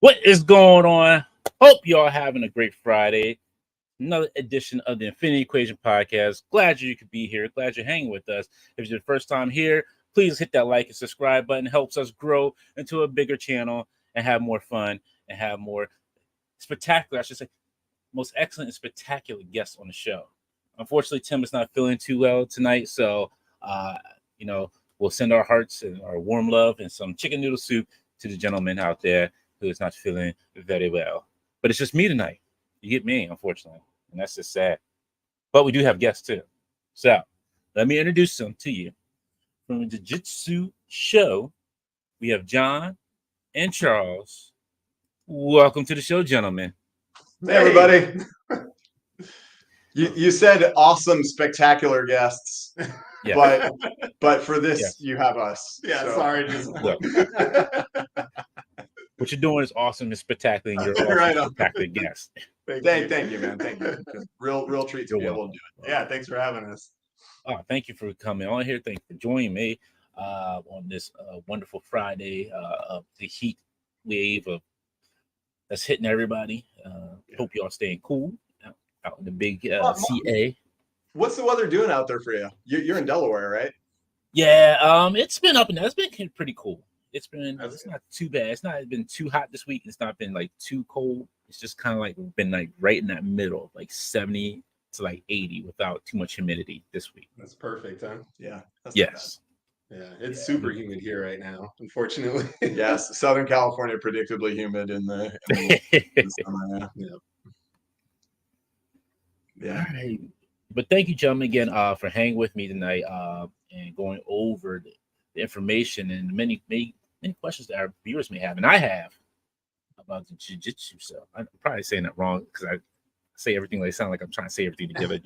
What is going on? Hope y'all having a great Friday. Another edition of the Infinity Equation podcast. Glad you could be here. Glad you're hanging with us. If it's your first time here, please hit that like and subscribe button. It helps us grow into a bigger channel and have more fun and have more spectacular, I should say, most excellent and spectacular guests on the show. Unfortunately, Tim is not feeling too well tonight, so uh, you know, we'll send our hearts and our warm love and some chicken noodle soup to the gentleman out there who is not feeling very well. But it's just me tonight. You get me, unfortunately, and that's just sad. But we do have guests too. So let me introduce them to you. From the Jitzooshow, we have John and Charles. Welcome to the show, gentlemen. Hey, everybody. You said awesome, spectacular guests, Yeah. but for this, you have us. Yeah, so. sorry. Look, what you're doing is awesome and spectacular, and you're awesome Right and on. spectacular guest. Thank you, man. Thank you. Real treat to You're be welcome. able to do Yeah, thanks for having us. Oh, thank you for coming on here. Thank you for joining me on this wonderful Friday of the heat wave that's hitting everybody. Hope y'all staying cool out in the big CA. What's the weather doing out there for you? You're in Delaware, right? Yeah, it's been up and down. It's been pretty cool. It's That's not too bad. It's not been too hot this week. It's not been like too cold. It's just kind of like been like right in that middle, like 70 to like 80 without too much humidity this week. That's perfect, huh? Yeah. That's not Yes. Yeah, it's super humid here right now, unfortunately. bad. Yes, Southern California predictably humid in the summer. Yeah. All right. But thank you, gentlemen, again for hanging with me tonight and going over the information and many questions that our viewers may have, and I have about the jiu-jitsu. So I'm probably saying that wrong because I say everything like sound like I'm trying to say everything together.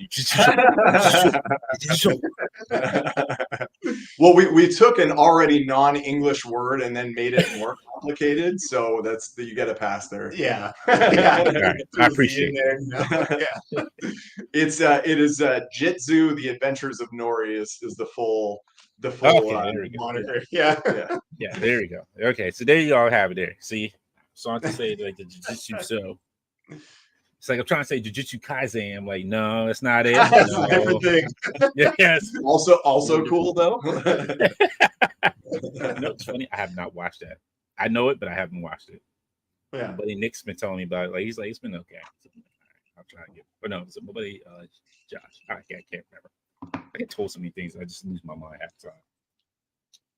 Well, we took an already non-English word and then made it more complicated, so you get a pass there. Yeah. All right. I appreciate it. Yeah. It is Jitzu: The Adventures of Nori is the full Okay, there we go. Moniker. Yeah. Yeah, there we go. Okay, so there you all have it there. See, so I want to say like the jiu-jitsu. So it's like I'm trying to say Jujutsu Kaisen. I'm like, no, it's not it. That's No. a different thing. Yes. Also cool though. No, it's funny. I have not watched that. I know it, but I haven't watched it. Yeah. My buddy Nick's been telling me about it. Like he's like, it's been okay. So, all right, I'll try to get. But no, so my buddy Josh. I can't remember. I get told so many things. I just lose my mind half the time.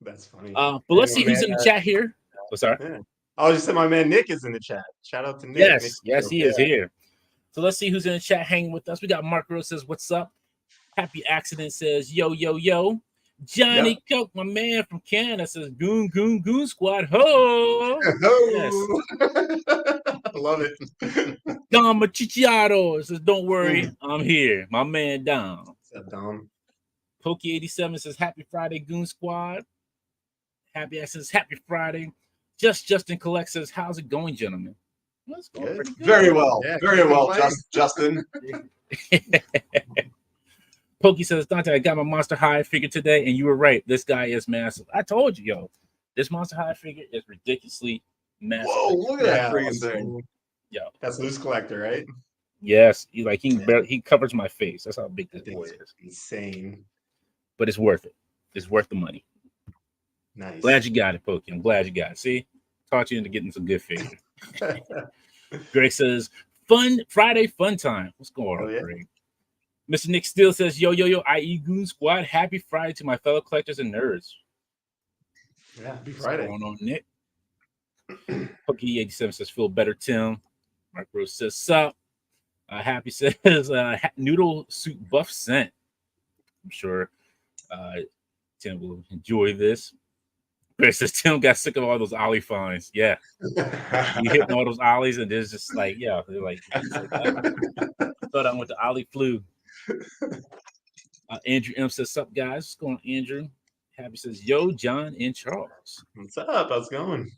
That's funny. But let's see who's in the chat here. Oh, sorry. Yeah. I was just saying my man Nick is in the chat. Shout out to Nick. Yes, he is here. So let's see who's in the chat hanging with us. We got Mark Rose says, "What's up?" Happy Accident says, "Yo, yo, yo." Johnny Coke, my man from Canada, says, "Goon, goon, goon squad, ho!" Yes. I love it. Dom Machichiato says, "Don't worry, I'm here." My man Dom. What's up, Dom? Pokey87 says, "Happy Friday, Goon Squad." Happy Accident says, "Happy Friday." Justin Collect says, "How's it going, gentlemen?" Well, it's going pretty good. Very well. Yeah, Very well, Justin. Pokey says, "Dante, I got my Monster High figure today, and you were right. This guy is massive. I told you, yo. This Monster High figure is ridiculously massive." Whoa, look at that freaking thing. Yo. That's Loose Collector, right? Yes, he covers my face. That's how big this boy is. Insane. But it's worth it. It's worth the money. Nice. Glad you got it, Pokey. I'm glad you got it. See, taught you into getting some good figures. Greg says, "Fun Friday, fun time." What's going on, Greg? Mr. Nick Steele says, "Yo, yo, yo, IE Goon Squad. Happy Friday to my fellow collectors and nerds." Yeah, happy Friday. What's going on, Nick? Pokey87 says, "Feel better, Tim." Mark Rose says, "Sup?" Happy says, "Noodle soup buff sent." I'm sure Tim will enjoy this. Greg says, "Tim got sick of all those ollie fines." Yeah. You hitting all those ollies, and there's just like, yeah, they're like, I thought I went to ollie flu. Andrew M says, "Sup, guys?" What's going on, Andrew? Happy says, "Yo, John and Charles." What's up? How's it going?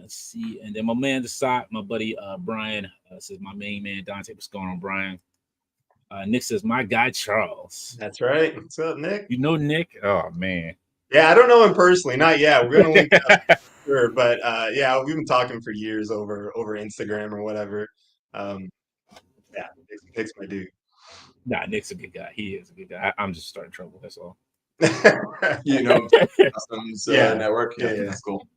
Let's see. And then my man, the side, my buddy Brian says, "My main man, Dante." What's going on, Brian? Nick says, "My guy, Charles." That's right. What's up, Nick? You know Nick? Oh, man. Yeah, I don't know him personally, not yet. We're gonna link up, sure, but yeah, we've been talking for years over Instagram or whatever. Yeah, Nick's my dude. Nah, Nick's a good guy. He is a good guy. I'm just starting trouble. That's all. Customs Yeah. network. Yeah, Yeah. that's cool.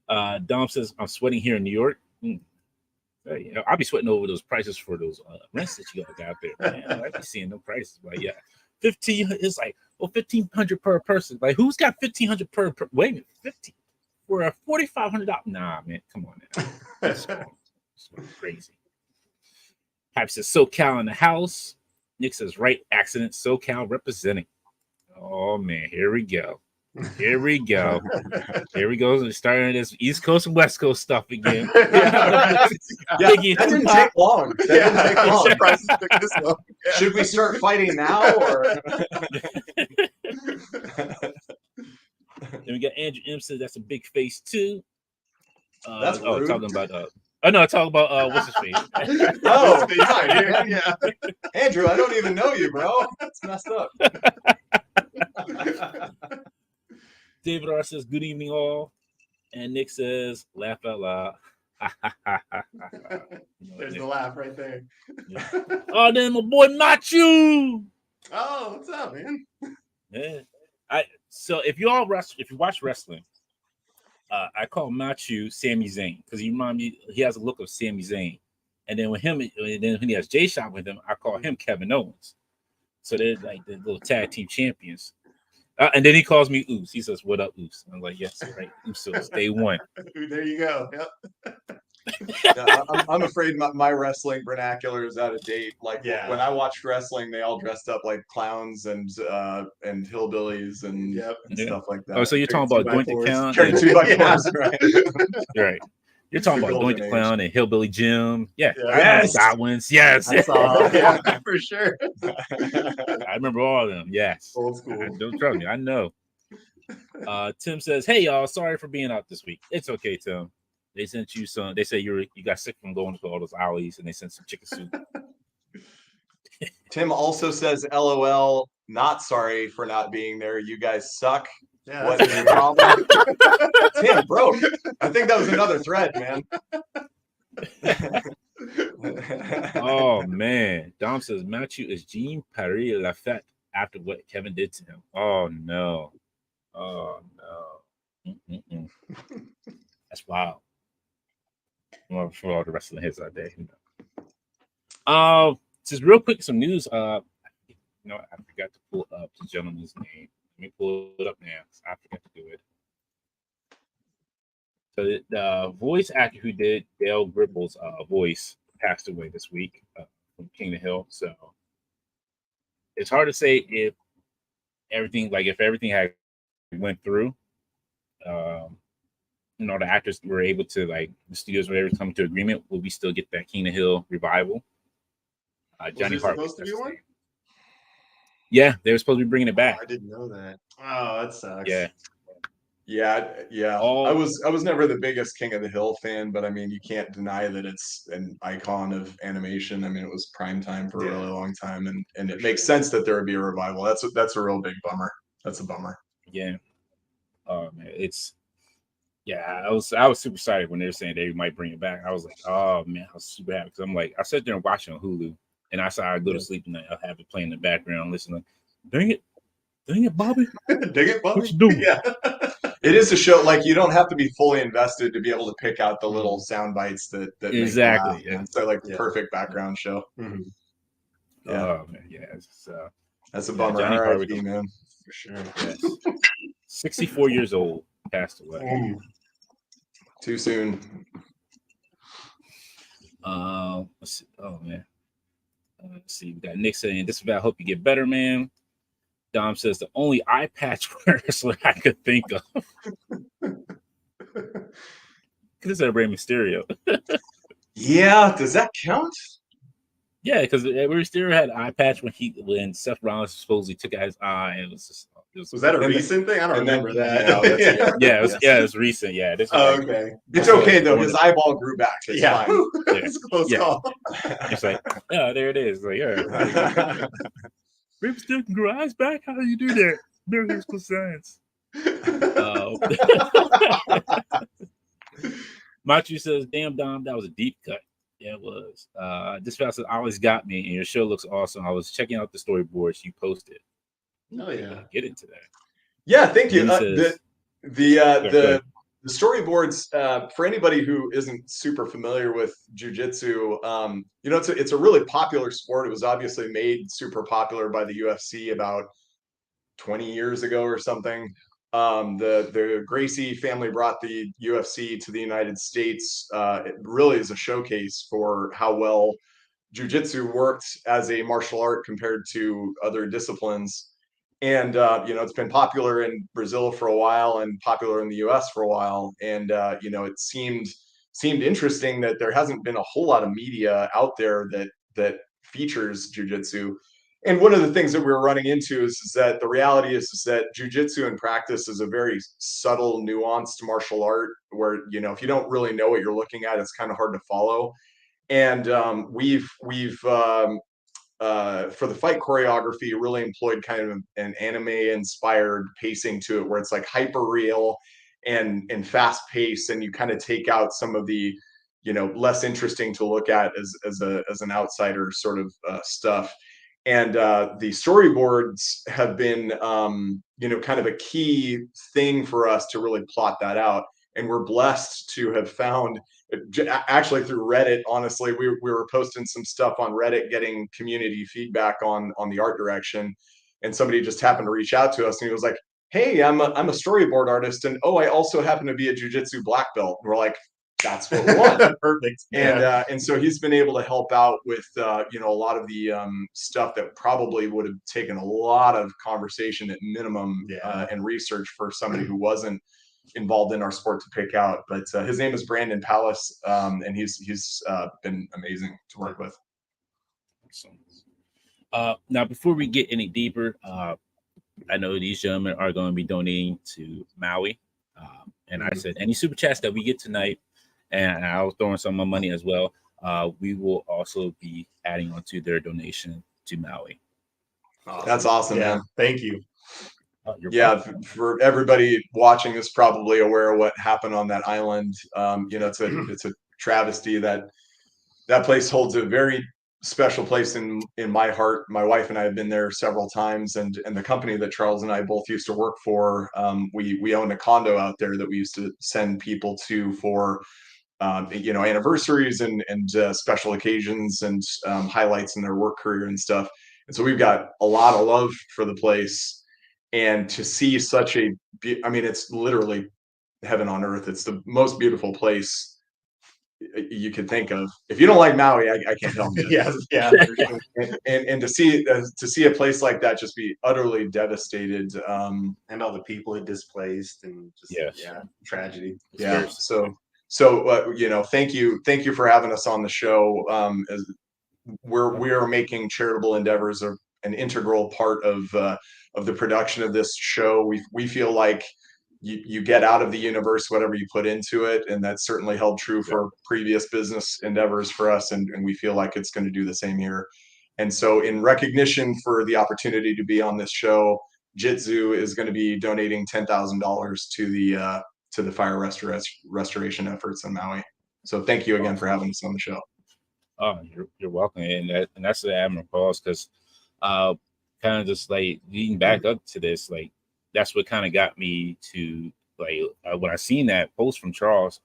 Dom says, I'm sweating here in New York. Yeah, I'll be sweating over those prices for those rents that you all got there. Man, I be seeing them prices. But yeah, 15. It's like, well, 1,500 per person. Like, who's got 1,500 per? Wait a minute, 50 for a $4,500. Nah, man, come on now. It's crazy. Pipe says SoCal in the house. Nick says right accident. SoCal representing. Oh man, here we go. Here we go. Here we go. Starting this East Coast and West Coast stuff again. That didn't take long. Should we start fighting now? Or? Then we got Andrew M says that's a big face too. That's rude. Talking about talking about what's his face? Oh, yeah. Andrew, I don't even know you, bro. That's messed up. David R says good evening all, and Nick says laugh out loud. There's the laugh right there. Yeah. Oh, then my boy Machu. Oh, what's up, man? Yeah. So if you watch wrestling, I call Machu Sami Zayn because he has a look of Sami Zayn, and then when he has Jay Shot with him, I call him Kevin Owens. So they're like the little tag team champions. And then he calls me Oos. He says, "What up, Oos?" I'm like, "Yes, right, Usos, day one." There you go. Yep. I'm afraid my wrestling vernacular is out of date. Like when I watched wrestling, they all dressed up like clowns and hillbillies and stuff like that. Oh, so you're talking about Doink the Clown? Carry 2x4s, right? Right. You're talking about Doink the Clown and Hillbilly Jim. Yeah. Yes. Godwins. Yes. Yeah, for sure. I remember all of them. Yes. Old school. Don't trust me. I know. Tim says, "Hey y'all, sorry for being out this week. It's okay, Tim. They sent you some. They said you got sick from going to all those alleys, and they sent some chicken soup." Tim also says, "LOL. Not sorry for not being there. You guys suck." Yeah, What's your problem? Tim, bro. I think that was another thread, man. Oh man, Dom says Matthew is Jean Paris Lafette after what Kevin did to him. Oh no. Oh no. Mm-mm-mm. That's wild. Well, for all the rest of the hits out there. Just real quick, some news. I forgot to pull up the gentleman's name. Let me pull it up now. I forgot to do it. So the voice actor who did Dale Gribble's voice passed away this week from King of the Hill. So it's hard to say if everything had went through. The actors were able to, like, the studios were able to come to agreement. Will we still get that King of the Hill revival? Johnny Hart supposed to be one? Yeah, they were supposed to be bringing it back. I didn't know that. Oh, that sucks. Yeah. I was never the biggest King of the Hill fan, but I mean, you can't deny that it's an icon of animation. I mean, it was prime time for a really long time, and it makes sense that there would be a revival. That's a real big bummer. That's a bummer. Yeah. Oh man, I was super excited when they were saying they might bring it back. I was like, oh man, I was super happy because I'm like, I sat there and watched it on Hulu, and I saw I go to sleep and I'll have it playing in the background, listening. Dang it, Bobby, dang it, Bobby. What you doing? Yeah. It is a show, like, you don't have to be fully invested to be able to pick out the little sound bites that exactly. Make you laugh. It's like the perfect background show. Mm-hmm. Yeah. Oh man, yeah. That's a bummer. Johnny Hart, man, for sure. Yes. 64 years old, passed away. Too soon. Let's see. Oh man. Let's see. We got Nick saying this about hope you get better, man. Dom says the only eye patch wrestler I could think of. This is Rey Mysterio. Yeah, does that count? Yeah, because Rey Mysterio had an eye patch when Seth Rollins supposedly took out his eye, and it was just. Was that a recent thing? I don't remember that. It was recent. Yeah, this was okay. It's okay though. His eyeball grew back. It's fine. It's close call. It's like, there it is. Like, Rey Mysterio can grow eyes back. How do you do that? Miracles science. Machu says, "Damn, Dom, that was a deep cut." Yeah, it was. This fast always got me, and your show looks awesome. I was checking out the storyboards you posted. Oh yeah, get into that. Yeah, thank you. Says, the storyboards, for anybody who isn't super familiar with jiu-jitsu, it's a really popular sport. It was obviously made super popular by the UFC about 20 years ago or something. The Gracie family brought the UFC to the United States. It really is a showcase for how well jiu-jitsu worked as a martial art compared to other disciplines. And it's been popular in Brazil for a while and popular in the US for a while. And it seemed interesting that there hasn't been a whole lot of media out there that features jiu-jitsu. And one of the things that we're running into is that the reality is that jiu-jitsu in practice is a very subtle, nuanced martial art where, if you don't really know what you're looking at, it's kind of hard to follow. And we've for the fight choreography really employed kind of an anime inspired pacing to it, where it's like hyper real and fast paced, and you kind of take out some of the less interesting to look at as an outsider sort of stuff. And the storyboards have been kind of a key thing for us to really plot that out. And we're blessed to have found, actually through Reddit, honestly, we were posting some stuff on Reddit, getting community feedback on the art direction, and somebody just happened to reach out to us, and he was like, "Hey, I'm a storyboard artist, and I also happen to be a jiu-jitsu black belt." And we're like, "That's what we want." Perfect. And so he's been able to help out with a lot of the stuff that probably would have taken a lot of conversation at minimum and research for somebody who wasn't involved in our sport to pick out. But his name is Brandon Palace, and he's been amazing to work with. Now, before we get any deeper, I know these gentlemen are going to be donating to Maui, and I said any super chats that we get tonight, and I was throwing some of my money as well. We will also be adding on to their donation to Maui. Awesome. That's awesome, man. Thank you. For everybody watching is probably aware of what happened on that island. It's a travesty. That place holds a very special place in my heart. My wife and I have been there several times, and the company that Charles and I both used to work for, we owned a condo out there that we used to send people to for anniversaries and special occasions and highlights in their work career and stuff. And so we've got a lot of love for the place. And to see such it's literally heaven on earth. It's the most beautiful place you could think of. If you don't like Maui, I can't help you. Yeah. And to see a place like that just be utterly devastated, and all the people it displaced, and just tragedy. Yeah. So thank you for having us on the show. As we are making charitable endeavors an integral part of the production of this show. We feel like you get out of the universe whatever you put into it, and that's certainly held true for previous business endeavors for us, and we feel like it's going to do the same here. And so in recognition for the opportunity to be on this show, Jitzu is going to be donating $10,000 to the fire restoration efforts in Maui. So thank you again for having us on the show. Oh, you're welcome, and that's the admirable cause, because kind of just like leading back up to this, like that's what kind of got me to like when I seen that post from Charles.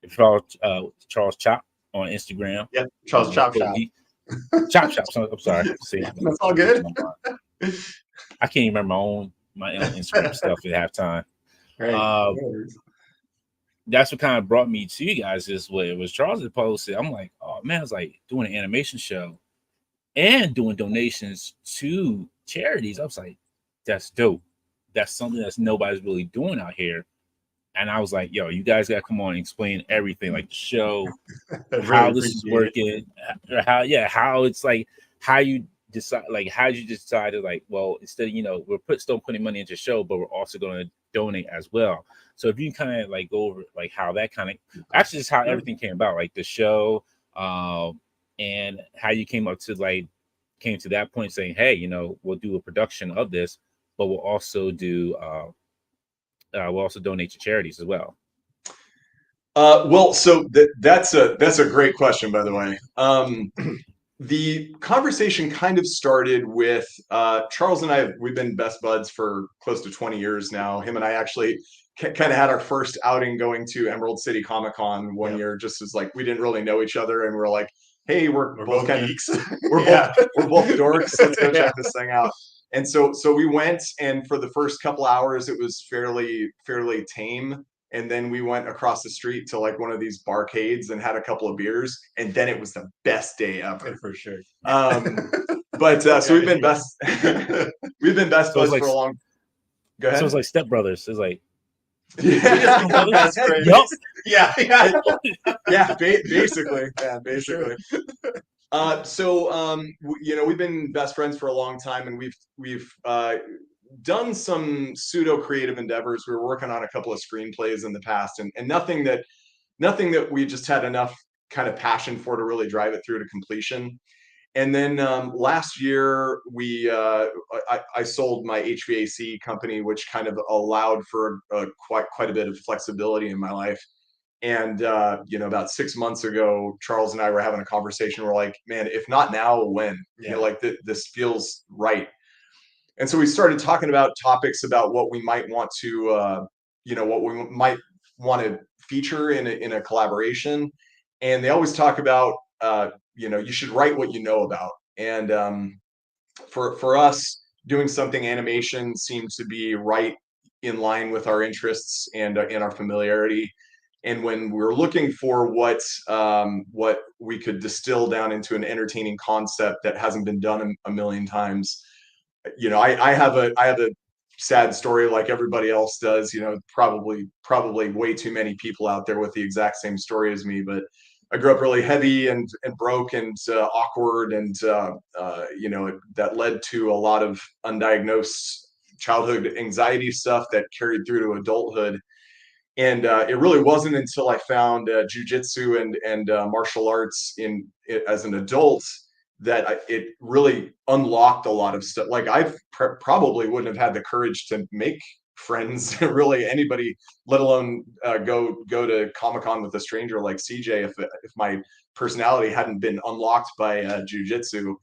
Charles Chop on Instagram. Yeah, Charles Chop. Chop. I'm sorry. See, that's all good. I can't even remember my own Instagram stuff at halftime. Right. That's what kind of brought me to you guys. Is what it was Charles that posted. I'm like, oh man, I was like doing an animation show and doing donations to charities. I was like, that's dope. That's something that's nobody's really doing out here. And I was like, yo, you guys got to come on and explain everything, like the show, how this is working, how it's like, how you decide, like, how you decided, like, well, instead of, we're still putting money into the show, but we're also going to donate as well. So if you kind of like go over like how that kind of actually just how everything came about, like the show, and how you came to that point saying, hey, we'll do a production of this. but we'll also donate to charities as well. Well, so that's a great question, by the way. The conversation kind of started with Charles and I. We've been best buds for close to 20 years now. Him and I actually kind of had our first outing going to Emerald City Comic Con one year, just as like we didn't really know each other, and we're like, hey, we're both kind geeks. we're both dorks. Let's go check this thing out. And so we went, and for the first couple hours, it was fairly tame. And then we went across the street to like one of these barcades and had a couple of beers, and then it was the best day ever. For sure. But so we've been best buds for a long. Go ahead. So it's like Step Brothers. It's like that's great. Yep. Basically. So we've been best friends for a long time, and we've done some pseudo creative endeavors. We were working on a couple of screenplays in the past, and nothing that we just had enough kind of passion for to really drive it through to completion. And then last year I sold my HVAC company, which kind of allowed for quite a bit of flexibility in my life. And about 6 months ago, Charles and I were having a conversation. We're like, man, if not now, when? This feels right. And so we started talking about topics about what we might want to, feature in a collaboration. And they always talk about, you should write what you know about. And for us, doing something animation seemed to be right in line with our interests and our familiarity. And when we were looking for what we could distill down into an entertaining concept that hasn't been done a million times, I have a sad story like everybody else does. Probably way too many people out there with the exact same story as me. But I grew up really heavy and broke and awkward, and that led to a lot of undiagnosed childhood anxiety stuff that carried through to adulthood. And it really wasn't until I found jujitsu and martial arts as an adult that it really unlocked a lot of stuff. Like I probably wouldn't have had the courage to make friends, really anybody, let alone go to Comic-Con with a stranger like CJ if my personality hadn't been unlocked by jujitsu.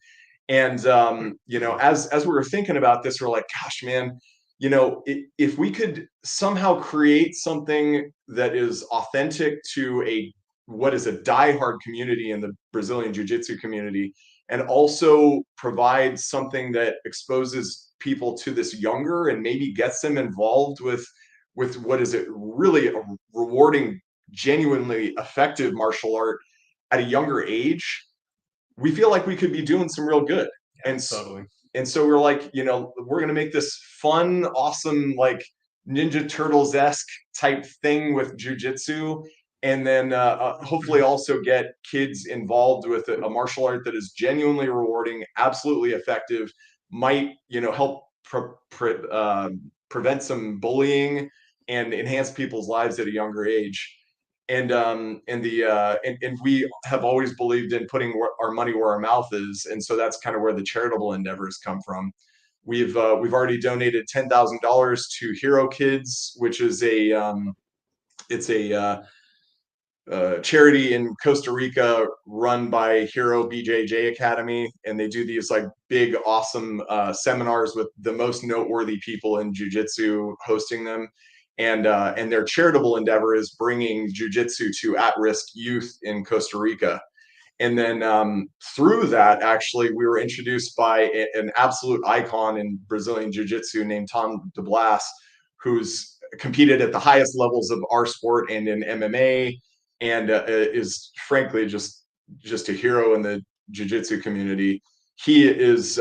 And as we were thinking about this, we're like, gosh, man, if we could somehow create something that is authentic to a diehard community in the Brazilian Jiu-Jitsu community, and also provide something that exposes people to this younger and maybe gets them involved with what is really a rewarding, genuinely effective martial art at a younger age, we feel like we could be doing some real good. Totally. And so we're like, we're going to make this fun, awesome, like Ninja Turtles-esque type thing with jujitsu. And then hopefully also get kids involved with a martial art that is genuinely rewarding, absolutely effective, might, help prevent some bullying and enhance people's lives at a younger age. And we have always believed in putting our money where our mouth is, and so that's kind of where the charitable endeavors come from. We've already donated $10,000 to Hero Kids, which is it's a charity in Costa Rica run by Hero BJJ Academy, and they do these like big, awesome seminars with the most noteworthy people in jiu-jitsu hosting them. And their charitable endeavor is bringing jiu-jitsu to at-risk youth in Costa Rica. And then through that, actually, we were introduced by an absolute icon in Brazilian jiu-jitsu named Tom DeBlas, who's competed at the highest levels of our sport and in MMA, and is frankly just a hero in the jiu-jitsu community. He is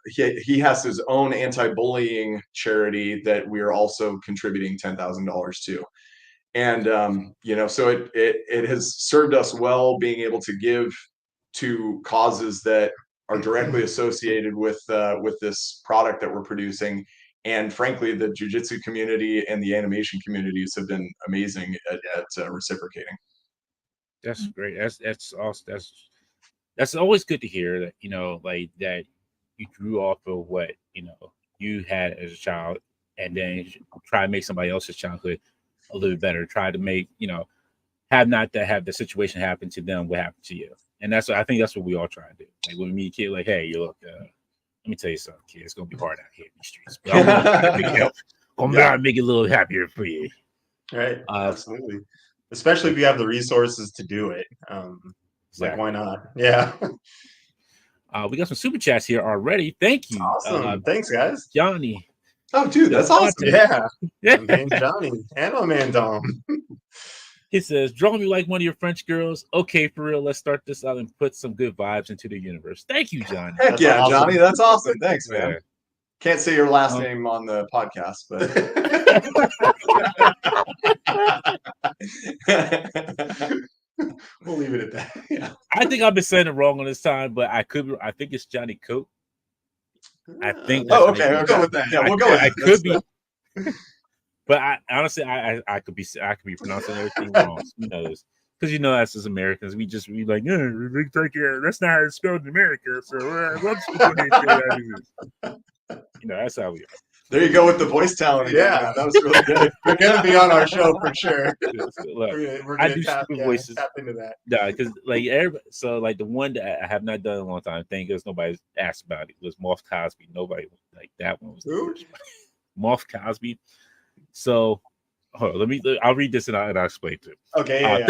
he has his own anti-bullying charity that we are also contributing $10,000 to. And so it has served us well, being able to give to causes that are directly associated with this product that we're producing. And frankly, the jiu-jitsu community and the animation communities have been amazing at reciprocating. That's great. That's awesome. That's always good to hear that, like that you drew off of what, you had as a child, and then try to make somebody else's childhood a little bit better. Try to make, have not that have the situation happen to them what happened to you. And I think that's what we all try to do. Like when we meet a kid, like, hey, you look, let me tell you something, kid. It's gonna be hard out here in these streets. But I'm gonna try to make it help. I'm gonna make it a little happier for you. Right. Absolutely. Especially if you have the resources to do it. Like, why not? Yeah. We got some super chats here already. Thank you. Awesome. Thanks, guys. Johnny. Oh, dude, that's awesome. Yeah. My man Johnny and my man Dom. He says, draw me like one of your French girls. Okay, for real, let's start this out and put some good vibes into the universe. Thank you, Johnny. Heck that's yeah, awesome. Johnny. That's awesome. Thanks, man. Yeah. Can't say your last name on the podcast, but we'll leave it at that. Yeah. I think I've been saying it wrong on this time, but I think it's Johnny Coke. I think. Oh, okay. We'll go with that. Yeah, we'll go with that. I could be. But I honestly, I could be pronouncing everything wrong. Who knows? Because us as Americans, we like, that's not how it's spelled in America. So that's how we are. There you go with the voice talent. Yeah, that was really good. You're gonna be on our show for sure. Look, we're gonna tap into that. Yeah, because like the one that I have not done in a long time. Thank goodness nobody's asked about it. Was Moff Cosby. Nobody like that one was the worst. Moff Cosby. So, I'll read this and I'll explain it. Okay.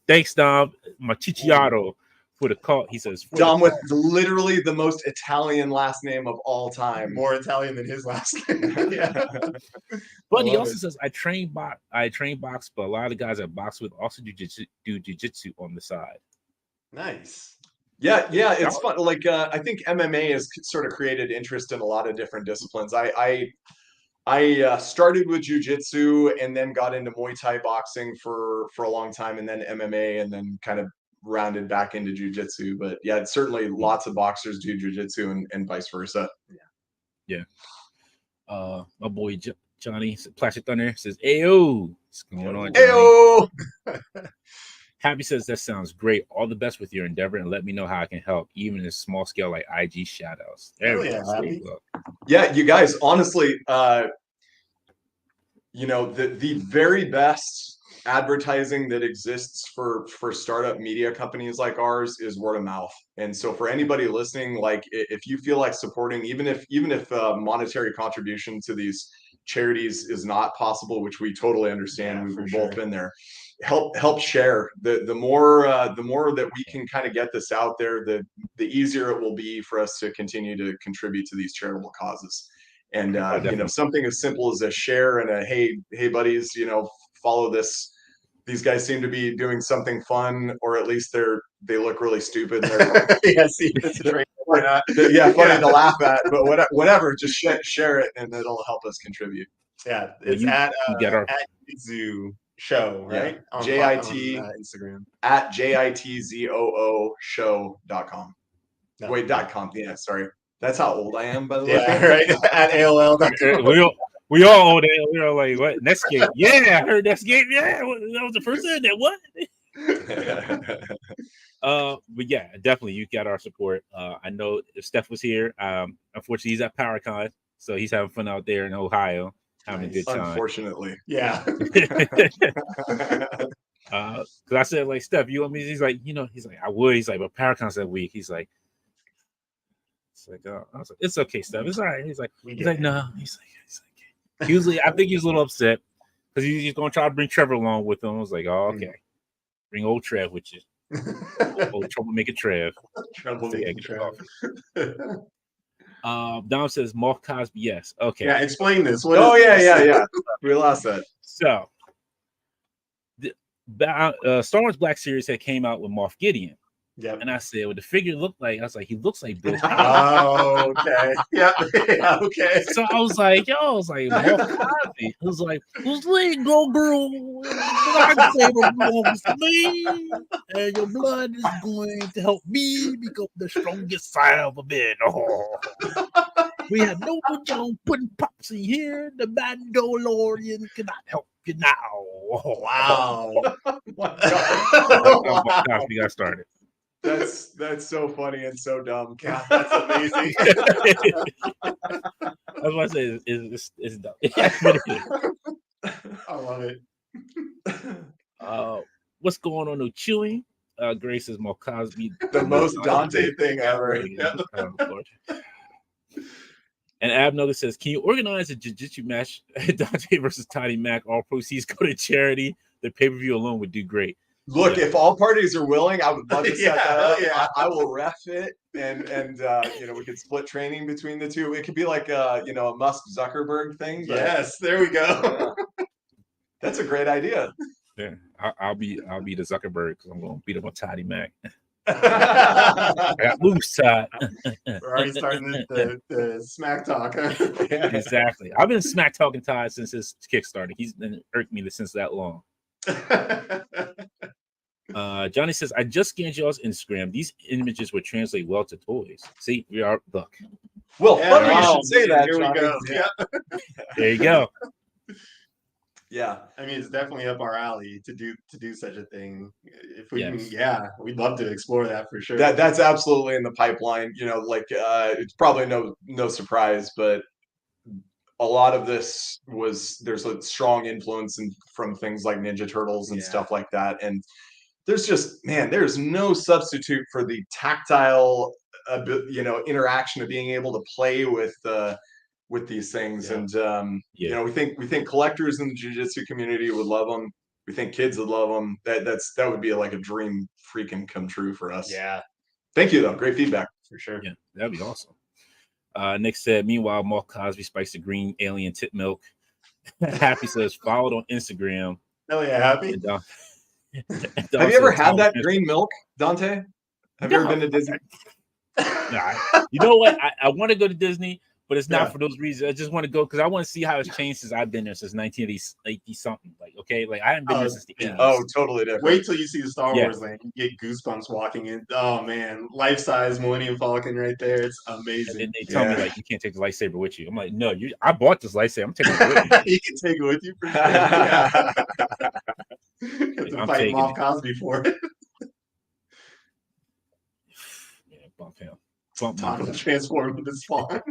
Thanks, Dom Machichiaro for the call. He says, Dom with literally the most Italian last name of all time. More Italian than his last name. Yeah. But he also says, I train box, but a lot of the guys I box with also do jiu-jitsu on the side. Nice. Yeah, it's fun. Like I think MMA has sort of created interest in a lot of different disciplines. I started with jiu-jitsu and then got into Muay Thai boxing for a long time, and then MMA, and then kind of rounded back into jiu-jitsu. But yeah, certainly lots of boxers do jiu-jitsu and vice versa. Yeah. My boy Johnny Plastic Thunder says, "Ayo, what's going on, Johnny?" Ayo. Happy says that sounds great. All the best with your endeavor, and let me know how I can help, even in a small scale like IG shoutouts. There we go. Yeah, you guys, honestly, the very best advertising that exists for startup media companies like ours is word of mouth. And so for anybody listening, like if you feel like supporting, even if monetary contribution to these charities is not possible, which we totally understand, we've both been there. Help share. The more that we can kind of get this out there, the easier it will be for us to continue to contribute to these charitable causes. And something as simple as a share and a hey buddies, follow this. These guys seem to be doing something fun, or at least they look really stupid. Yeah, see, it's a train. Funny to laugh at, but whatever. Just share it, and it'll help us contribute. Yeah, it's at Jitzooshow, right? Yeah. JIT on Instagram at JITZOOshow.com. No. Wait, .com. Yeah, sorry. That's how old I am, by the way. Yeah, right. At AOL.com. We all old. We are like, what? Netscape. Yeah, I heard Netscape. Yeah, that was the first thing that what? But yeah, definitely you got our support. I know if Steph was here, unfortunately he's at PowerCon, so he's having fun out there in Ohio, having a good time. Unfortunately, yeah. Because I said, like, Steph, you want me? He's like, I would. He's like, but PowerCon's that week. He's like, I was like, it's okay, Steph. It's all right. He's like, no. He's like, usually, I think he's a little upset because he's going to try to bring Trevor along with him. I was like, oh, okay. Bring old Trev with you. Old troublemaker Trev. Troublemaker Trev. Dom says, Moff Cosby, yes. Okay. Yeah, explain this. Yeah. We lost that. So, Star Wars Black Series had came out with Moff Gideon. Yep. And I said, what the figure looked like, I was like, he looks like Bill. Oh, okay. Yeah, okay. So I was like, Moff Cosby. I was like, who's leg go, girl? Lightsaber belongs to me, and your blood is going to help me become the strongest son of a man. Oh. We have no John putting Popsy here. The Mandalorian cannot help you now. Oh. Wow. Moff Cosby got started. That's so funny and so dumb. God, that's amazing. I was about to say it's dumb. Yeah, but it is. I love it. What's going on? No chewing. Grace says more Cosby. The most Dante thing ever. Lord. And Abnoga says, can you organize a jiu-jitsu match? Dante versus Tiny Mac. All proceeds go to charity. The pay-per-view alone would do great. Look, if all parties are willing, I would love to set that up. Yeah. I will ref it, and we could split training between the two. It could be like a Musk Zuckerberg thing. But, yes, there we go. That's a great idea. Yeah, I'll be the Zuckerberg because I'm gonna beat up on Tiny Mac. I got loose side. We're already starting the smack talk. Yeah, exactly. I've been smack talking Todd since his Kickstarter. He's been irked me since that long. Johnny says, I just scanned y'all's Instagram. These images would translate well to toys. See, we are look. Well, funny you should say that. Here we go. Yeah. There you go. Yeah, I mean, it's definitely up our alley to do such a thing. If we can, we'd love to explore that for sure. That's absolutely in the pipeline. It's probably no surprise, but a lot of this there's a strong influence from things like Ninja Turtles and stuff like that, and there's no substitute for the tactile, interaction of being able to play with these things. And we think collectors in the jiu-jitsu community would love them. We think kids would love them. That would be like a dream freaking come true for us. Yeah. Thank you though. Great feedback. For sure. Yeah, that'd be awesome. Nick said, meanwhile, Mark Cosby spikes the green alien tip milk. Happy says, followed on Instagram. Hell yeah, Happy. And, have you ever had that green milk, Dante? Have you ever been to Disney? Nah, you know what? I want to go to Disney, but it's not for those reasons. I just want to go because I want to see how it's changed since I've been there since 1980 something. Like, okay, like I haven't been there since the 80s. Oh, totally different. Wait till you see the Star Wars land. You get goosebumps walking in. Oh man, life-size Millennium Falcon right there. It's amazing. And they tell me like you can't take the lightsaber with you. I'm like, no, I bought this lightsaber. I'm taking it with me. You can take it with you for sure. Yeah. You have to fight Moff Cosby for it. Yeah, bump him. Time to transform into Spawn.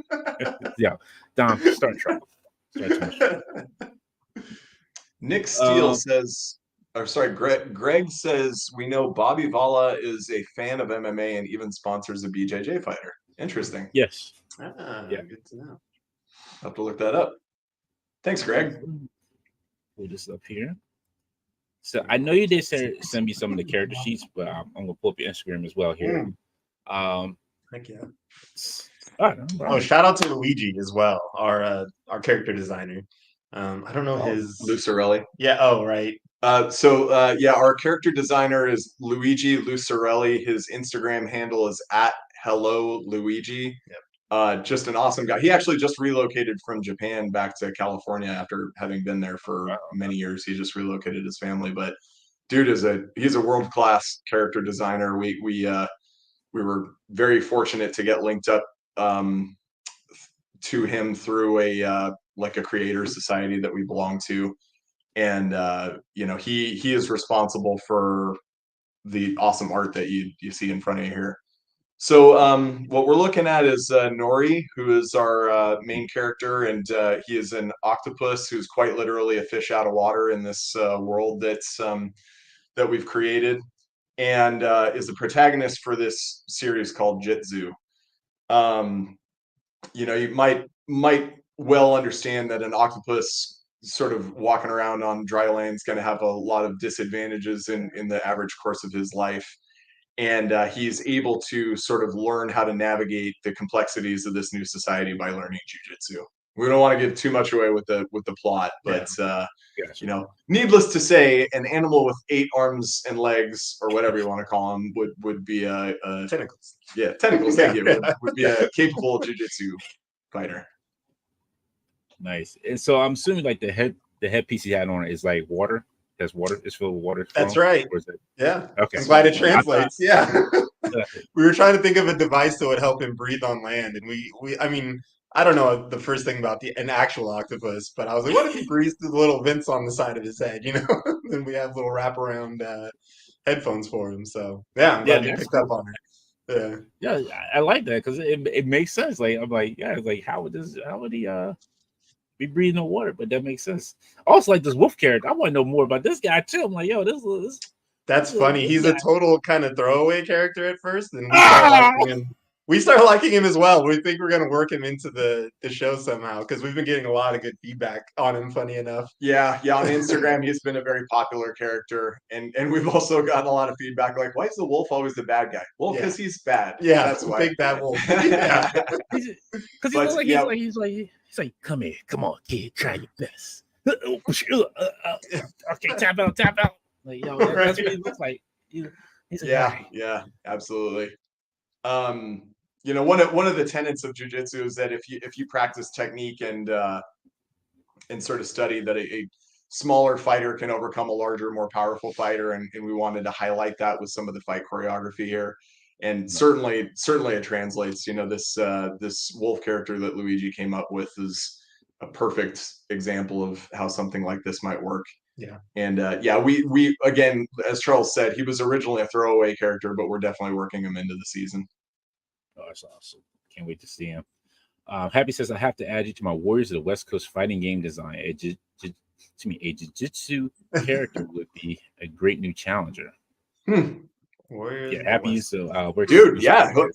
Yeah, Dom, start trouble. Nick Steele says, Greg says, we know Bobby Vala is a fan of MMA and even sponsors a BJJ fighter. Interesting. Yes. Good to know. I'll have to look that up. Thanks, Greg. Pull this up here. So I know you did send me some of the character sheets, but I'm gonna pull up your Instagram as well here. Heck yeah. Right. Shout out to Luigi as well, our character designer. I don't know his Lucarelli. Yeah. Oh, right. Our character designer is Luigi Lucarelli. His Instagram handle is @HelloLuigi. Yep. Just an awesome guy. He actually just relocated from Japan back to California after having been there for many years. He just relocated his family, but dude he's a world-class character designer. We were very fortunate to get linked up to him through a creator society that we belong to, and he is responsible for the awesome art that you see in front of you here. So what we're looking at is Nori, who is our main character, and he is an octopus who's quite literally a fish out of water in this world that we've created, and is the protagonist for this series called Jitzooshow. You might well understand that an octopus sort of walking around on dry land is going to have a lot of disadvantages in the average course of his life. And he's able to sort of learn how to navigate the complexities of this new society by learning jiu-jitsu. We don't want to give too much away with the plot, but needless to say, an animal with 8 arms and legs, or whatever you want to call them, would be a tentacles. Yeah, tentacles. Thank you. Would be a capable jiu-jitsu fighter. Nice. And so I'm assuming like the headpiece he had on is like water. Has water. It's filled with water. That's right. Or is it? Yeah. Okay. I'm glad it translates. Yeah. We were trying to think of a device that would help him breathe on land, and I mean, I don't know the first thing about an actual octopus, but I was like, what if he breathes through the little vents on the side of his head, Then we have little wraparound headphones for him. So yeah, I'm glad you picked up on it. Yeah, I like that because it makes sense. Like I'm like, yeah, it's like how would he be breathing no water? But that makes sense. Also, like this wolf character, I want to know more about this guy too. I'm like, yo, That's funny. He's guy. a total kind of throwaway character at first, and we start Ah! liking him. We start liking him as well. We think we're gonna work him into the show somehow because we've been getting a lot of good feedback on him. Funny enough, yeah. On Instagram, he's been a very popular character, and we've also gotten a lot of feedback like, why is the wolf always the bad guy? Well, because he's bad. Yeah, that's why. Big bad wolf. Yeah, Because he's like, come here, come on, kid, try your best. Okay, tap out. Like, yo, that's what he looks like. He's yeah, absolutely. One of the tenets of jiu-jitsu is that if you practice technique and sort of study that a smaller fighter can overcome a larger, more powerful fighter, and we wanted to highlight that with some of the fight choreography here. And certainly it translates. This wolf character that Luigi came up with is a perfect example of how something like this might work. Yeah. And we again, as Charles said, he was originally a throwaway character, but we're definitely working him into the season. Oh, that's awesome. Can't wait to see him. Happy says, I have to add you to my Warriors of the West Coast fighting game design. A jiu-jitsu character would be a great new challenger. Warriors. Yeah, happy. So, dude,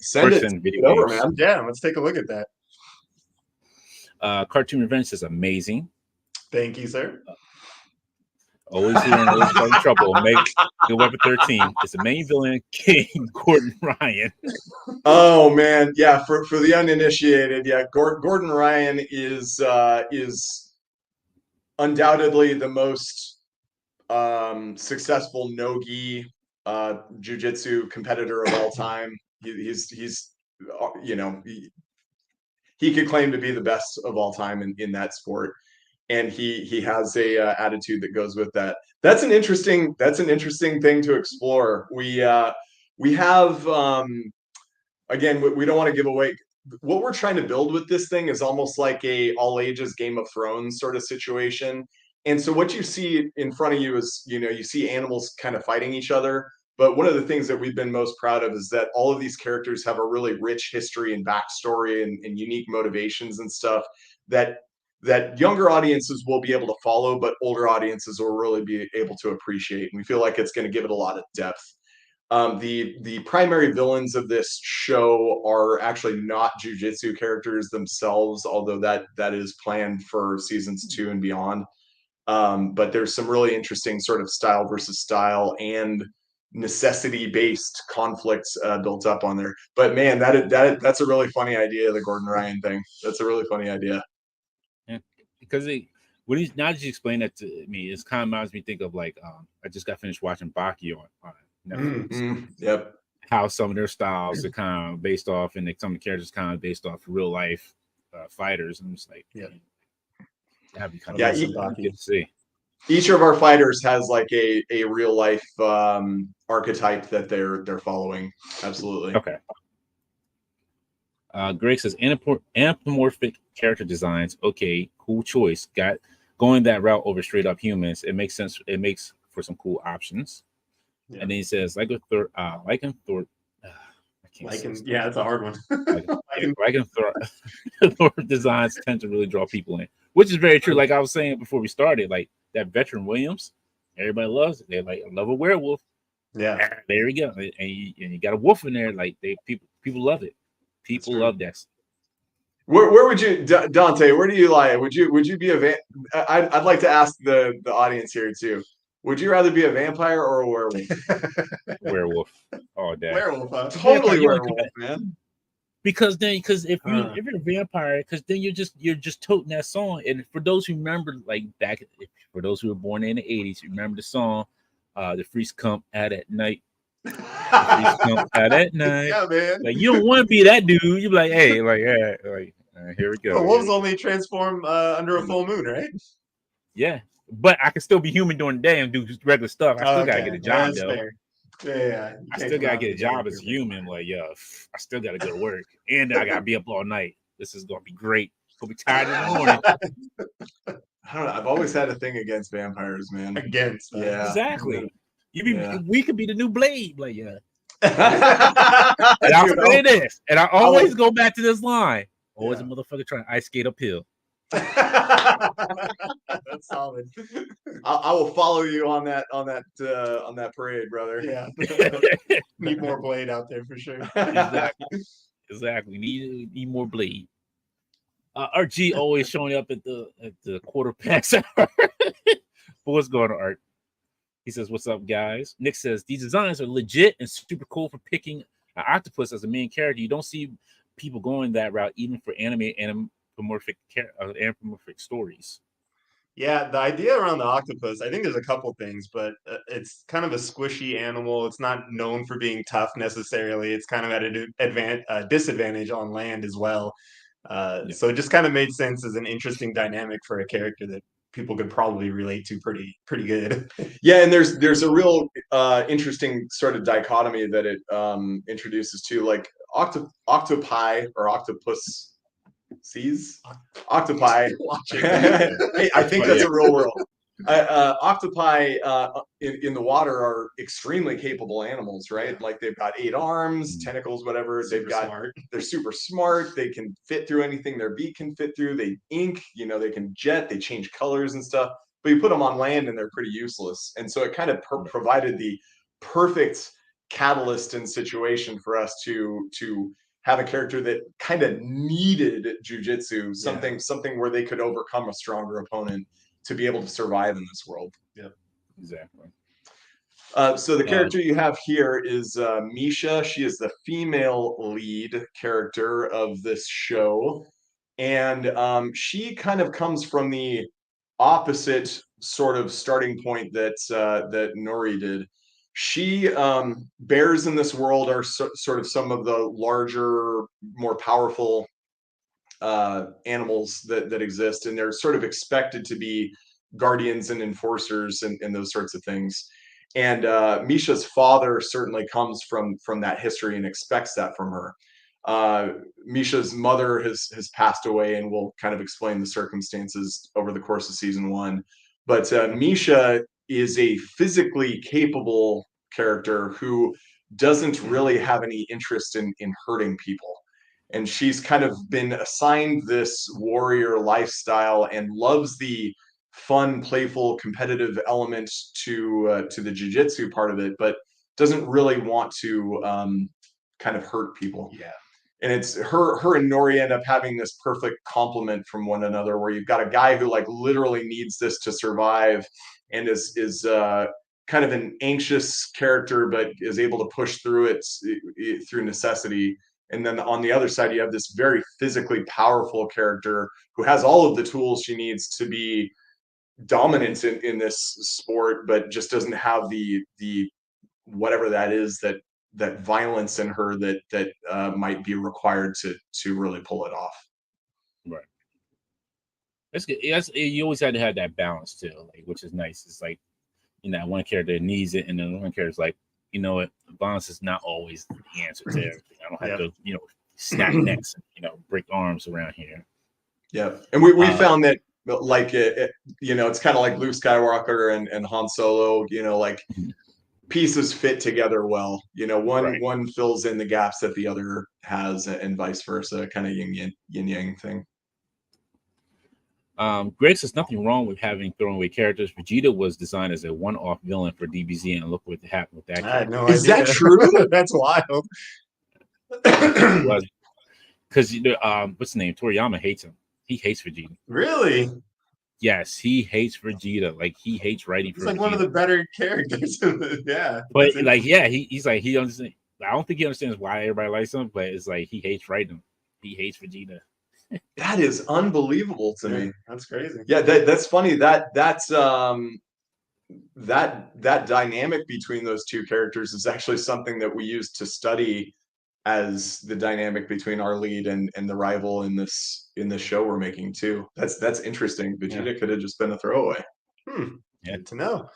send it over, man. Yeah, let's take a look at that. Cartoon Revenge says, amazing. Thank you, sir. Always here and always causing trouble. Make the Weapon 13. It's the main villain, King Gordon Ryan. Oh man, yeah. For the uninitiated, yeah, Gordon Ryan is undoubtedly the most successful no-gi jiu-jitsu competitor of all time. He's he could claim to be the best of all time in that sport. And he has a attitude that goes with that. That's an interesting thing to explore. We have again, we don't want to give away what we're trying to build with this thing is almost like a all ages Game of Thrones sort of situation. And so what you see in front of you is, you see animals kind of fighting each other. But one of the things that we've been most proud of is that all of these characters have a really rich history and backstory and unique motivations and stuff that younger audiences will be able to follow, but older audiences will really be able to appreciate. And we feel like it's going to give it a lot of depth. The primary villains of this show are actually not jiu-jitsu characters themselves, although that is planned for seasons 2 and beyond. But there's some really interesting sort of style versus style and necessity-based conflicts built up on there. But man, that's a really funny idea, the Gordon Ryan thing. That's a really funny idea. Yeah, because now that you explain that to me, it kind of reminds me think of like I just got finished watching Baki on Netflix. Yep. How some of their styles are kind of based off, and some of the characters kind of based off real life fighters. And I'm just like, that'd be kind of good to see. Each of our fighters has like a real life archetype that they're following. Absolutely. Okay. Greg says anthropomorphic character designs. Okay, cool choice. Going that route over straight up humans. It makes sense. It makes for some cool options. Yeah. And then he says it's a hard one. Lycanthrope designs tend to really draw people in, which is very true. Like I was saying before we started, like that veteran Williams, everybody loves it. They love a werewolf. Yeah, there we go. And you got a wolf in there. Like people love it. People love that. Where would you, Dante? Where do you lie? Would you be a I'd like to ask the audience here too. Would you rather be a vampire or a werewolf? Werewolf all day. Werewolf, huh? Totally werewolf, man. Because if you're a vampire, because then you're just toting that song. And for those who remember, like for those who were born in the 80s, you remember the song, "The Freaks Come Out at Night." The Freaks come out at night. Yeah, man. Like you don't want to be that dude. You be like, hey, here we go. Well, wolves only transform under a full moon, right? Yeah. But I can still be human during the day and do regular stuff. I still gotta get a job, though. Fair. Yeah. I still gotta get a job as a human. Like, I still gotta go to work, and I gotta be up all night. This is gonna be great. Gonna be tired in the morning. I don't know. I've always had a thing against vampires, man. Exactly. We could be the new Blade. Like, And I'll say this, and I always go back to this line. Always a motherfucker trying to ice skate uphill. That's solid. I will follow you on that parade, brother. Yeah. Need more blade out there for sure. Exactly. Need more blade. RG always showing up at the quarter past hour. But what's going on, Art? He says, "What's up, guys?" Nick says, "These designs are legit and super cool for picking an octopus as a main character. You don't see people going that route, even for anthropomorphic stories." Yeah, the idea around the octopus, I think there's a couple things, but it's kind of a squishy animal. It's not known for being tough necessarily. It's kind of at a disadvantage on land as well. So it just kind of made sense as an interesting dynamic for a character that people could probably relate to pretty good. Yeah, and there's a real interesting sort of dichotomy that it introduces to, like octopi or octopus. Octopi. I think that's a real world. Octopi in the water are extremely capable animals, right? Like they've got 8 arms, tentacles, whatever. They're super smart. They can fit through anything their beak can fit through. They ink, they can jet, they change colors and stuff. But you put them on land and they're pretty useless. And so it kind of provided the perfect catalyst and situation for us to have a character that kind of needed jujitsu, something where they could overcome a stronger opponent to be able to survive in this world. Yeah, exactly. So the character you have here is Misha. She is the female lead character of this show. And she kind of comes from the opposite sort of starting point that Nori did. She bears in this world are sort of some of the larger, more powerful animals that exist, and they're sort of expected to be guardians and enforcers and those sorts of things. And Misha's father certainly comes from that history and expects that from her. Misha's mother has passed away, and we'll kind of explain the circumstances over the course of season 1. But Misha is a physically capable character who doesn't really have any interest in hurting people. And she's kind of been assigned this warrior lifestyle and loves the fun, playful, competitive element to the jiu-jitsu part of it, but doesn't really want to kind of hurt people. Yeah. And it's her and Nori end up having this perfect complement from one another, where you've got a guy who like literally needs this to survive and is kind of an anxious character, but is able to push through it through necessity. And then on the other side, you have this very physically powerful character who has all of the tools she needs to be dominant in this sport, but just doesn't have the whatever that is, that violence in her that might be required to really pull it off. Right. That's good. You always had to have that balance too, like, which is nice. It's like, one character needs it, and then one character's like, you know what, violence is not always the answer to everything. I don't have to, snap necks and break arms around here. Yeah, and we found that like it's kind of like Luke Skywalker and Han Solo. Like pieces fit together well. One fills in the gaps that the other has, and vice versa. Kind of yin yang thing. Greg says nothing wrong with having throwaway characters. Vegeta was designed as a one-off villain for DBZ, and look what happened with that. I had no idea. Is that true? That's wild. Because what's the name? Toriyama hates him. He hates Vegeta. Really? Yes, he hates Vegeta. Like, he hates writing. He's like Vegeta. One of the better characters. Yeah, but like, he's like, he understands. I don't think he understands why everybody likes him, but it's like he hates writing him. He hates Vegeta. That is unbelievable to me. That's crazy. Yeah, that's funny. That's that dynamic between those two characters is actually something that we use to study as the dynamic between our lead and the rival in this show we're making too. That's interesting. Vegeta could have just been a throwaway. Good to know.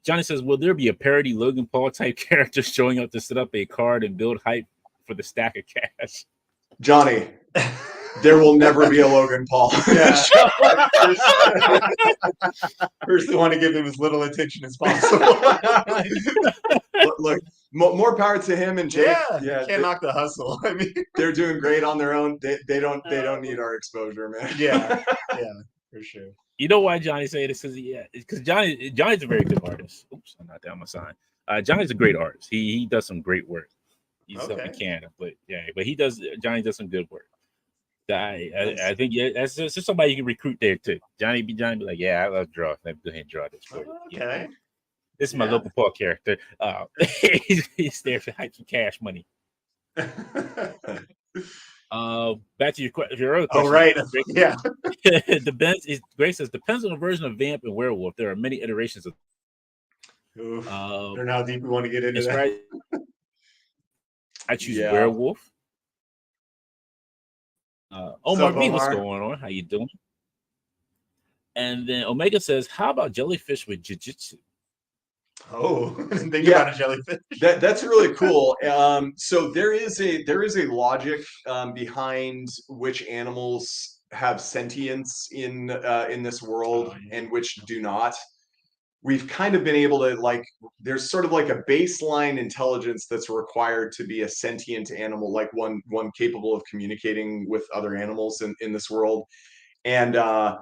Johnny says, will there be a parody Logan Paul type character showing up to set up a card and build hype for the stack of cash? Johnny, there will never be a Logan Paul. Yeah. First, they want to give him as little attention as possible. Look, more power to him and Jake. Yeah, can't knock the hustle. I mean, they're doing great on their own. They don't need our exposure, man. Yeah, for sure. You know why Johnny say this? Because Johnny's a very good artist. Oops, I'm not down my sign. Johnny's a great artist. He does some great work. He's up in Canada, but Johnny does some good work. I think that's just somebody you can recruit there too. Johnny be like, yeah, I love draw. Let me go ahead and draw this for you. Okay. This is my local Paul character. He's there to hype some cash money. Back to your other question. Oh, right. Yeah. Grace says depends on the version of vamp and werewolf. There are many iterations of. Oof. I don't know how deep we want to get into that. Right. I choose werewolf. Omar B, what's going on? How you doing? And then Omega says, how about jellyfish with jiu-jitsu? Oh, think about a jellyfish. That's really cool. So there is a logic behind which animals have sentience in this world and which do not. We've kind of been able to there's sort of like a baseline intelligence that's required to be a sentient animal, like one capable of communicating with other animals in this world. And a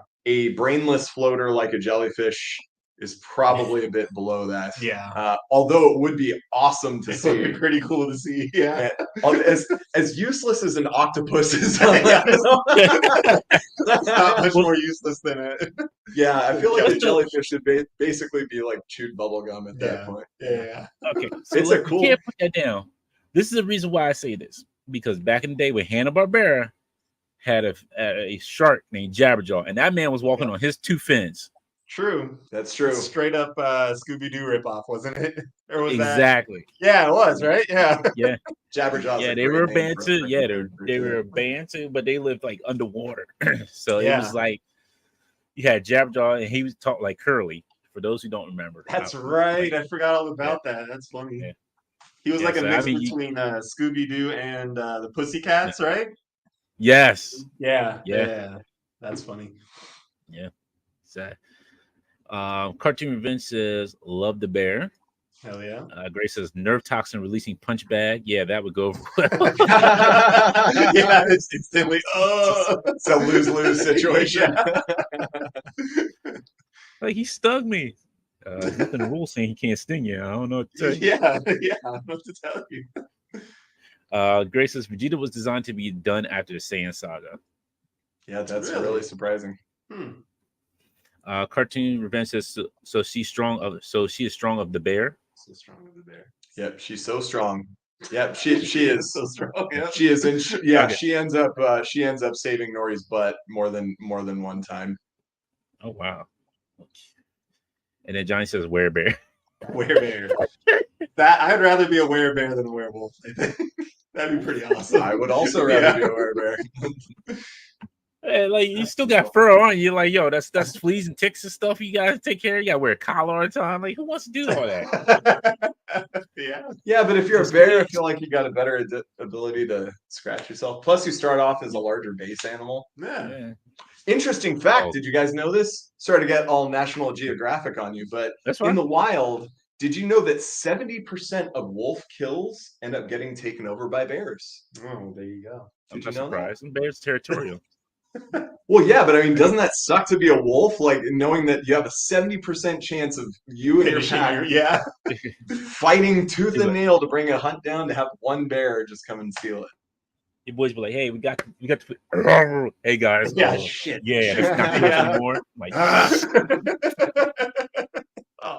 brainless floater like a jellyfish is probably a bit below that. Yeah. Although it would be awesome to see. It would be pretty cool to see. Yeah. As useless as an octopus is. It's not much more useless than it. Yeah, I feel like the jellyfish should basically be like chewed bubblegum at that point. Yeah. Okay. So it's a cool. You can't put that down. This is the reason why I say this. Because back in the day when Hanna-Barbera had a shark named Jabberjaw, and that man was walking on his two fins. True. That's true. Straight up Scooby-Doo ripoff, wasn't it? Or was exactly. That... Yeah, it was, right? Yeah. Yeah. Jabberjaw. Yeah, they were a band too. Yeah, they were a band too, but they lived like underwater. So it was like you had Jabberjaw, and he was talk like Curly. For those who don't remember. That's right. I forgot all about that. That's funny. Yeah. He was like a mix between Scooby-Doo and the Pussycats, right? Yes. Yeah. That's funny. Yeah. Sad. Cartoon Revenge says, love the bear. Hell yeah. Grace says, nerve toxin releasing punch bag. Yeah, that would go well. Yeah, it's instantly, it's a lose-lose situation. Like, he stung me. Nothing the rules saying he can't sting you. I don't know what to tell you. Yeah, I don't know what to tell you. Grace says, Vegeta was designed to be done after the Saiyan saga. Yeah, that's really surprising. Cartoon Revenge says, so she is strong of the bear. So strong of the bear. Yep, she's so strong. Yep, she is so strong. Yep. She is, and she ends up saving Nori's butt more than one time. Oh wow! And then Johnny says, "Werebear." Werebear. That I'd rather be a werebear than a werewolf. I think that'd be pretty awesome. I would also rather be a werebear. Hey, like you still got fur on you, like yo, that's fleas and ticks and stuff. You gotta take care. You gotta wear a collar all the time. Like who wants to do all that? Yeah, but if you're a bear, I feel like you got a better ability to scratch yourself. Plus, you start off as a larger base animal. Yeah. Interesting fact. Did you guys know this? Sorry to get all National Geographic on you, but in the wild, did you know that 70% of wolf kills end up getting taken over by bears? Oh, there you go. Did you know that? Bears territorial. Well, yeah, but I mean, doesn't that suck to be a wolf? Like knowing that you have a 70% chance of you and your pack, fighting tooth and nail to bring a hunt down to have one bear just come and steal it. Your boys be like, "Hey, we got to hey guys, shit, that's not good anymore." Like,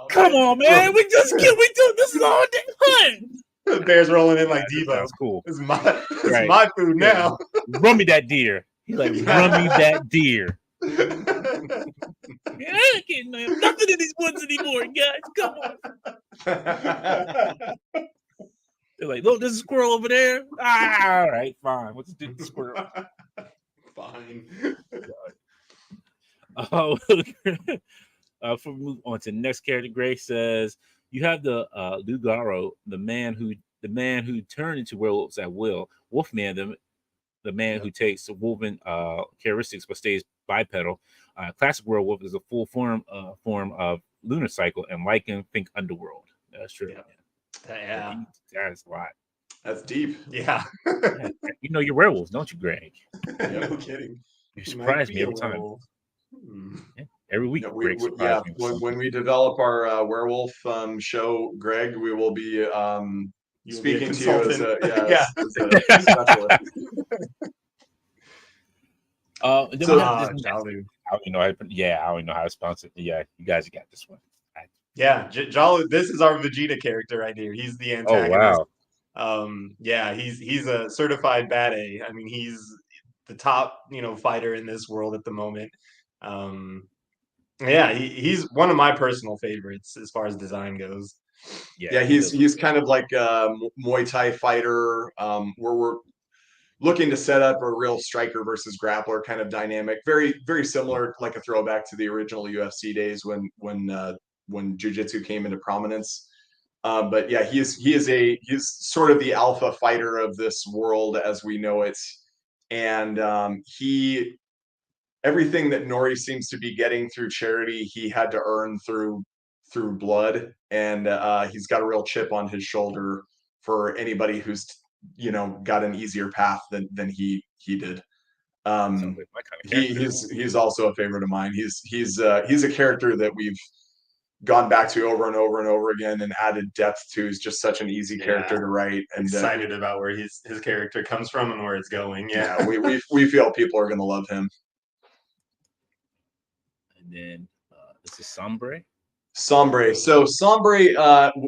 come on, man, we do this is all day hunt. The bear's rolling in like Devo. That's cool. This is my food now. Run me that deer. He's like, run me that deer. I can't have nothing in these woods anymore, guys. Come on. They're like, look, there's a squirrel over there. All right, fine. Let's do the squirrel. Fine. Before we move on to the next character, Grace says, you have the Lugaro, the man who turned into werewolves at will. Wolfman them. the man who takes woven characteristics but stays bipedal. Classic werewolf is a full form of lunar cycle and lichen think underworld. That's true. Yeah. That is a lot. That's deep. Yeah. You know your werewolves, don't you, Greg? No kidding. You surprise me every time. Yeah, every week. Greg surprises me. When we develop our werewolf show, Greg, we will be speaking to you as a specialist. I don't know how to sponsor it. Yeah, you guys got this one. Yeah, Jolly. This is our Vegeta character right here. He's the antagonist. Oh wow. He's a certified bad A. I mean, he's the top fighter in this world at the moment. He's one of my personal favorites as far as design goes. Yeah, he's kind of like a Muay Thai fighter. We're looking to set up a real striker versus grappler kind of dynamic. Very, very similar, like a throwback to the original UFC days when jiu-jitsu came into prominence. But yeah, he's sort of the alpha fighter of this world as we know it, and everything that Nori seems to be getting through charity, he had to earn through blood, and he's got a real chip on his shoulder for anybody who's got an easier path than he did. He's also a favorite of mine. He's a character that we've gone back to over and over and over again and added depth to. He's just such an easy character to write, and excited about where his character comes from and where it's going. We feel people are going to love him. And then this is Sombre. So Sombre,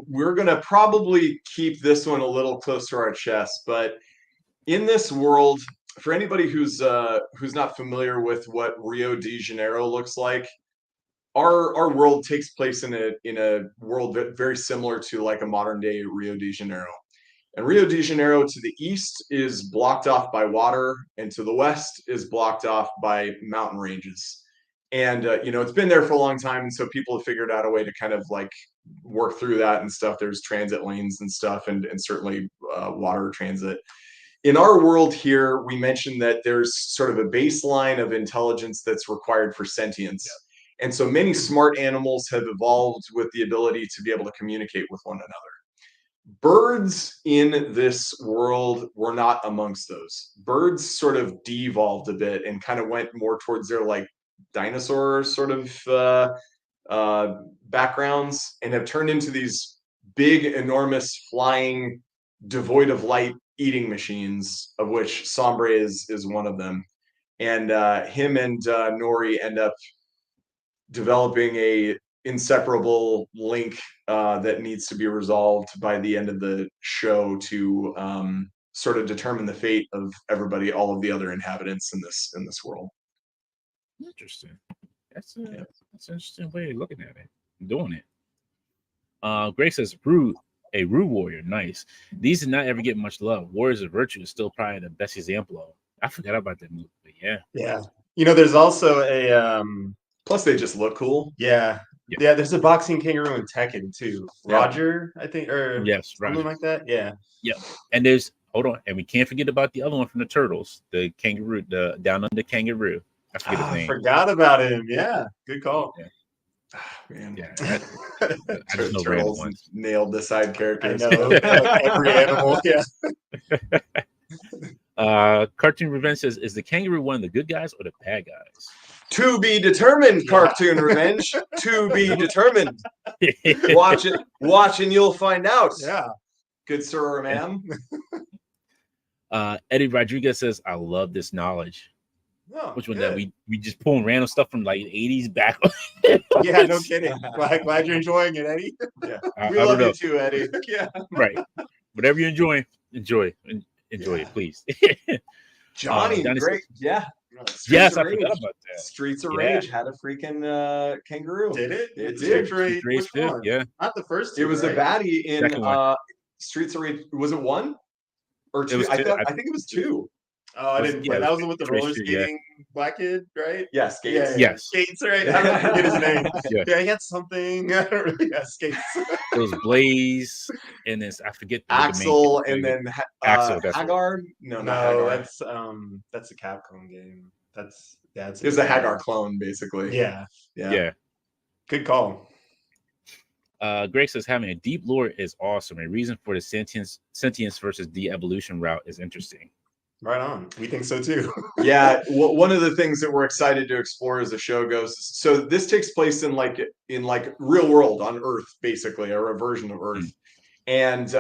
we're going to probably keep this one a little close to our chest, but in this world, for anybody who's not familiar with what Rio de Janeiro looks like, our world takes place in a world that very similar to like a modern day Rio de Janeiro. And Rio de Janeiro to the east is blocked off by water, and to the west is blocked off by mountain ranges. And it's been there for a long time, and so people have figured out a way to kind of like work through that and stuff. There's transit lanes and stuff, and certainly water transit. In our world here, we mentioned that there's sort of a baseline of intelligence that's required for sentience. Yeah. And so many smart animals have evolved with the ability to be able to communicate with one another. Birds in this world were not amongst those. Birds sort of de-evolved a bit and kind of went more towards their like dinosaur sort of backgrounds and have turned into these big, enormous, flying, devoid of light eating machines, of which Sombre is one of them. And him and Nori end up developing a inseparable link that needs to be resolved by the end of the show to sort of determine the fate of everybody, all of the other inhabitants in this world. Interesting. That's an interesting way of looking at it. Doing it. Grace says, a Rue warrior. Nice. These did not ever get much love. Warriors of Virtue is still probably the best example of. I forgot about that movie, but yeah. Yeah. There's also a plus they just look cool. Yeah. There's a boxing kangaroo in Tekken too. Roger, I think, or yes, something like that. Yeah. And there's and we can't forget about the other one from the Turtles, the kangaroo, the Down Under kangaroo. I forget his name. I forgot about him. Yeah, good call. Yeah. Man. Yeah, I just know Turtles nailed the side characters. I know. Every animal. Yeah. Cartoon Revenge says, is the kangaroo one of the good guys or the bad guys? To be determined, Cartoon Revenge. To be determined. Watch and you'll find out. Yeah. Good sir or ma'am. Eddie Rodriguez says, I love this knowledge. Oh, which one that we just pulling random stuff from like 80s back. Yeah, no kidding. Glad you're enjoying it, Eddie. Yeah. We love you too, Eddie. Yeah. Right. Whatever you're enjoying, enjoy it, please. Johnny, great. Yeah. Yes, I forgot about that. Streets of Rage had a freaking kangaroo. Did it? It did. Which one? Yeah. Not the first two. It was a baddie in Streets of Rage. Was it one or two? I think it was two. Oh, I didn't play. That was with the roller Tracer, skating black kid, right? Yeah, Skates. Yes. Skates, right? I don't forget his name. Yeah. He had something. I don't really Skates. It was Blaze, and then I forget Axel, the main and then Axel. That's Hagar. No, not Hagar. That's a Capcom game. It was a Hagar clone, basically. Yeah. Good call. Greg says having a deep lore is awesome. A reason for the sentience versus de-evolution route is interesting. Right on. We think so too. Yeah, one of the things that we're excited to explore as the show goes. So this takes place in real world on Earth, basically, or a version of Earth. And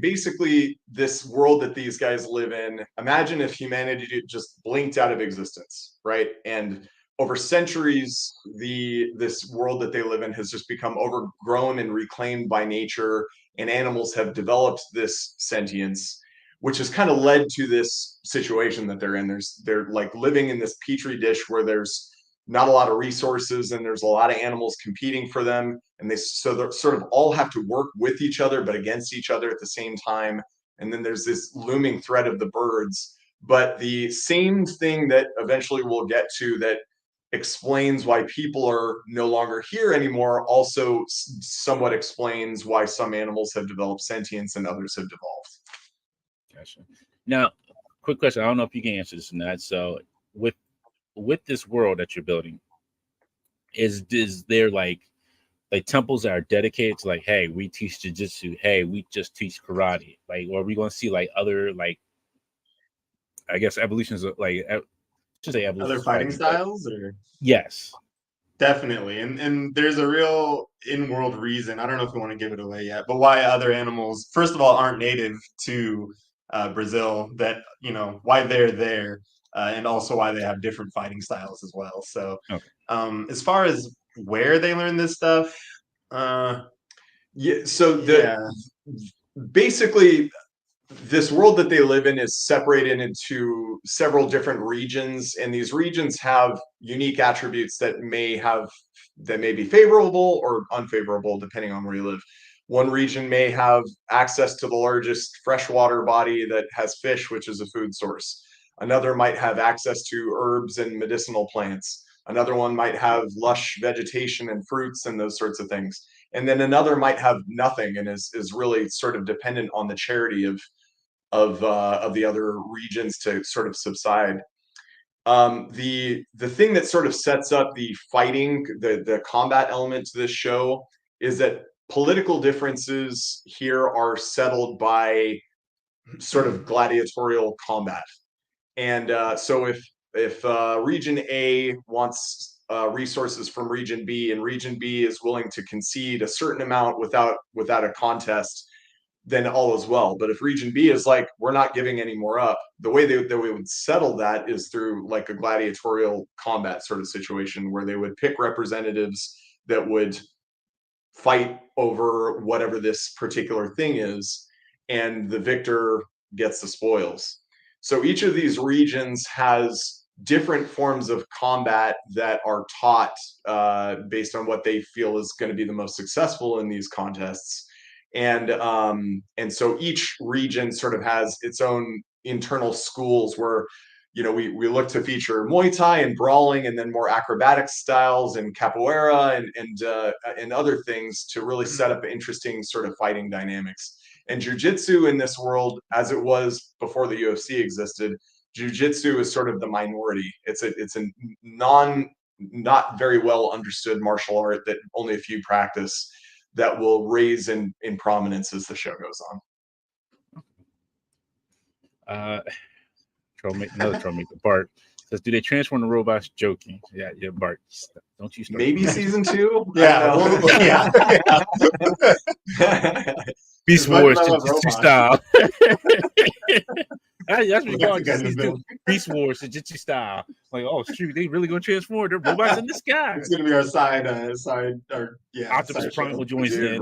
basically this world that these guys live in, imagine if humanity just blinked out of existence, right? And over centuries, this world that they live in has just become overgrown and reclaimed by nature, and animals have developed this sentience, which has kind of led to this situation that they're in. They're like living in this petri dish where there's not a lot of resources and there's a lot of animals competing for them, and they sort of all have to work with each other but against each other at the same time. And then there's this looming threat of the birds. But the same thing that eventually we'll get to that explains why people are no longer here anymore also somewhat explains why some animals have developed sentience and others have devolved. Gotcha. Now, quick question. I don't know if you can answer this or not. So with this world that you're building, is there like temples that are dedicated to like, hey, we teach jiu-jitsu, hey, we just teach karate, like, or are we going to see like other, like, I guess evolutions of like, should say evolutions other fighting styles, or yes, definitely. And there's a real in-world reason, I don't know if we want to give it away yet, but why other animals first of all aren't native to Brazil, that why they're there, and also why they have different fighting styles as well. So as far as where they learn this stuff, basically this world that they live in is separated into several different regions, and these regions have unique attributes that may be favorable or unfavorable depending on where you live. One region may have access to the largest freshwater body that has fish, which is a food source. Another might have access to herbs and medicinal plants. Another one might have lush vegetation and fruits and those sorts of things. And then another might have nothing and is really sort of dependent on the charity of the other regions to sort of subside. The thing that sort of sets up the fighting, the combat element to this show, is that political differences here are settled by sort of gladiatorial combat. And so if region A wants resources from region B, and region B is willing to concede a certain amount without a contest, then all is well. But if region B is like, we're not giving any more up, the way that we would settle that is through like a gladiatorial combat sort of situation where they would pick representatives that would fight over whatever this particular thing is, and the victor gets the spoils. So each of these regions has different forms of combat that are taught based on what they feel is going to be the most successful in these contests. And so each region sort of has its own internal schools where, we look to feature Muay Thai and brawling, and then more acrobatic styles and capoeira and other things to really set up interesting sort of fighting dynamics. And jiu-jitsu in this world, as it was before the UFC existed, jiu-jitsu is sort of the minority. It's a not very well understood martial art that only a few practice, that will raise in prominence as the show goes on. Another troublemaker, Bart says, "Do they transform the robots?" Joking. Yeah, Bart. Don't you start? Maybe season 2. Yeah. Beast Wars Jitsu style. That's what you call it. Beast Wars Jitsu style. Like, oh shoot, they really gonna transform? They're robots in the sky. It's gonna be our side. Optimus Prime will join in.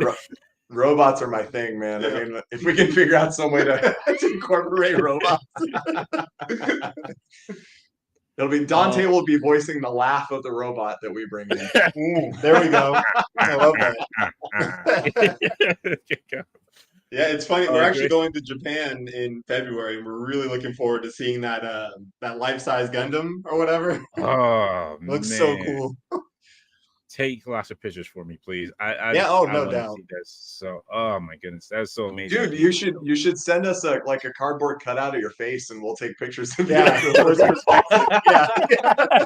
Robots are my thing, man. Yeah. I mean, if we can figure out some way to incorporate robots, it'll be Dante will be voicing the laugh of the robot that we bring in. There we go. I love that. Yeah, it's funny. We're actually going to Japan in February, and we're really looking forward to seeing that life-size Gundam or whatever. Oh, Looks man. so cool. Take lots of pictures for me, please. I no want to doubt. see that. So, oh my goodness, that's so amazing. Dude, you should send us a cardboard cutout of your face, and we'll take pictures of you. Yeah, first perspective. Yeah.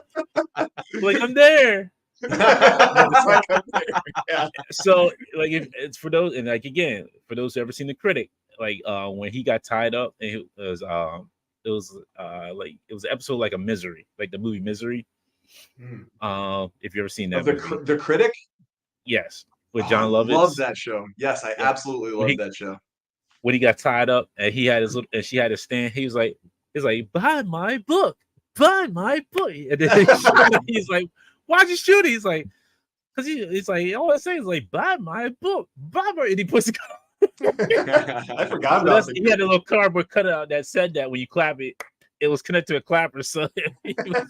Like I'm there. Like I'm there. Yeah. So like if it's for those, and like again, for those who ever seen The Critic, like when he got tied up, and it was like it was an episode like a Misery, like the movie Misery. If you ever seen that movie. The Critic, yes, with John Lovitz. I love that show. Yes, I absolutely love that show. When he got tied up and he had his little, and she had to stand, he's like, buy my book, and then he's like, why'd you shoot it? He's like, because he's like, all I say is like, buy my book, and he puts it. I forgot about that. He had a little cardboard cutout that said that when you clap it, it was connected to a clapper, so he was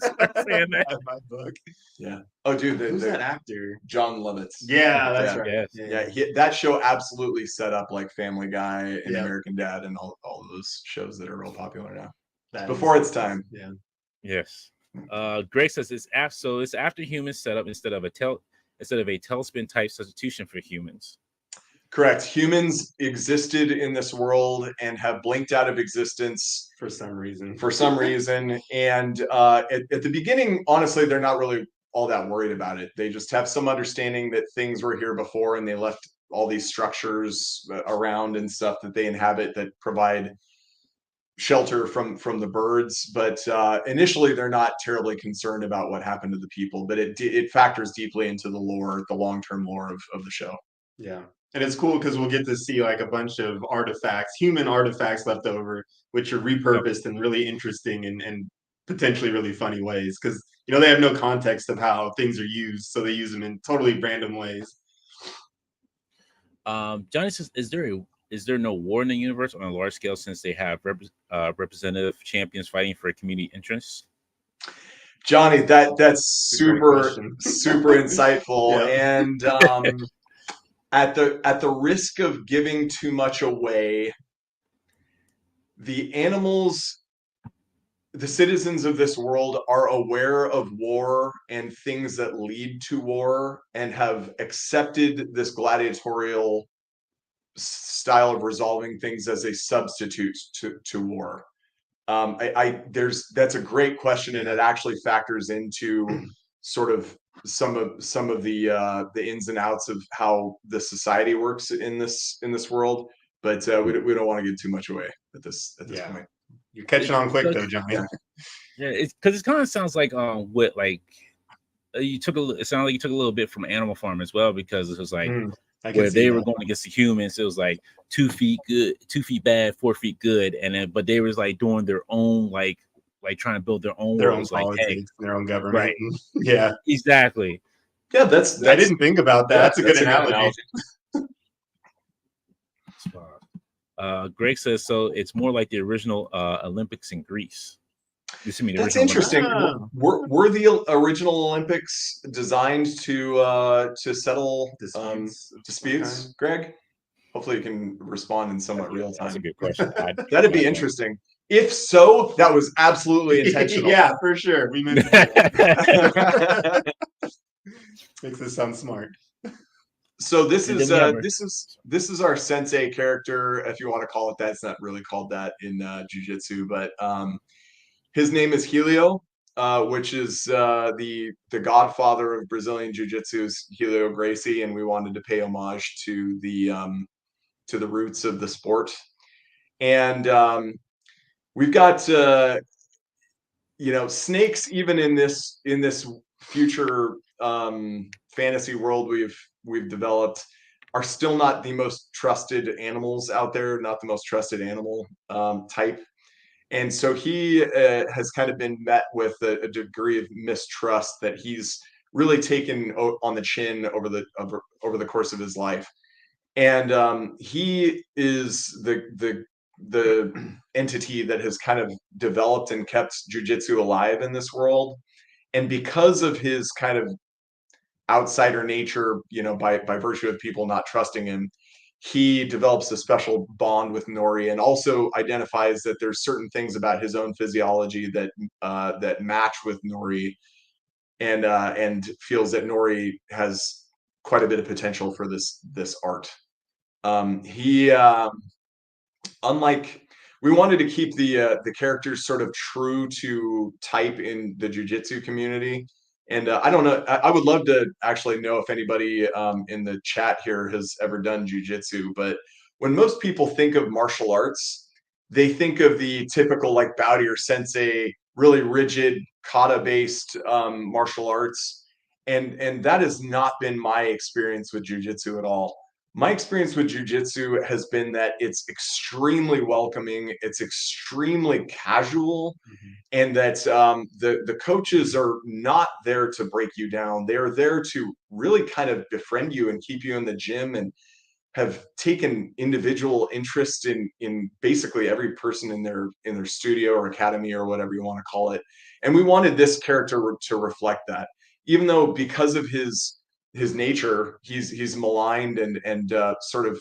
saying that. My book. Yeah. Oh, dude, who's that actor? John Lovitz. Yeah, that's right. Yes. Yeah, that show absolutely set up like Family Guy and American Dad and all those shows that are real popular now. Before its time. Yeah. Yes. Greg says it's after humans set up instead of a tailspin type substitution for humans. Correct. Humans existed in this world and have blinked out of existence for some reason. And at the beginning, honestly, they're not really all that worried about it. They just have some understanding that things were here before, and they left all these structures around and stuff that they inhabit that provide shelter from the birds. But initially, they're not terribly concerned about what happened to the people. But it factors deeply into the long-term lore of the show. Yeah. And it's cool because we'll get to see like a bunch of artifacts, human artifacts left over, which are repurposed in really interesting and potentially really funny ways. Because, they have no context of how things are used. So they use them in totally random ways. Johnny says, is there no war in the universe on a large scale since they have representative champions fighting for community interests? Johnny, that's super insightful. And at the risk of giving too much away, the animals, the citizens of this world are aware of war and things that lead to war and have accepted this gladiatorial style of resolving things as a substitute to war. That's a great question, and it actually factors into sort of some of the ins and outs of how the society works in this world. But we don't want to give too much away at this point. You're catching on quick though, Johnny. Yeah, it's because it kind of sounds like what like it sounded like you took a little bit from Animal Farm as well, because it was like where they were going against the humans, it was like 2 feet good, 2 feet bad, 4 feet good, and then but they was like doing their own like trying to build their own politics, like, their own government. Right. Yeah, exactly. Yeah, that's I didn't think about that. That's a good analogy. Greg says so. It's more like the original Olympics in Greece. That's interesting. Were the original Olympics designed to settle disputes, Greg? Hopefully you can respond in somewhat real time. That's a good question. That'd be interesting. If so, that was absolutely intentional. Yeah, for sure. We meant to do that. Makes this sound smart. So this is our sensei character, if you want to call it that. It's not really called that in jiu-jitsu, but his name is Helio, which is the godfather of Brazilian jiu-jitsu, is Helio Gracie, and we wanted to pay homage to the roots of the sport. And we've got snakes even in this future fantasy world we've developed are still not the most trusted animals out there, not the most trusted animal type. And so he has kind of been met with a degree of mistrust that he's really taken on the chin over the course of his life. And he is the entity that has kind of developed and kept jiu-jitsu alive in this world. And because of his kind of outsider nature, by virtue of people not trusting him, he develops a special bond with Nori, and also identifies that there's certain things about his own physiology that that match with Nori, and feels that Nori has quite a bit of potential for this art. He unlike we wanted to keep the characters sort of true to type in the jujitsu community. And I don't know. I would love to actually know if anybody in the chat here has ever done jujitsu. But when most people think of martial arts, they think of the typical like Bowdy or Sensei, really rigid kata-based martial arts, and that has not been my experience with jujitsu at all. My experience with jujitsu has been that it's extremely welcoming, it's extremely casual, and that the coaches are not there to break you down. They are there to really kind of befriend you and keep you in the gym, and have taken individual interest in basically every person in their studio or academy or whatever you want to call it. And we wanted this character to reflect that, even though because of his nature, he's maligned and sort of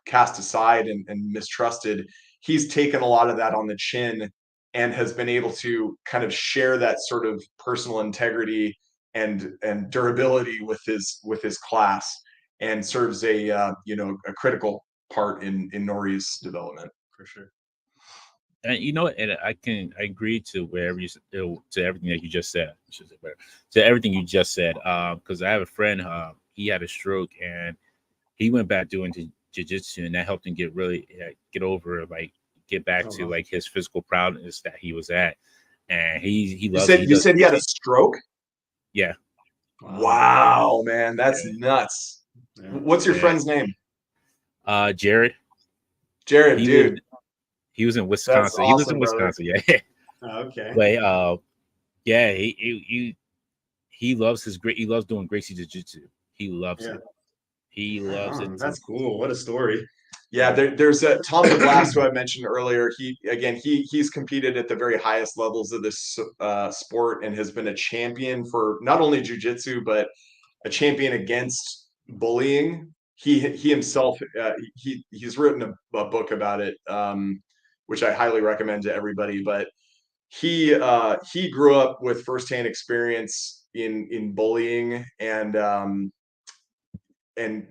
cast aside and mistrusted. He's taken a lot of that on the chin and has been able to kind of share that sort of personal integrity and durability with his class, and serves a a critical part in Nori's development for sure. And and I agree to wherever to everything that you just said. To everything you just said. Because I have a friend. He had a stroke and he went back doing jiu-jitsu, and that helped him get over, like, get back to like his physical proudness that he was at. And he loves you said he had a stroke? Yeah. Wow, man, that's nuts. Yeah. What's your friend's name? Jared. Jared, dude. He was in Wisconsin. Awesome, he was in Wisconsin, yeah. Okay. But yeah, he loves he loves doing Gracie Jiu-Jitsu. He loves it. He loves it. That's cool. What a story. Yeah, there's Tom the Blast, who I mentioned earlier. He's competed at the very highest levels of this sport, and has been a champion for not only jiu-jitsu, but a champion against bullying. He himself he's written a book about it, which I highly recommend to everybody. But he grew up with firsthand experience in bullying, and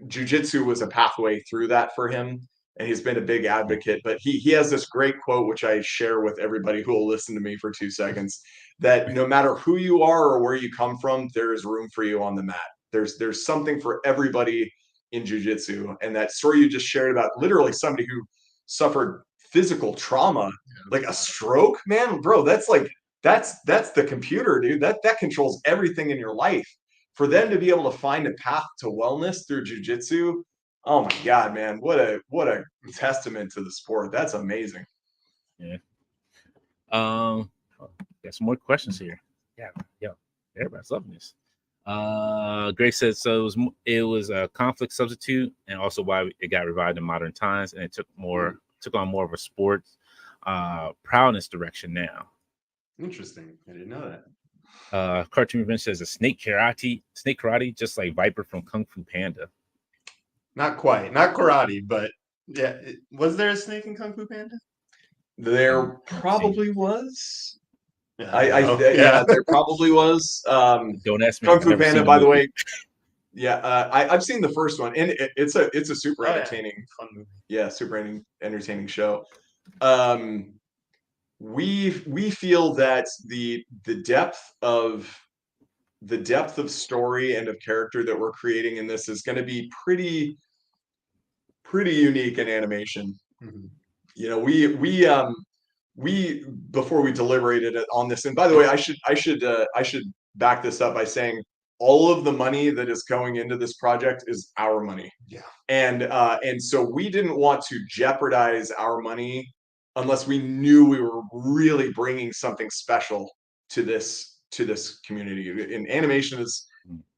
jujitsu was a pathway through that for him, and he's been a big advocate. But he has this great quote, which I share with everybody who will listen to me for 2 seconds, that no matter who you are or where you come from, there is room for you on the mat. There's something for everybody in jujitsu. And that story you just shared about literally somebody who suffered physical trauma, like a stroke, man, bro, that's the computer, dude. That controls everything in your life. For them to be able to find a path to wellness through jujitsu, oh my God, man, what a testament to the sport. That's amazing. Yeah. Got some more questions here. Yeah. Everybody's loving this. Grace said, so it was a conflict substitute, and also why it got revived in modern times, and it took on more of a sports proudness direction now. Interesting. I didn't know that. Cartoon Revenge says a snake karate, just like Viper from Kung Fu Panda. Not quite, not karate, but yeah. Was there a snake in Kung Fu Panda? There probably was. Yeah, there probably was. Don't ask me. Kung Fu Panda, by the way. Yeah, I've seen the first one, and it's a super entertaining, fun movie. Yeah, super entertaining show. We feel that the depth of story and of character that we're creating in this is going to be pretty unique in animation. Mm-hmm. We before we deliberated on this, and by the way, I should back this up by saying all of the money that is going into this project is our money. Yeah. And so we didn't want to jeopardize our money unless we knew we were really bringing something special to this community. And animation is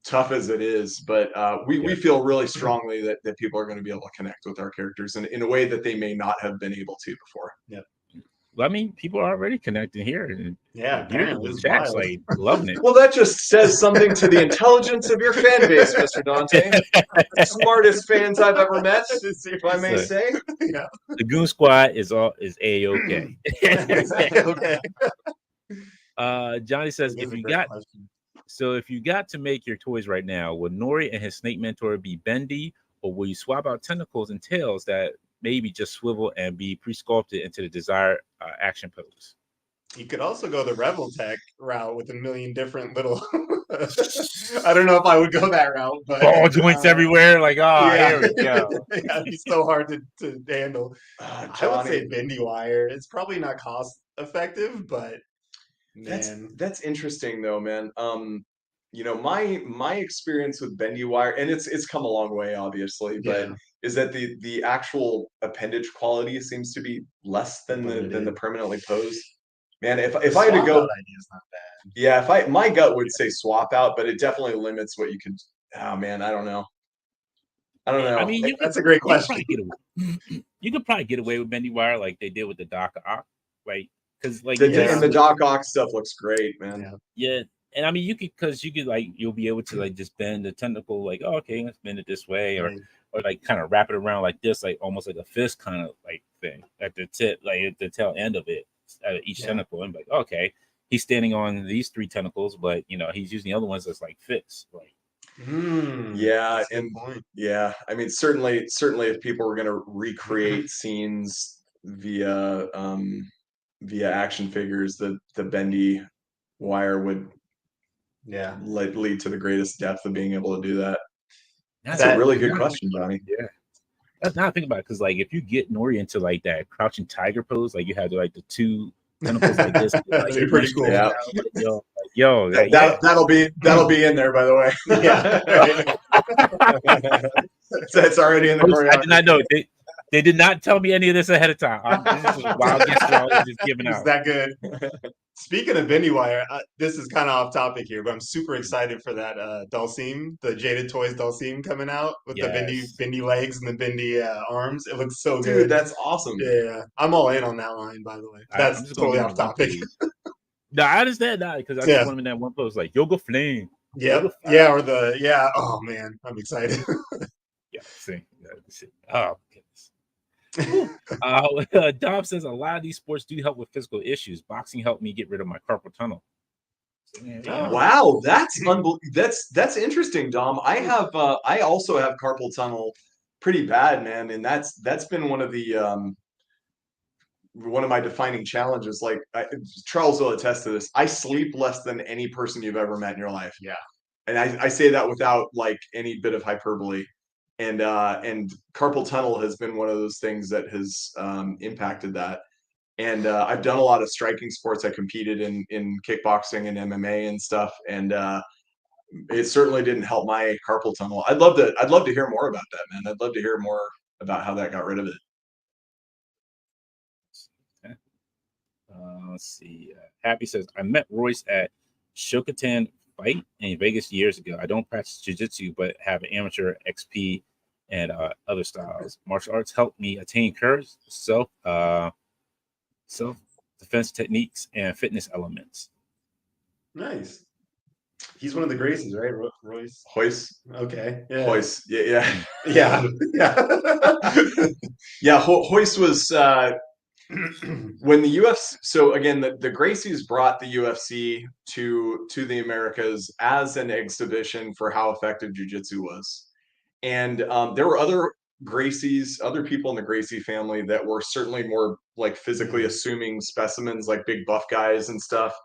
tough as it is, but we feel really strongly that people are going to be able to connect with our characters in a way that they may not have been able to before. Yep. Well, I mean, people are already connecting here, and apparently it's chat's wild. like loving it. Well, that just says something to the intelligence of your fan base, Mr. Dante. Smartest fans I've ever met, if I may say. Yeah. The Goon Squad is A-OK. Okay. Johnny says, if you got to make your toys right now, will Nori and his snake mentor be bendy, or will you swap out tentacles and tails that maybe just swivel and be pre-sculpted into the desired action pose? You could also go the Rebel Tech route with a million different little. I don't know if I would go that route, but ball joints everywhere. Like, here we go. It'd be so hard to handle. I would say bendy wire. It's probably not cost effective, but man, that's interesting though, man. My experience with bendy wire, and it's come a long way, obviously, but is that the actual appendage quality seems to be less than the permanently posed. Man, if I had to go, idea is not bad. Yeah, my gut would say swap out, but it definitely limits what you could. Oh man, I don't know. I mean, that's a great question. You could probably get away with bendy wire like they did with the Doc Ock, like because like and the Doc Ock stuff looks great, man. Yeah, and I mean you'll be able to like just bend the tentacle, like okay, let's bend it this way, or like kind of wrap it around like this, like almost like a fist kind of like thing at the tip, like at the tail end of it, at each tentacle, and like okay, he's standing on these 3 tentacles, but he's using the other ones as like fists, like. Yeah, and I mean certainly if people were going to recreate scenes via action figures, the bendy wire would lead to the greatest depth of being able to do that. That's a really good question, Johnny. Yeah, that's not think about it, because like if you get Nori into like that crouching tiger pose, like you have like the 2 tentacles like this, that'd be pretty cool. Yeah. That'll be in there, by the way. That's already in the choreography. I did not know. They did not tell me any of this ahead of time. This is just wild guesses I was just giving out. Is that good? Speaking of bendy wire, this is kind of off topic here, but I'm super excited for that Dulcim, the Jaded Toys Dulcim coming out with the bendy legs and the bendy arms. It looks so good. Dude, that's awesome. Yeah, I'm all in on that line, by the way. That's totally off topic. No, I understand that because I just want him in that one pose, like Yoga Flame. Yeah, Oh man, I'm excited. Oh goodness. Dom says a lot of these sports do help with physical issues. Boxing helped me get rid of my carpal tunnel. Wow, that's that's interesting, Dom. I also have carpal tunnel pretty bad, man, and that's been one of my defining challenges. Like Charles will attest to this. I sleep less than any person you've ever met in your life. Yeah, and I say that without like any bit of hyperbole. And carpal tunnel has been one of those things that has impacted that. And I've done a lot of striking sports. I competed in kickboxing and MMA and stuff, and it certainly didn't help my carpal tunnel. I'd love to hear more about that, man. I'd love to hear more about how that got rid of it. Let's see. Happy says, I met Royce at Shokatan Fight in Vegas years ago. I don't practice jiu-jitsu, but have an amateur XP and other styles. Martial arts helped me attain courage, self-defense techniques, and fitness elements. Nice. He's one of the Gracies, right, Royce? Hoyce. Okay. Yeah. Hoyce. Yeah. Yeah. Yeah. Hoyce was when the UFC. So again, the Gracies brought the UFC to the Americas as an exhibition for how effective jiu-jitsu was. And there were other Gracies, other people in the Gracie family that were certainly more like physically assuming specimens, like big buff guys and stuff.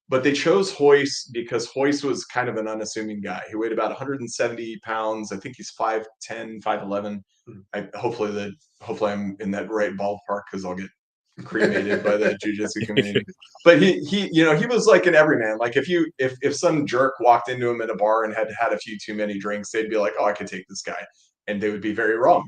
But they chose Hoyce because Hoyce was kind of an unassuming guy. He weighed about 170 pounds. I think he's 5'10", 5'11". Hopefully I'm in that right ballpark because I'll get cremated by the jiu-jitsu community. But he was like an everyman. Like if some jerk walked into him at a bar and had a few too many drinks, they'd be like, oh, I could take this guy, and they would be very wrong.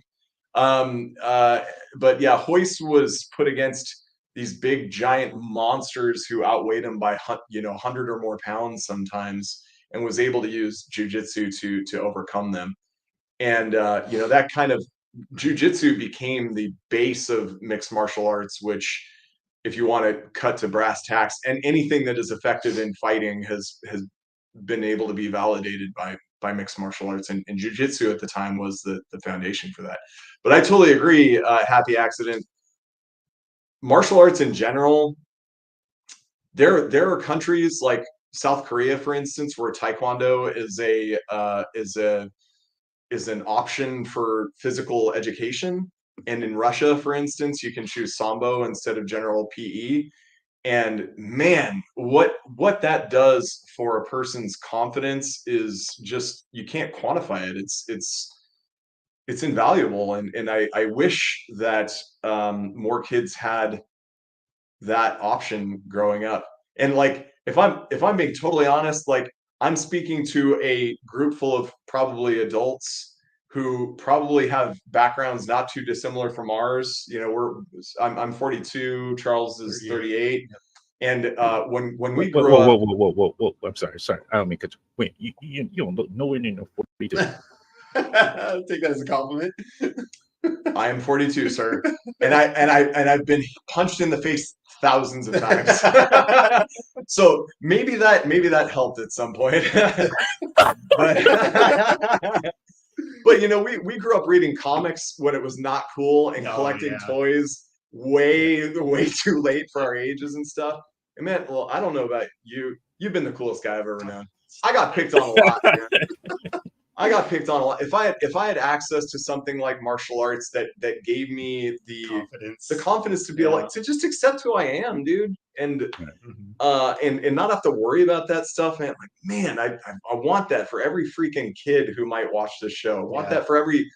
But yeah, Hoyce was put against these big giant monsters who outweighed him by 100 or more pounds sometimes, and was able to use jiu-jitsu to overcome them. And that kind of jiu-jitsu became the base of mixed martial arts, which if you want to cut to brass tacks, and anything that is effective in fighting has been able to be validated by mixed martial arts, and jiu-jitsu at the time was the foundation for that. But I totally agree. Happy accident. Martial arts in general, there are countries like South Korea, for instance, where taekwondo is an option for physical education. And in Russia, for instance, you can choose sambo instead of general PE. And man, what that does for a person's confidence is just, you can't quantify it. It's invaluable. And I wish that more kids had that option growing up. And like, if I'm being totally honest, like, I'm speaking to a group full of probably adults who probably have backgrounds not too dissimilar from ours. You know, I'm 42, Charles is 38. And when we grew up, whoa, I'm sorry, I don't mean to. Wait, you don't look nowhere near no 42. I'll take that as a compliment. I am 42, sir, and I've been punched in the face thousands of times. So maybe that helped at some point. But you know, we grew up reading comics when it was not cool, and collecting toys way too late for our ages and stuff. And man, well, I don't know about you. You've been the coolest guy I've ever known. I got picked on a lot, man. I got picked on a lot. If I had access to something like martial arts that gave me the confidence to be able to just accept who I am, dude, and not have to worry about that stuff, man. Like, man, I want that for every freaking kid who might watch this show. I want that for every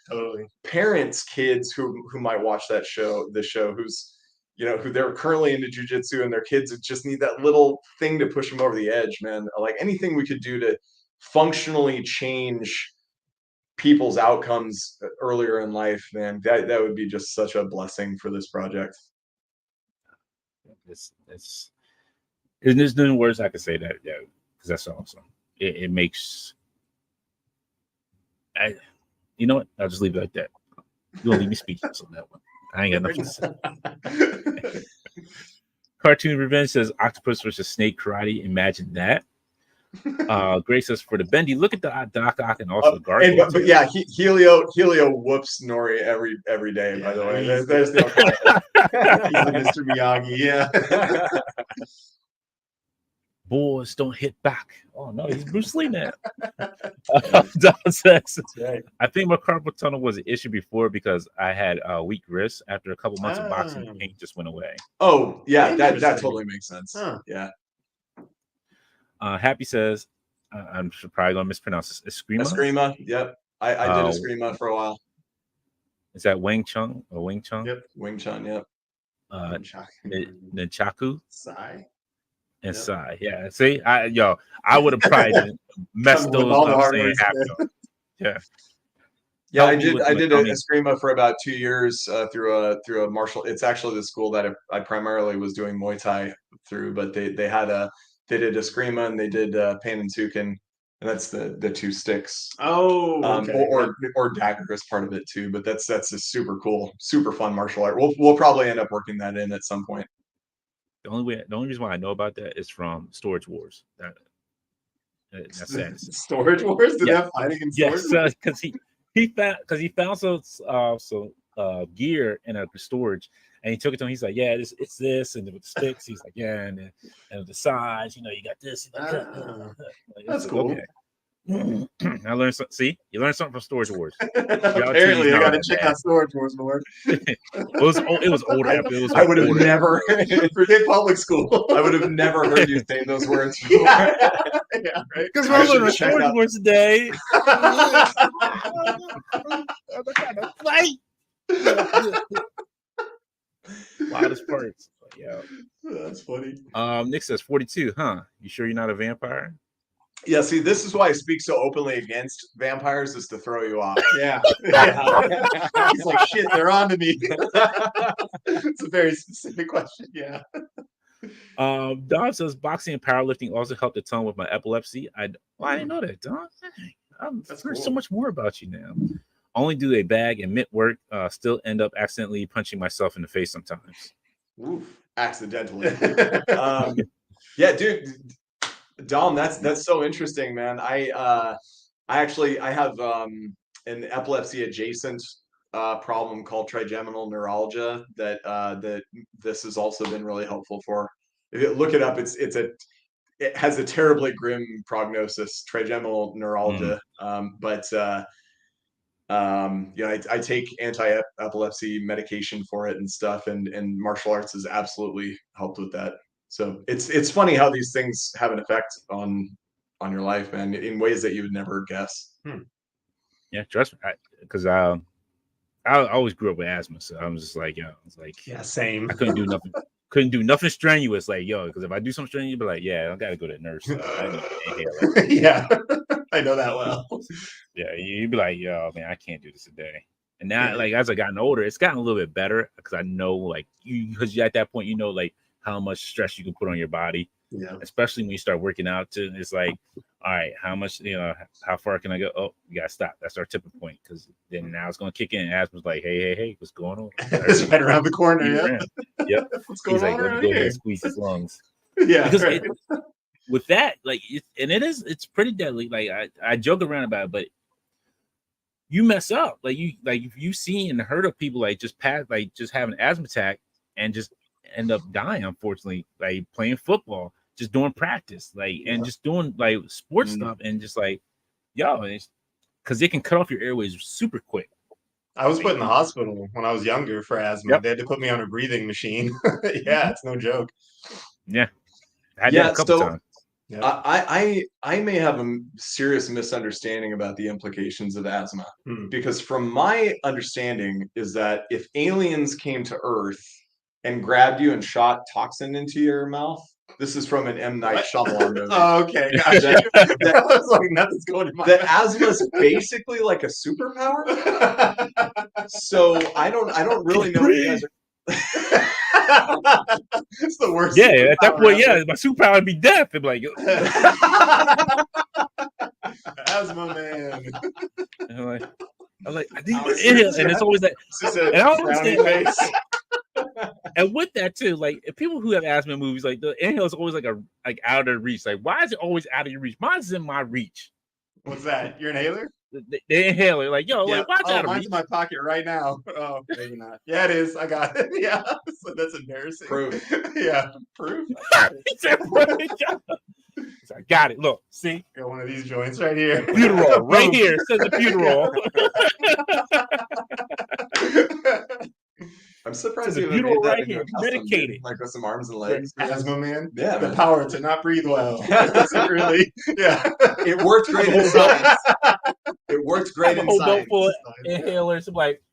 parents' kids who might watch this show, who's, you know, who they're currently into jiu-jitsu, and their kids just need that little thing to push them over the edge, man. Like, anything we could do to functionally change people's outcomes earlier in life, man, that would be just such a blessing for this project. There's no words I can say that, because that's awesome. It makes, you know what? I'll just leave it like that. You won't leave me speechless on that one. I ain't got nothing to say. Cartoon Revenge says octopus versus snake karate. Imagine that. Grace says, for the bendy, look at the Doc Ock and also Gargoyle. But yeah, Helio whoops Nori every day. By the way, there's no he's the Mr. Miyagi. Yeah. Boys don't hit back. Oh no, he's Bruce Lee now. Don says, I think my carpal tunnel was an issue before because I had weak wrists. After a couple months of boxing, the pain just went away. Oh yeah, that totally makes sense. Huh. Yeah. Happy says, I'm probably gonna mispronounce this. Eskrima. Yep. I did Eskrima for a while. Is that Wing Chun or Wing Chun? Yep. Wing Chun. Yep. Nunchaku. Sai. And Sai. Yeah. See, I would have probably messed those up saying half of. Yeah. Yeah, I did a Eskrima for about 2 years through a martial. It's actually the school that I primarily was doing Muay Thai through, but they did Eskrima, and they did Pain and Tukin, and that's the two sticks. Oh, okay. Or dagger is part of it too. But that's a super cool, super fun martial art. We'll probably end up working that in at some point. The only reason why I know about that is from Storage Wars. That's sad. Storage Wars? Did they have fighting in Storage Wars? Yes, because he found some gear in a storage, and he took it to him. He's like, yeah, it's this, and with the sticks, he's like, yeah, and the size, you got this. That's cool. Okay. I learned something. See, you learned something from Storage Wars. Apparently, I got to check out Storage Wars more. It was older. I would have never forget public school. I would have never heard you say those words before. Yeah, right. Because we're learning Storage Wars today. Loudest parts. Yeah, that's funny. Nick says 42. Huh? You sure you're not a vampire? Yeah, see, this is why I speak so openly against vampires, is to throw you off. Yeah. He's like, shit, they're on to me. It's a very specific question. Yeah. Don says boxing and powerlifting also helped a ton with my epilepsy. I didn't know that, Don. I've heard so much more about you now. Only do a bag and mitt work. Still end up accidentally punching myself in the face sometimes. Oof. accidentally. Yeah, dude, Dom, that's so interesting, man. I have an epilepsy adjacent problem called trigeminal neuralgia that this has also been really helpful for. If you look it up, it has a terribly grim prognosis, trigeminal neuralgia. I take anti-epilepsy medication for it and stuff, and martial arts has absolutely helped with that. So it's funny how these things have an effect on your life, man, in ways that you would never guess. Yeah, trust me, because I always grew up with asthma, so I'm just like, yo, it's like, yeah, same. I couldn't do nothing. Couldn't do nothing strenuous, like, yo, because if I do something strenuous, you'd be like, yeah, I gotta go to the nurse. I need to inhale. Yeah, I know that well. Yeah, you'd be like, yo, man, I can't do this today. And now, like, as I gotten older, it's gotten a little bit better because I know, like, because at that point, you know, like, how much stress you can put on your body. Yeah. Especially when you start working out, too. It's like, all right, how much, how far can I go? Oh, you gotta stop. That's our tipping point, because then now it's gonna kick in. Asthma's like, hey, what's going on? It's right around the corner. Yep. What's going He's like, on let me go ahead and squeeze his lungs. Yeah. Because with that, like, it's pretty deadly. Like, I joke around about it, but you mess up. Like, if you've seen and heard of people like just have an asthma attack and just end up dying, unfortunately, like playing football, just doing practice, like, and just doing like sports stuff, and just like, yo, because they can cut off your airways super quick. I was put in the hospital when I was younger for asthma. Yep. They had to put me on a breathing machine. Yeah, it's no joke. Yeah, I did a couple times. Yep. I may have a serious misunderstanding about the implications of asthma, because from my understanding is that if aliens came to Earth and grabbed you and shot toxin into your mouth, this is from an M. Night Shyamalan movie. Oh, okay, gotcha. I was like, nothing's going in my mouth. Asthma is basically like a superpower. So I don't really know what you guys are. It's the worst. Yeah, at that point, my superpower would be death. I'm like, asthma man. I'm like, I need to inhale, and it's always like, and I don't understand. And with that too, like, people who have asthma movies, like the inhale is always like out of their reach. Like, why is it always out of your reach? Mine's in my reach. What's that? Your inhaler? The inhaler, like, yo, like, why's out of mine's reach? in my pocket right now. Oh, maybe not. Yeah, it is. I got it. Yeah, so that's embarrassing. Proof. Yeah, proof. I got it. Look, see, got one of these joints right here. Buterol, right here. It says the Buterol. I'm surprised you made that right here. Medicated, like with some arms and legs. Asthma man. Yeah, the power to not breathe well. Doesn't really. Yeah, it worked great in science. It worked great in science. Full inhalers. I'm like,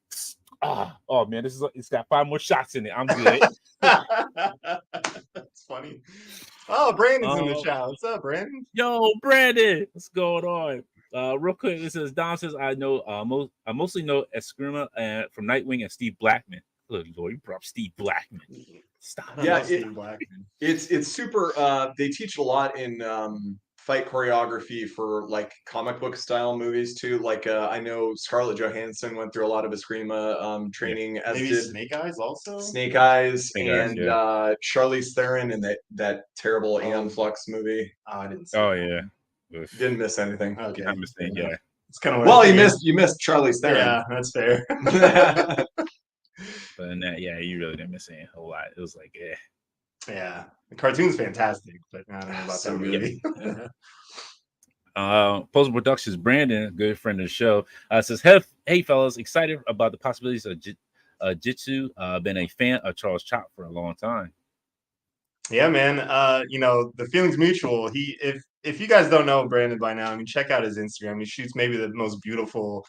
oh man, it's got 5 more shots in it. I'm good. That's funny. Oh, Brandon's in the chat. What's up, Brandon? Yo, Brandon, what's going on? Real quick, this is Don says I mostly know Eskrima from Nightwing and Steve Blackman. Look, Lord, you brought up Steve Blackman. Stop. Yeah, Steve Blackman. It's super. They teach a lot in fight choreography for like comic book style movies too. Like I know Scarlett Johansson went through a lot of Eskrima training, as maybe did Snake Eyes also. Snake Eyes and Charlize Theron in that terrible Aeon Flux movie. Oh, I didn't see that. Yeah. Didn't miss anything. Okay. I missed it, yeah. It's kind of you missed Charlize Theron. Yeah, that's fair. But in that, you really didn't miss a whole lot. It was like, yeah, the cartoon's fantastic, but I don't know about that movie. Post Productions, Brandon, a good friend of the show, says, hey fellas, excited about the possibilities of Jitsu. Been a fan of Charles Chop for a long time. Yeah, man. The feeling's mutual. If you guys don't know Brandon by now, I mean, check out his Instagram. He shoots maybe the most beautiful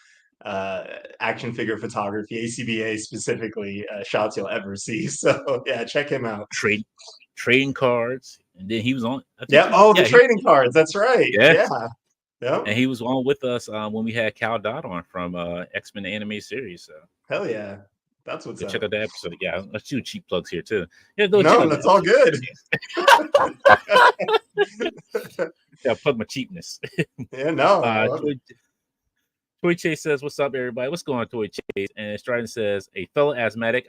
action figure photography, ACBA specifically, shots you'll ever see. So yeah, check him out. Trading cards, and then he was on. The trading cards. That's right. Yeah. And he was on with us when we had Cal Dodd on from X-Men anime series. So hell yeah. That's what's up. Check out that episode. Yeah, let's do cheap plugs here too. Yeah, that's all good. Yeah, plug my cheapness. Yeah, no. Toy Chase says, "What's up, everybody? What's going on, Toy Chase?" And Strident says, "A fellow asthmatic.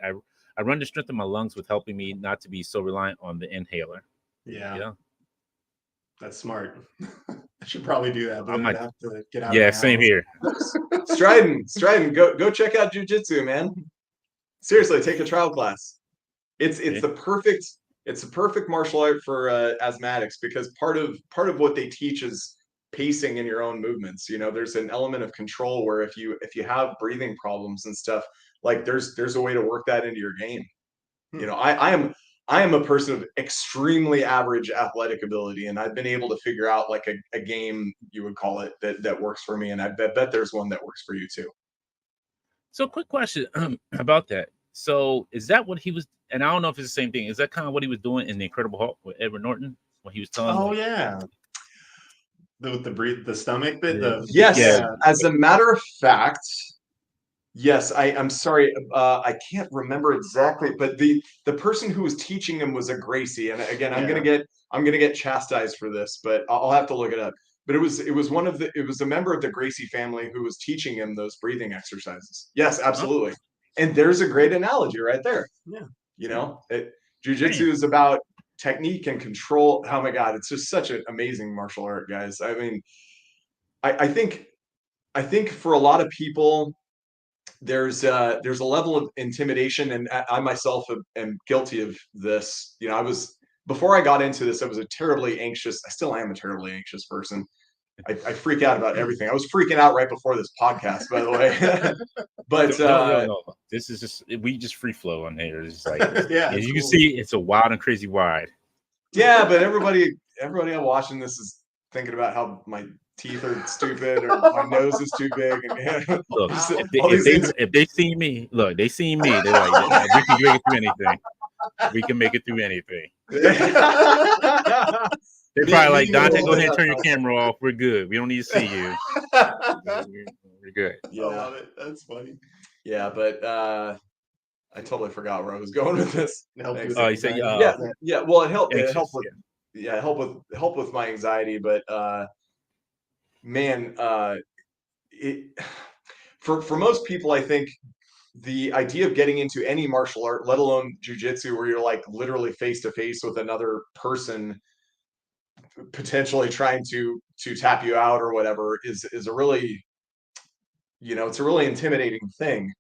I run to strengthen my lungs with helping me not to be so reliant on the inhaler. Yeah. That's smart. I should probably do that, but I'd have to get out of my same house. here. Stridon, go check out jujitsu, man. Seriously, take a trial class. It's the perfect martial art for asthmatics, because part of what they teach is pacing in your own movements. There's an element of control where if you have breathing problems and stuff, like there's a way to work that into your game. I am a person of extremely average athletic ability, and I've been able to figure out like a game, you would call it, that works for me, and I bet there's one that works for you too. So, quick question about that. So, is that what he was? And I don't know if it's the same thing. Is that kind of what he was doing in The Incredible Hulk with Edward Norton when he was telling? Oh yeah, the stomach bit. Yes, as a matter of fact. Yes, I'm sorry. I can't remember exactly, but the person who was teaching him was a Gracie, and again, I'm gonna get chastised for this, but I'll have to look it up. But it was a member of the Gracie family who was teaching him those breathing exercises. Yes, absolutely. Oh. And there's a great analogy right there. Yeah, Jiu-jitsu is about technique and control. Oh my God, it's just such an amazing martial art, guys. I mean, I think for a lot of people, there's a level of intimidation, and I myself am guilty of this. Before I got into this, I was I still am a terribly anxious person. I freak out about everything. I was freaking out right before this podcast, by the way. But no. This is just, we just free flow on here. It's like, as you can see, it's a wild and crazy ride. Yeah, but everybody watching this is thinking about how my teeth are stupid or my nose is too big. And look, if they see me, they see me. They're like, we can make it through anything. We can make it through anything. They're probably like, Dante, go ahead and turn your camera off. We're good. We don't need to see you. We're good. Yeah. I love it. That's funny. Yeah, but I totally forgot where I was going with this. Oh, you said yeah. Well, it helped. It helped with help with my anxiety, but man, for most people, I think the idea of getting into any martial art, let alone jiu-jitsu, where you're like literally face to face with another person, potentially trying to tap you out or whatever, is a really, it's a really intimidating thing.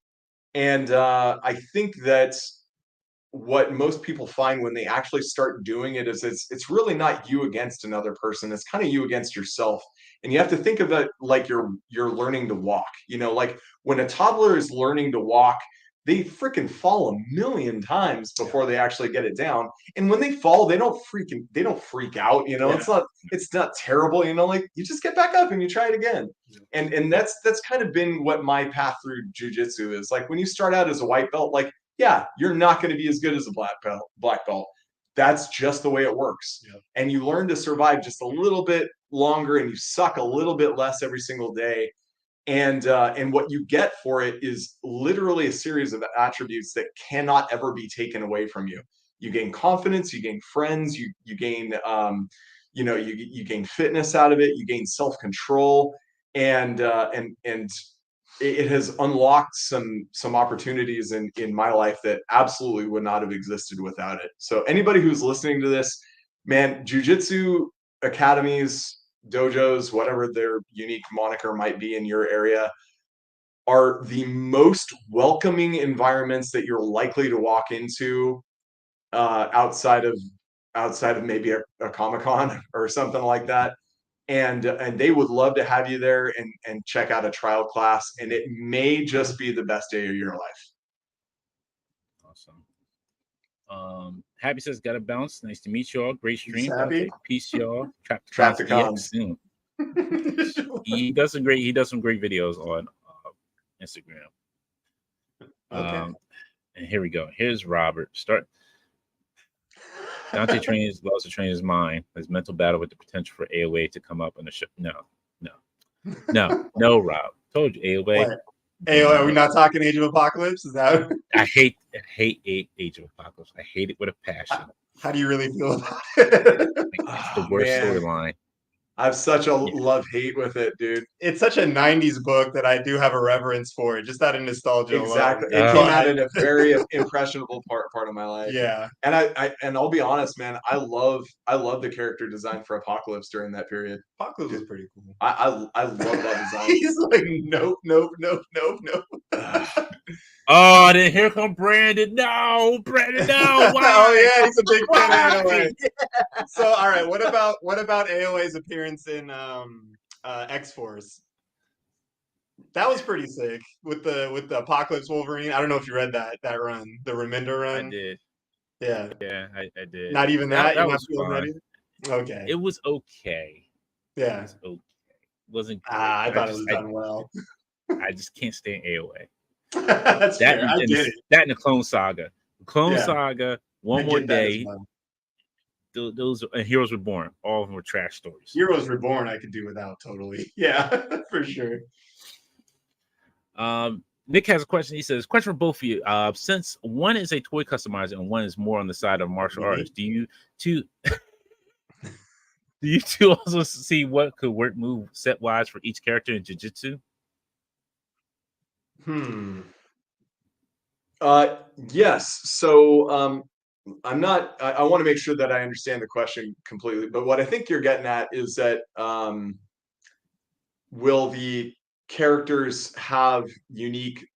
And I think that what most people find when they actually start doing it is it's really not you against another person. It's kind of you against yourself. And you have to think of it like you're learning to walk. Like when a toddler is learning to walk, they freaking fall a million times before they actually get it down. And when they fall, they don't freak out. It's not terrible. Like you just get back up and you try it again. And that's kind of been what my path through jiu-jitsu is. Like when you start out as a white belt, like, yeah, you're not going to be as good as a black belt. That's just the way it works. Yeah. And you learn to survive just a little bit longer, and you suck a little bit less every single day. And what you get for it is literally a series of attributes that cannot ever be taken away from you. You gain confidence, you gain friends, you gain you gain fitness out of it, you gain self-control, and it has unlocked some opportunities in my life that absolutely would not have existed without it. So anybody who's listening to this, man, jiu-jitsu academies, dojos, whatever their unique moniker might be in your area, are the most welcoming environments that you're likely to walk into outside of maybe a Comic-Con or something like that. And they would love to have you there and check out a trial class, and it may just be the best day of your life. Awesome. Happy says, gotta bounce. Nice to meet y'all. Great stream. Peace, y'all. Trapticon soon. He does some great videos on Instagram. Okay. And here we go. Here's Robert. Dante loves to train his mind, his mental battle with the potential for AOA to come up on the show. No, Rob. Told you AOA. What? AOA, are we not talking Age of Apocalypse? Is that? I hate Age of Apocalypse. I hate it with a passion. How do you really feel about it? It's the worst storyline. I have such a love-hate with it, dude. It's such a 90s book that I do have a reverence for it, just out of nostalgia Exactly. alone. It came out at a very impressionable part of my life. Yeah. And and I'll be honest, man, I love the character design for Apocalypse during that period. Apocalypse was pretty cool. I love that design. He's like, nope. Oh, then here come Brandon. No, Brandon, no. Why? Oh yeah, he's a big fan of AOA. Yeah. So all right, what about AOA's appearance in X-Force? That was pretty sick with the Apocalypse Wolverine. I don't know if you read that run, the Reminder run. I did. Yeah. Yeah, I did. Not even that. That You're was not feeling fun. that either? Okay. It was okay. Yeah. It was okay. It wasn't great. I thought it was done well. I just can't stand AOA. That's that fair. I get it. That and the Clone Saga. Clone Saga, One More Day. Well. Those and Heroes Reborn. All of them were trash stories. Heroes Reborn, I could do without totally. Yeah, for sure. Nick has a question. He says, question for both of you. Since one is a toy customizer and one is more on the side of martial arts, do you two also see what could work move set wise for each character in Jiu-Jitsu? Yes. So I'm not. I want to make sure that I understand the question completely. But what I think you're getting at is that will the characters have unique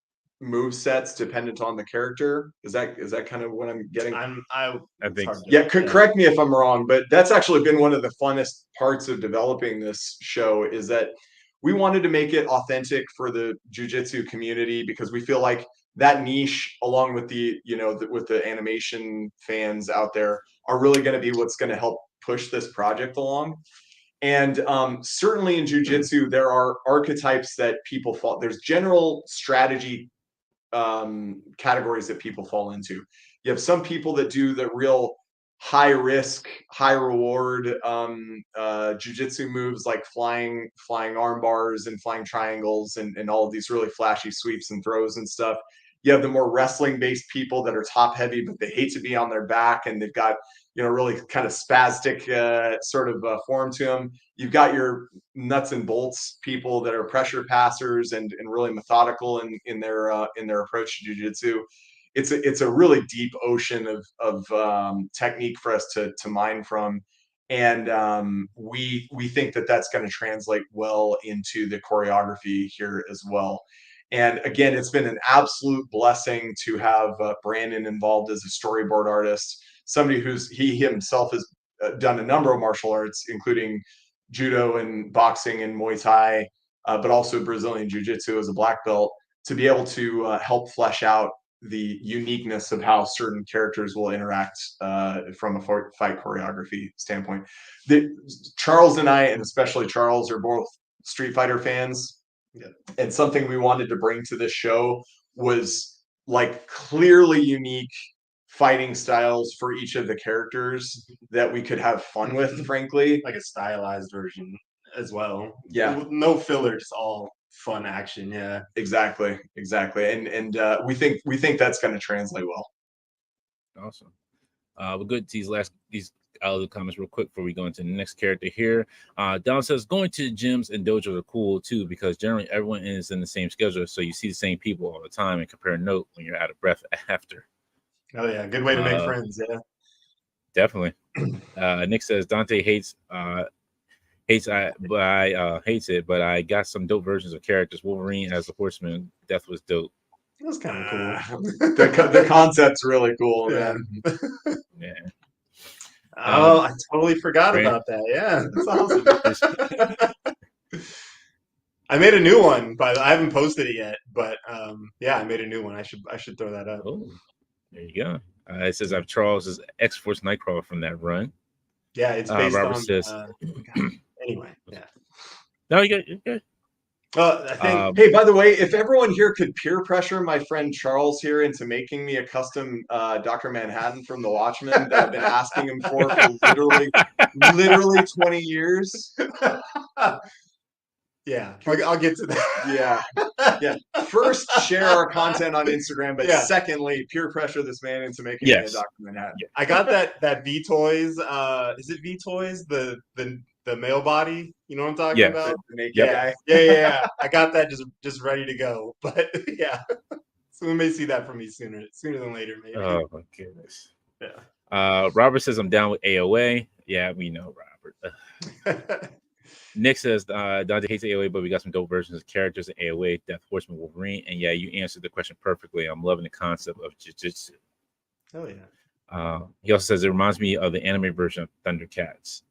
move sets dependent on the character? Is that kind of what I'm getting? I think so. Yeah, correct me if I'm wrong, but that's actually been one of the funnest parts of developing this show is that we wanted to make it authentic for the jiu-jitsu community because we feel like that niche, along with the with the animation fans out there, are really going to be what's going to help push this project along. And certainly in jiu-jitsu, there are archetypes that people fall. There's general strategy categories that people fall into. You have some people that do the real high risk, high reward jiu-jitsu moves like flying arm bars and flying triangles and all of these really flashy sweeps and throws and stuff. You have the more wrestling based people that are top heavy, but they hate to be on their back and they've got, really kind of spastic sort of form to them. You've got your nuts and bolts people that are pressure passers and really methodical in their approach to jiu-jitsu. It's a really deep ocean of technique for us to mine from. And we think that that's going to translate well into the choreography here as well. And again, it's been an absolute blessing to have Brandon involved as a storyboard artist, somebody he himself has done a number of martial arts, including judo and boxing and Muay Thai, but also Brazilian Jiu-Jitsu as a black belt, to be able to help flesh out the uniqueness of how certain characters will interact from a fight choreography standpoint. Charles and I, and especially Charles, are both Street Fighter fans. Yeah. And something we wanted to bring to this show was like clearly unique fighting styles for each of the characters that we could have fun with, frankly. Like a stylized version as well. Yeah. No filler, just all fun action. Yeah. Exactly. And we think that's going to translate well. Awesome. We'll go to these other comments real quick before we go into the next character here. Don says going to gyms and dojos are cool too because generally everyone is in the same schedule, so you see the same people all the time and compare note when you're out of breath after. Oh yeah, good way to make friends. Yeah, definitely. Nick says Dante hates it, but I got some dope versions of characters. Wolverine as a horseman, Death was dope. It was kind of cool. The concept's really cool, man. Yeah. Oh, I totally forgot about that. Yeah, that's awesome. I made a new one, but I haven't posted it yet. But yeah, I made a new one. I should throw that up. Oh, there you go. It says I'm Charles's X-Force Nightcrawler from that run. Yeah, it's based Robert on. Says, anyway, yeah. No, you're good. I think. Hey, by the way, if everyone here could peer pressure my friend Charles here into making me a custom Dr. Manhattan from The Watchmen that I've been asking him for literally 20 years. Yeah, I'll get to that. Yeah. First, share our content on Instagram, but secondly, peer pressure this man into making me a Dr. Manhattan. I got that V Toys. Is it V Toys? The the male body. You know what I'm talking about? The naked yeah. guy. Yeah. I got that just ready to go. But yeah, so we may see that from me sooner than later, maybe. Oh my goodness. Yeah. Robert says I'm down with AOA. Yeah, we know Robert. Nick says Dante hates AOA, but we got some dope versions of characters in AOA, Death Horseman, Wolverine. And yeah, you answered the question perfectly. I'm loving the concept of Jitzooshow. Oh yeah. He also says it reminds me of the anime version of Thundercats.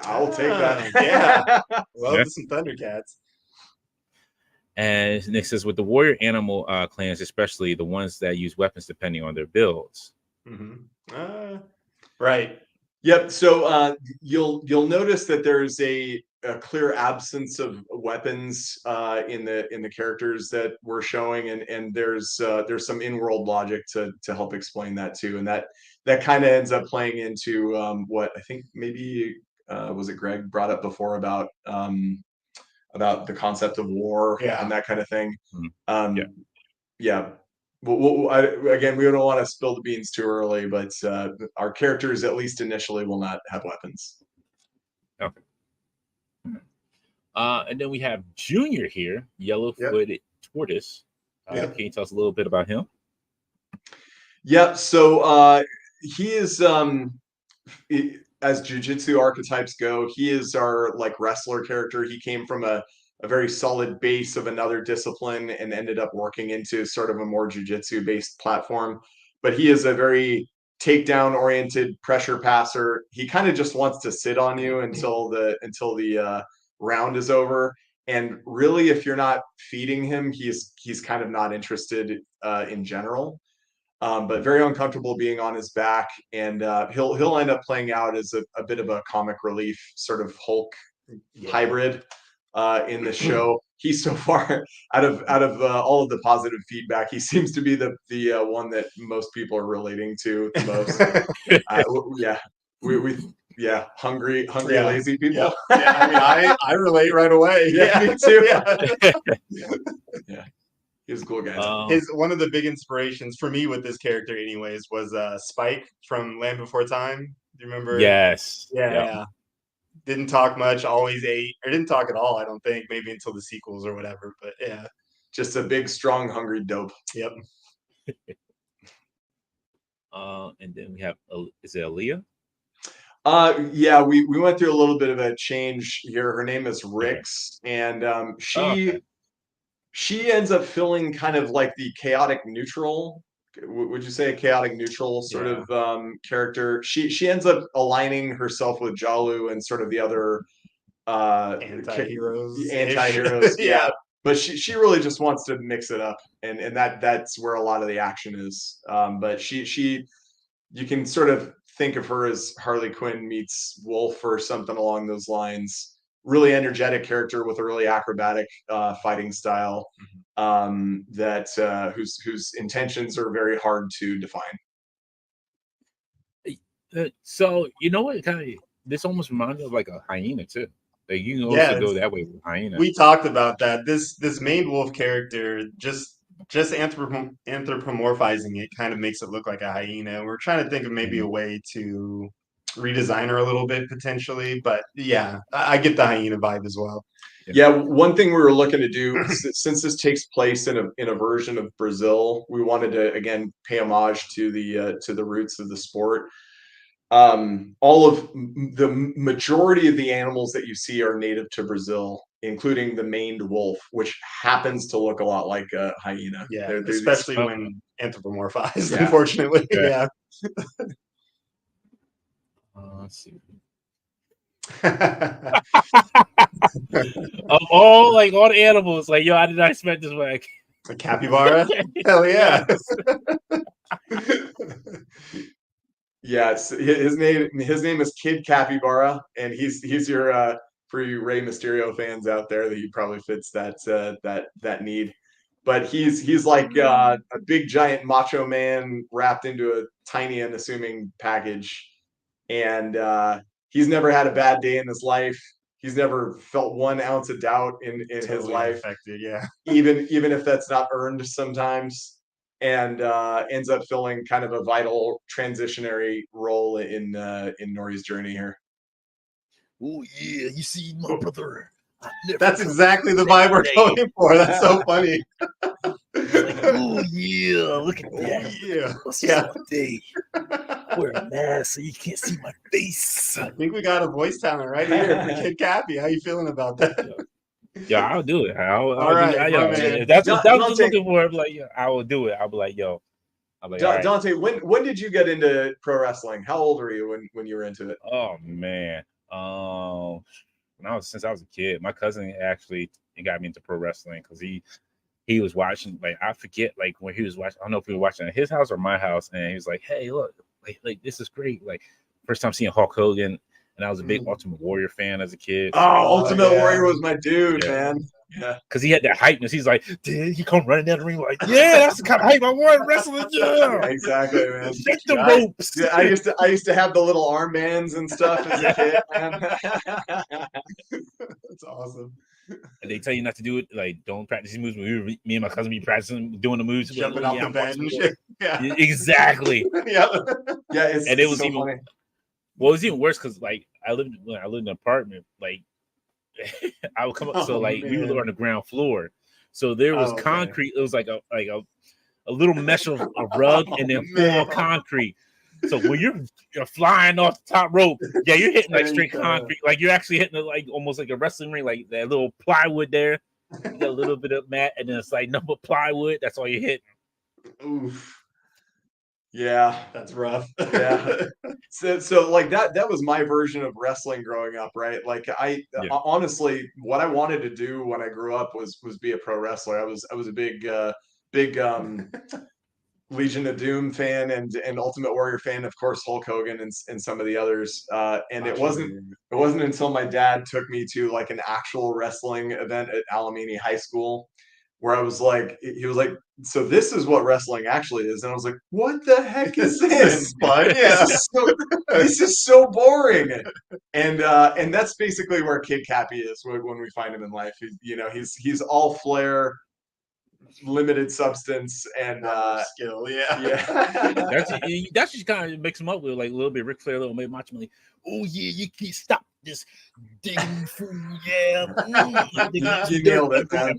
I'll take that. Yeah. Love some Thundercats. And Nick says with the warrior animal clans, especially the ones that use weapons depending on their builds. Mm-hmm. Right. Yep. So you'll notice that there's a clear absence of weapons in the characters that we're showing, and there's some in-world logic to help explain that too, and that kind of ends up playing into what I think maybe was it Greg brought up before about the concept of war and that kind of thing. Yeah. Again, we don't want to spill the beans too early, but our characters, at least initially, will not have weapons. Okay. And then we have Junior here, yellow-footed tortoise. Can you tell us a little bit about him? Yep. So he is, as jiu-jitsu archetypes go, he is our like wrestler character. He came from a very solid base of another discipline and ended up working into sort of a more jiu-jitsu based platform. But he is a very takedown oriented pressure passer. He kind of just wants to sit on you until the round is over. And really, if you're not feeding him, he's kind of not interested in general. But very uncomfortable being on his back, and he'll end up playing out as a bit of a comic relief sort of Hulk hybrid in the show. He's so far out of all of the positive feedback, he seems to be the one that most people are relating to the most. Hungry, lazy people. I mean, I relate right away. Me too. Yeah. He's a cool guy. One of the big inspirations for me with this character, anyways, was Spike from Land Before Time. Do you remember? Yes. Yeah. Didn't talk much. Always ate, or didn't talk at all. I don't think. Maybe until the sequels or whatever. But yeah, just a big, strong, hungry dope. Yep. And then we have is it Aaliyah? Yeah, we went through a little bit of a change here. Her name is Rix, and she ends up feeling kind of like the chaotic neutral. Would you say a chaotic neutral sort of character? She ends up aligning herself with Jalu and sort of the other anti-heroes. Yeah. But she really just wants to mix it up, and that's where a lot of the action is. But you can sort of think of her as Harley Quinn meets Wolf or something along those lines. Really energetic character with a really acrobatic fighting style that whose intentions are very hard to define. So you know what? This almost reminds me of like a hyena too. Like you can also go that way with hyena. We talked about that. This main wolf character just anthropomorphizing it kind of makes it look like a hyena. We're trying to think of maybe a way to redesign her a little bit potentially, but yeah, I get the hyena vibe as well. Yeah, one thing we were looking to do, since this takes place in a version of Brazil, we wanted to again pay homage to the roots of the sport. All of the majority of the animals that you see are native to Brazil, including the maned wolf, which happens to look a lot like a hyena. Yeah, especially when anthropomorphized, yeah. Unfortunately. Yeah. Let's see. Of all the animals, yo, I did not expect this way. A capybara? Hell yeah. Yes, his name is Kid Capybara, and he's your for you Rey Mysterio fans out there, that he probably fits that need. But he's like a big giant macho man wrapped into a tiny unassuming package, and he's never had a bad day in his life. He's never felt 1 ounce of doubt in his life. Affected, yeah. even if that's not earned sometimes. And ends up filling kind of a vital transitionary role in Nori's journey here. oh yeah, you see my brother. That's exactly the vibe we're going for. That's so funny. Like, oh yeah, look at that. Oh yeah. What's Yeah. day? Wear a mask so you can't see my face. I think we got a voice talent right here for Kid Cappy. How you feeling about that? Yeah, I'll do it. I'll right, do it. my man. If that's what I'm Dante, looking for, I'm like, yeah, I will do it. I'll be like, yo. I'm like, all right. Dante, when did you get into pro wrestling? How old were you when you were into it? Oh man. Since I was a kid. My cousin actually got me into pro wrestling because he was watching, like, I forget, like, when he was watching, I don't know if he was watching at his house or my house, and he was like, hey, look, like this is great. Like, first time seeing Hulk Hogan, and I was a big Ultimate Warrior fan as a kid. Oh, Ultimate Warrior was my dude, man. Yeah, because he had that hypeness. He's like, dude, he come running down the ring like, yeah, that's the kind of hype I want wrestling. Yeah, exactly, man. Check the ropes. Yeah, I used to have the little armbands and stuff as a kid, man. That's awesome. And they tell you not to do it. Like, don't practice these moves. Me and my cousin be practicing doing the moves, jumping like, off the bed and shit. Yeah, exactly. Yeah. And it was so even funny. Well, it was even worse because, like, I lived in an apartment. Like, I would come up, so like we were on the ground floor, so there was concrete. It was like a little mesh of a rug and then full concrete. So when you're flying off the top rope, yeah, you're hitting like straight concrete. Like, you're actually hitting it like almost like a wrestling ring, like that little plywood there. You got a little bit of mat, and then it's like number plywood. That's all you're hitting. Oof. Yeah, that's rough. Yeah. So like that was my version of wrestling growing up, right? Like honestly, what I wanted to do when I grew up was be a pro wrestler. I was a big Legion of Doom fan and Ultimate Warrior fan, of course, Hulk Hogan and some of the others. And it wasn't until my dad took me to like an actual wrestling event at Alameda High School where I was like, he was like, so this is what wrestling actually is. And I was like, what the heck is this? Yeah. This is so boring. And that's basically where Kid Cappy is when we find him in life. He's all flair, limited substance, and skill. Yeah. That's just kind of mix him up with like a little bit Ric Flair, a little bit Macho Man. Oh yeah, you can't stop this digging fool. Yeah, you nailed it, man.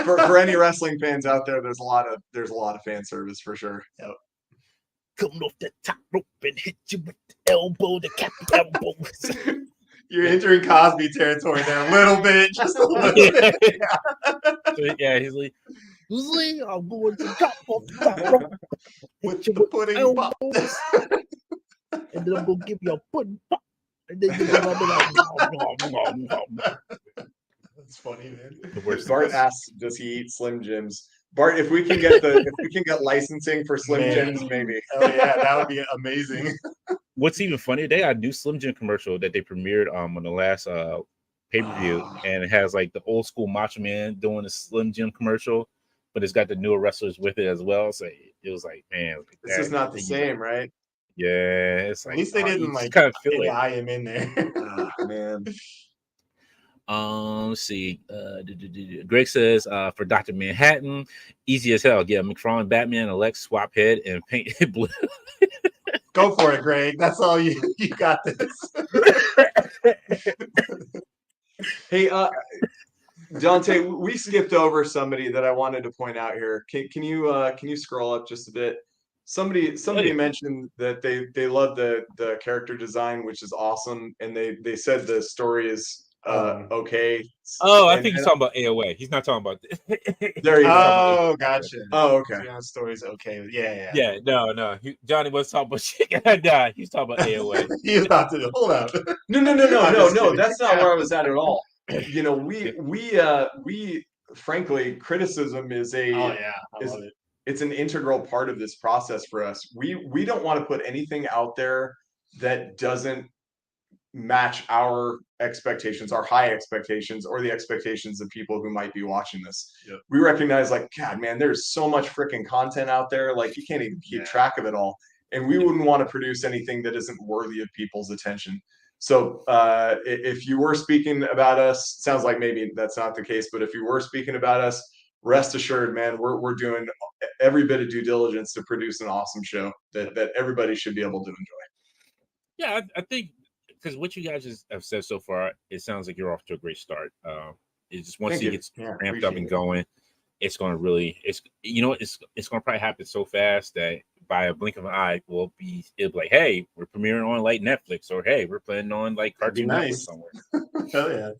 For any wrestling fans out there, there's a lot of fan service for sure. Yep. Coming off the top rope and hit you with the elbow, the Cappy elbow. You're entering Cosby territory there a little bit, just a little bit. Yeah, he's like, I'm going to top off the top rope with the pudding pop. And then I'm going to give you a pudding pop. And then you're going to be like, that's funny, man. Bart asks, does he eat Slim Jims? Bart, if we can get licensing for Slim Jims, maybe. Oh yeah, that would be amazing. What's even funnier, they got a new Slim Jim commercial that they premiered on the last pay-per-view, and it has like the old school Macho Man doing a Slim Jim commercial, but it's got the newer wrestlers with it as well. So it was like, man, this is not the same, right? Yeah, it's at like, least they didn't like kind of feel it. I am in there. Man. Let's see. Greg says for Dr. Manhattan, easy as hell. Yeah, McFarlane, Batman, elect, swap head, and paint it blue. Go for it, Greg. That's all you got this. Hey, Dante, we skipped over somebody that I wanted to point out here. Can you scroll up just a bit? Somebody mentioned that they love the character design, which is awesome, and they said the story is okay. Oh, I think he's talking about AOA. He's not talking about there you go. Oh, gotcha. Oh, okay. Yeah, story's okay. Yeah. Yeah, no. Johnny was talking about shit. Nah, he's talking about AOA. He was about to hold up. No. That's not where I was at all. You know, we frankly, criticism is it's an integral part of this process for us. We don't want to put anything out there that doesn't match our expectations, our high expectations, or the expectations of people who might be watching this. Yep. We recognize, like, God, man, there's so much freaking content out there. Like, you can't even keep track of it all. And we wouldn't want to produce anything that isn't worthy of people's attention. So if you were speaking about us, sounds like maybe that's not the case, but if you were speaking about us, rest assured, man, we're doing every bit of due diligence to produce an awesome show that everybody should be able to enjoy. Yeah, I think because what you guys have said so far, it sounds like you're off to a great start. It's just once he gets ramped up and going, it's going to really, it's going to probably happen so fast that by a blink of an eye, it'll be like, hey, we're premiering on like Netflix, or hey, we're playing on like Cartoon Network somewhere. Hell yeah.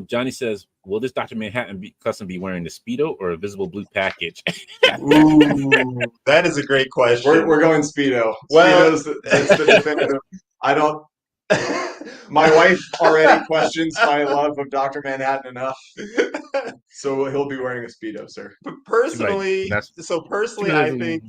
Johnny says, will this Dr. Manhattan custom be wearing the Speedo or a visible blue package? Ooh, that is a great question. We're going Speedo. Well, That's the definitive. I don't. My wife already questions my love of Dr. Manhattan enough, so he'll be wearing a Speedo, sir. But personally, I think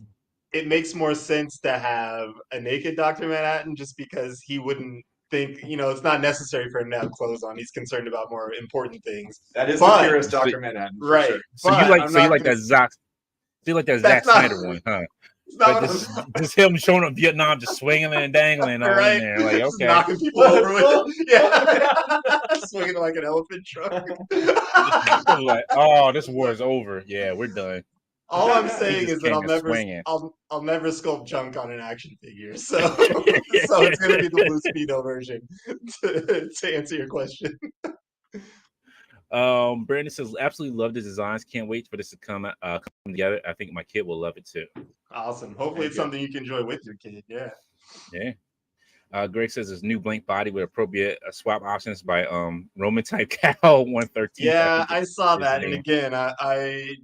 it makes more sense to have a naked Dr. Manhattan, just because he wouldn't think, it's not necessary for him to have clothes on. He's concerned about more important things. That is the purest Dr. Manhattan, right? Sure. So you like that Zack Snyder one, huh? But just him showing up Vietnam, just swinging and dangling all in there, like just knocking people over with it. Swinging like an elephant truck. Like, oh, this war is over. Yeah, we're done. All I'm saying is that I'll never sculpt junk on an action figure, so it's gonna be the blue Speedo version to answer your question. Brandon says, absolutely love the designs. Can't wait for this to come together. I think my kid will love it too. Awesome. Hopefully it's something you can enjoy with your kid. Yeah. Greg says his new blank body with appropriate swap options by Roman type Cal 113. Yeah, I saw that. And again, I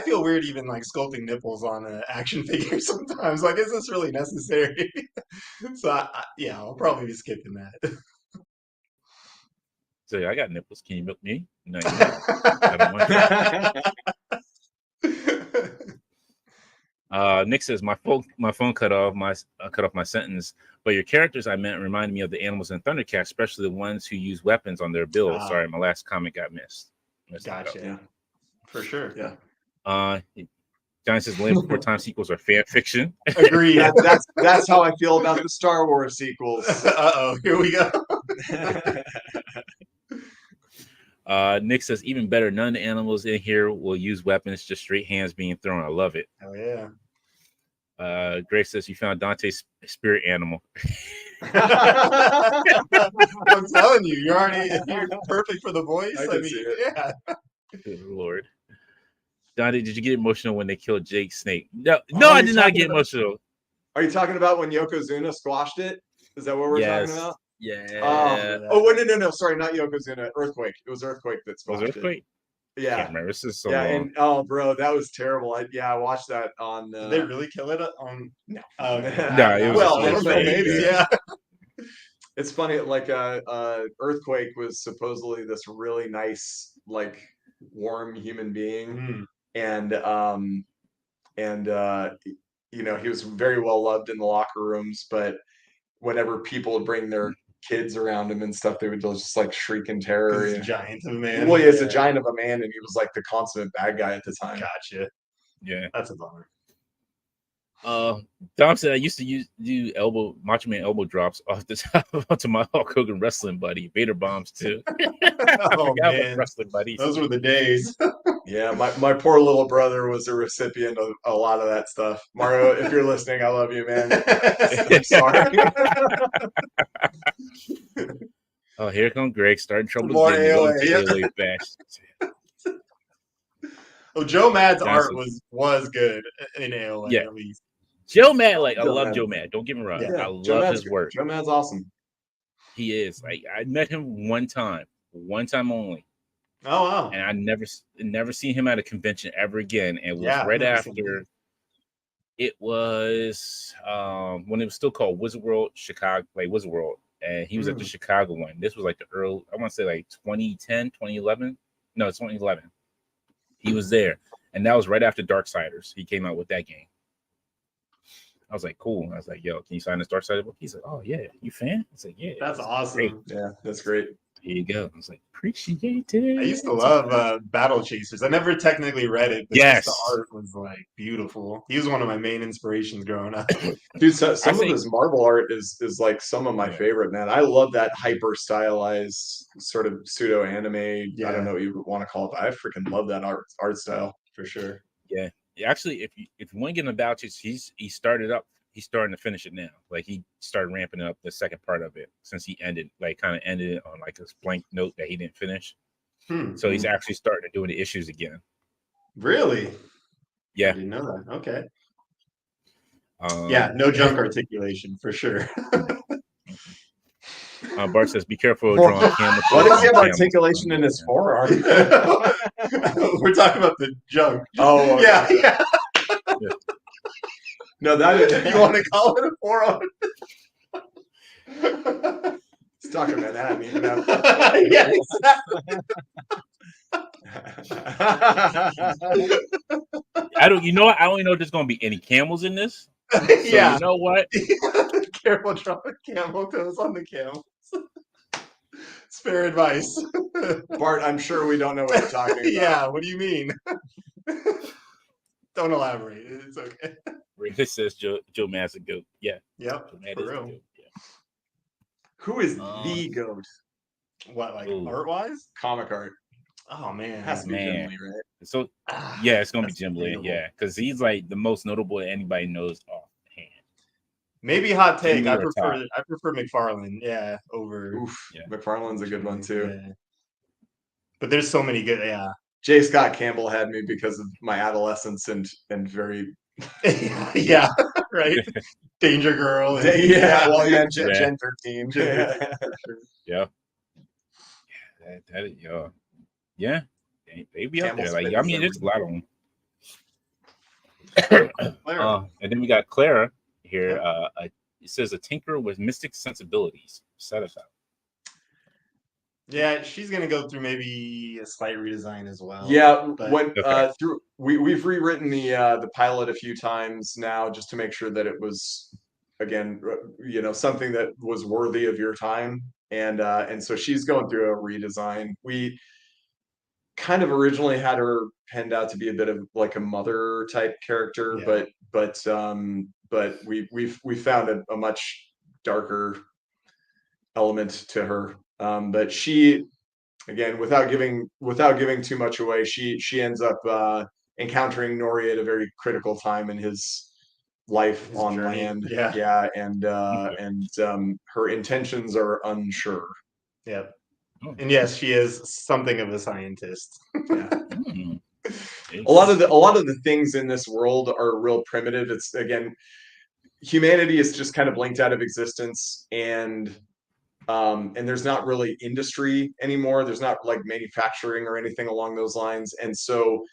feel weird even like sculpting nipples on an action figure sometimes. Like, is this really necessary? So I'll probably be skipping that. So I got nipples. Can you milk me? No, you I don't want to. Nick says my phone cut off my sentence, but your characters I meant reminded me of the animals in Thundercats, especially the ones who use weapons on their builds. Sorry, my last comment got missed. Gotcha. Yeah. For sure. Yeah. Johnny says Land Before Time sequels are fan fiction. Agreed. That's how I feel about the Star Wars sequels. Here we go. Nick says even better, none of the animals in here will use weapons, just straight hands being thrown. I love it. Oh yeah. Grace says you found Dante's spirit animal. I'm telling you, you're perfect for the voice. I mean, see it. Yeah. Good Lord. Dante, did you get emotional when they killed Jake Snake? No, I did not get emotional. Are you talking about when Yokozuna squashed it? Is that what we're talking about? Yeah. No. Sorry, not Yokozuna. Earthquake. It was Earthquake that squashed Earthquake? it. Yeah. I can't remember. This is so long. And bro, that was terrible. I watched that on. Did they really kill it on? No. No, it was maybe. Yeah. It's funny. Like, Earthquake was supposedly this really nice, like, warm human being, and he was very well loved in the locker rooms, but whenever people would bring their kids around him and stuff, they would just like shriek in terror. He's a giant of a man. Well, he is a giant of a man, and he was like the consummate bad guy at the time. Gotcha. Yeah, that's a bummer. Dom said I used to do Macho Man elbow drops off the top onto my Hulk Hogan wrestling buddy. Vader bombs too. Oh man, wrestling buddies. Those were the days. Yeah, my poor little brother was a recipient of a lot of that stuff. Mario, if you're listening, I love you, man. I'm sorry. Oh, here comes Greg starting trouble More again. AOA. Oh, Joe Mad's art was good in AOA at least. Joe Mad, I love Joe Mad. Don't get me wrong. I love his work. Joe Mad's awesome. He is. I met him one time only. Oh wow! And I never seen him at a convention ever again. And it was right after. It was when it was still called Wizard World Chicago, like Wizard World, and he was at the Chicago one. This was like the early, I want to say like 2010, 2011. No, 2011. He was there, and that was right after Darksiders. He came out with that game. I was like, cool. I was like, yo, can you sign this Darksiders book? He's like, oh yeah, you fan? I was like, yeah, that's awesome. Great. Yeah, that's great. Here you go. I was like, appreciate it. I used to love Battle Chasers. I never technically read it, but just the art was like beautiful. He was one of my main inspirations growing up. Dude, some of his Marvel art is like some of my favorite, man. I love that hyper stylized sort of pseudo anime. Yeah. I don't know what you want to call it, but I freaking love that art style for sure. Yeah. Actually, if you want to get into Battle Chasers, he started up he's starting to finish it now. Like he started ramping up the second part of it since he ended it on like this blank note that he didn't finish. So he's actually starting to do the issues again. Really? Yeah. I didn't know that. Okay. No junk articulation for sure. Bart says, "Be careful of drawing camel." What does he have articulation in his forearm? We're talking about the junk. Oh, okay. Yeah. No, that is. You want to call it a forearm? He's talking about that. Even out. Yeah, exactly. I don't. You know what? I don't even know if there's going to be any camels in this. So Yeah. You know what? Careful dropping camel toes on the camels. It's fair advice. Bart, I'm sure we don't know what you're talking about. Yeah, what do you mean? Don't elaborate. It's okay. This says Joe Matt's a goat. Yeah. Yep. Joe Matt For is real. a goat. Yeah. Who is the goat? What, like art-wise? Comic art. Oh man, it has to be Jim Lee, right? So yeah, it's gonna be Jim Lee. Yeah, because he's like the most notable that anybody knows offhand. Maybe hot take. I prefer McFarlane. Yeah, over. McFarlane's a good one too. Yeah. But there's so many good. Yeah. J. Scott Campbell had me because of my adolescence and very. Yeah. Right. Danger Girl. And, Gen 13. Yeah. Yeah. They be up there. Like, I mean, there's a lot of them. And then we got Clara here. It says a tinker with mystic sensibilities. Set us out. Yeah, she's gonna go through maybe a slight redesign as well. Yeah, we've rewritten the pilot a few times now just to make sure that it was again, something that was worthy of your time, and so she's going through a redesign. We kind of originally had her penned out to be a bit of like a mother type character, but we found a much darker element to her. But she, again, without giving too much away, she ends up encountering Nori at a very critical time in his life on journey. land. Yeah, and her intentions are unsure. Yep. And yes, she is something of a scientist. Yeah. A lot of the things in this world are real primitive. It's again, humanity is just kind of blinked out of existence, and there's not really industry anymore. There's not like manufacturing or anything along those lines, and so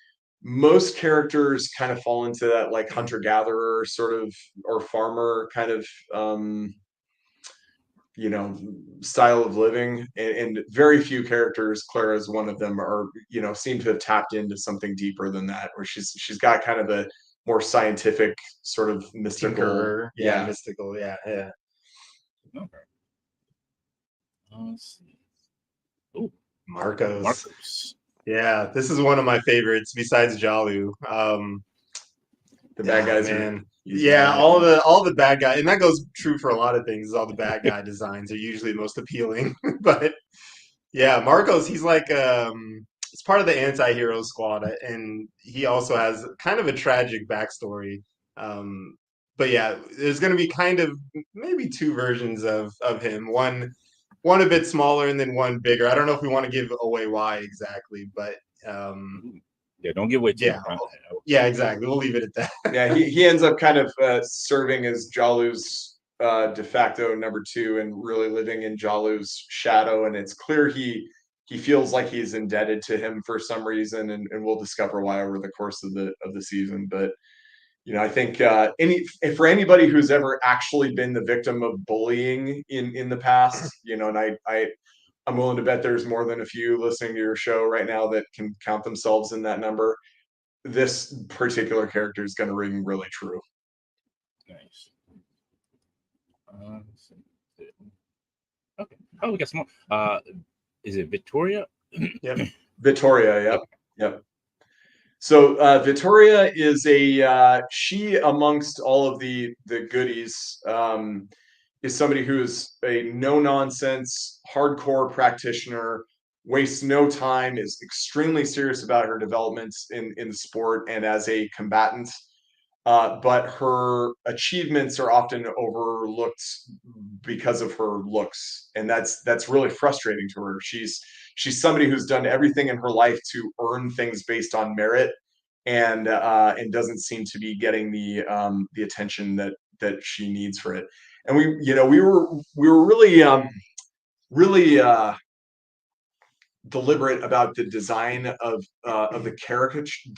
most characters kind of fall into that like hunter-gatherer sort of or farmer kind of style of living, and very few characters, Clara is one of them, are seem to have tapped into something deeper than that, where she's got kind of a more scientific sort of mystical Tinkerer. Mystical. Okay. Let's see. Oh, Marcos. Yeah, this is one of my favorites besides Jalu. The bad guys, man. Yeah, all the bad guys, and that goes true for a lot of things. All the bad guy designs are usually the most appealing. But yeah, Marcos, he's like it's part of the anti-hero squad, and he also has kind of a tragic backstory. But yeah, there's going to be kind of maybe two versions of him. One a bit smaller and then one bigger. I don't know if we want to give away why exactly, but don't give away too much. Yeah, exactly. We'll leave it at that. Yeah, he ends up kind of serving as Jalu's de facto number 2 and really living in Jalu's shadow, and it's clear he feels like he's indebted to him for some reason, and we'll discover why over the course of the season. But I think for anybody who's ever actually been the victim of bullying in the past, and I'm willing to bet there's more than a few listening to your show right now that can count themselves in that number. This particular character is going to ring really true. Nice. Okay. Oh, we got some more. Is it Victoria? Yep. Victoria. Yep. So Victoria is she amongst all of the goodies is somebody who is a no nonsense, hardcore practitioner, wastes no time, is extremely serious about her developments in the sport and as a combatant. but her achievements are often overlooked because of her looks, and that's really frustrating to her. She's somebody who's done everything in her life to earn things based on merit, and doesn't seem to be getting the attention that she needs for it. And we were really deliberate about the design of the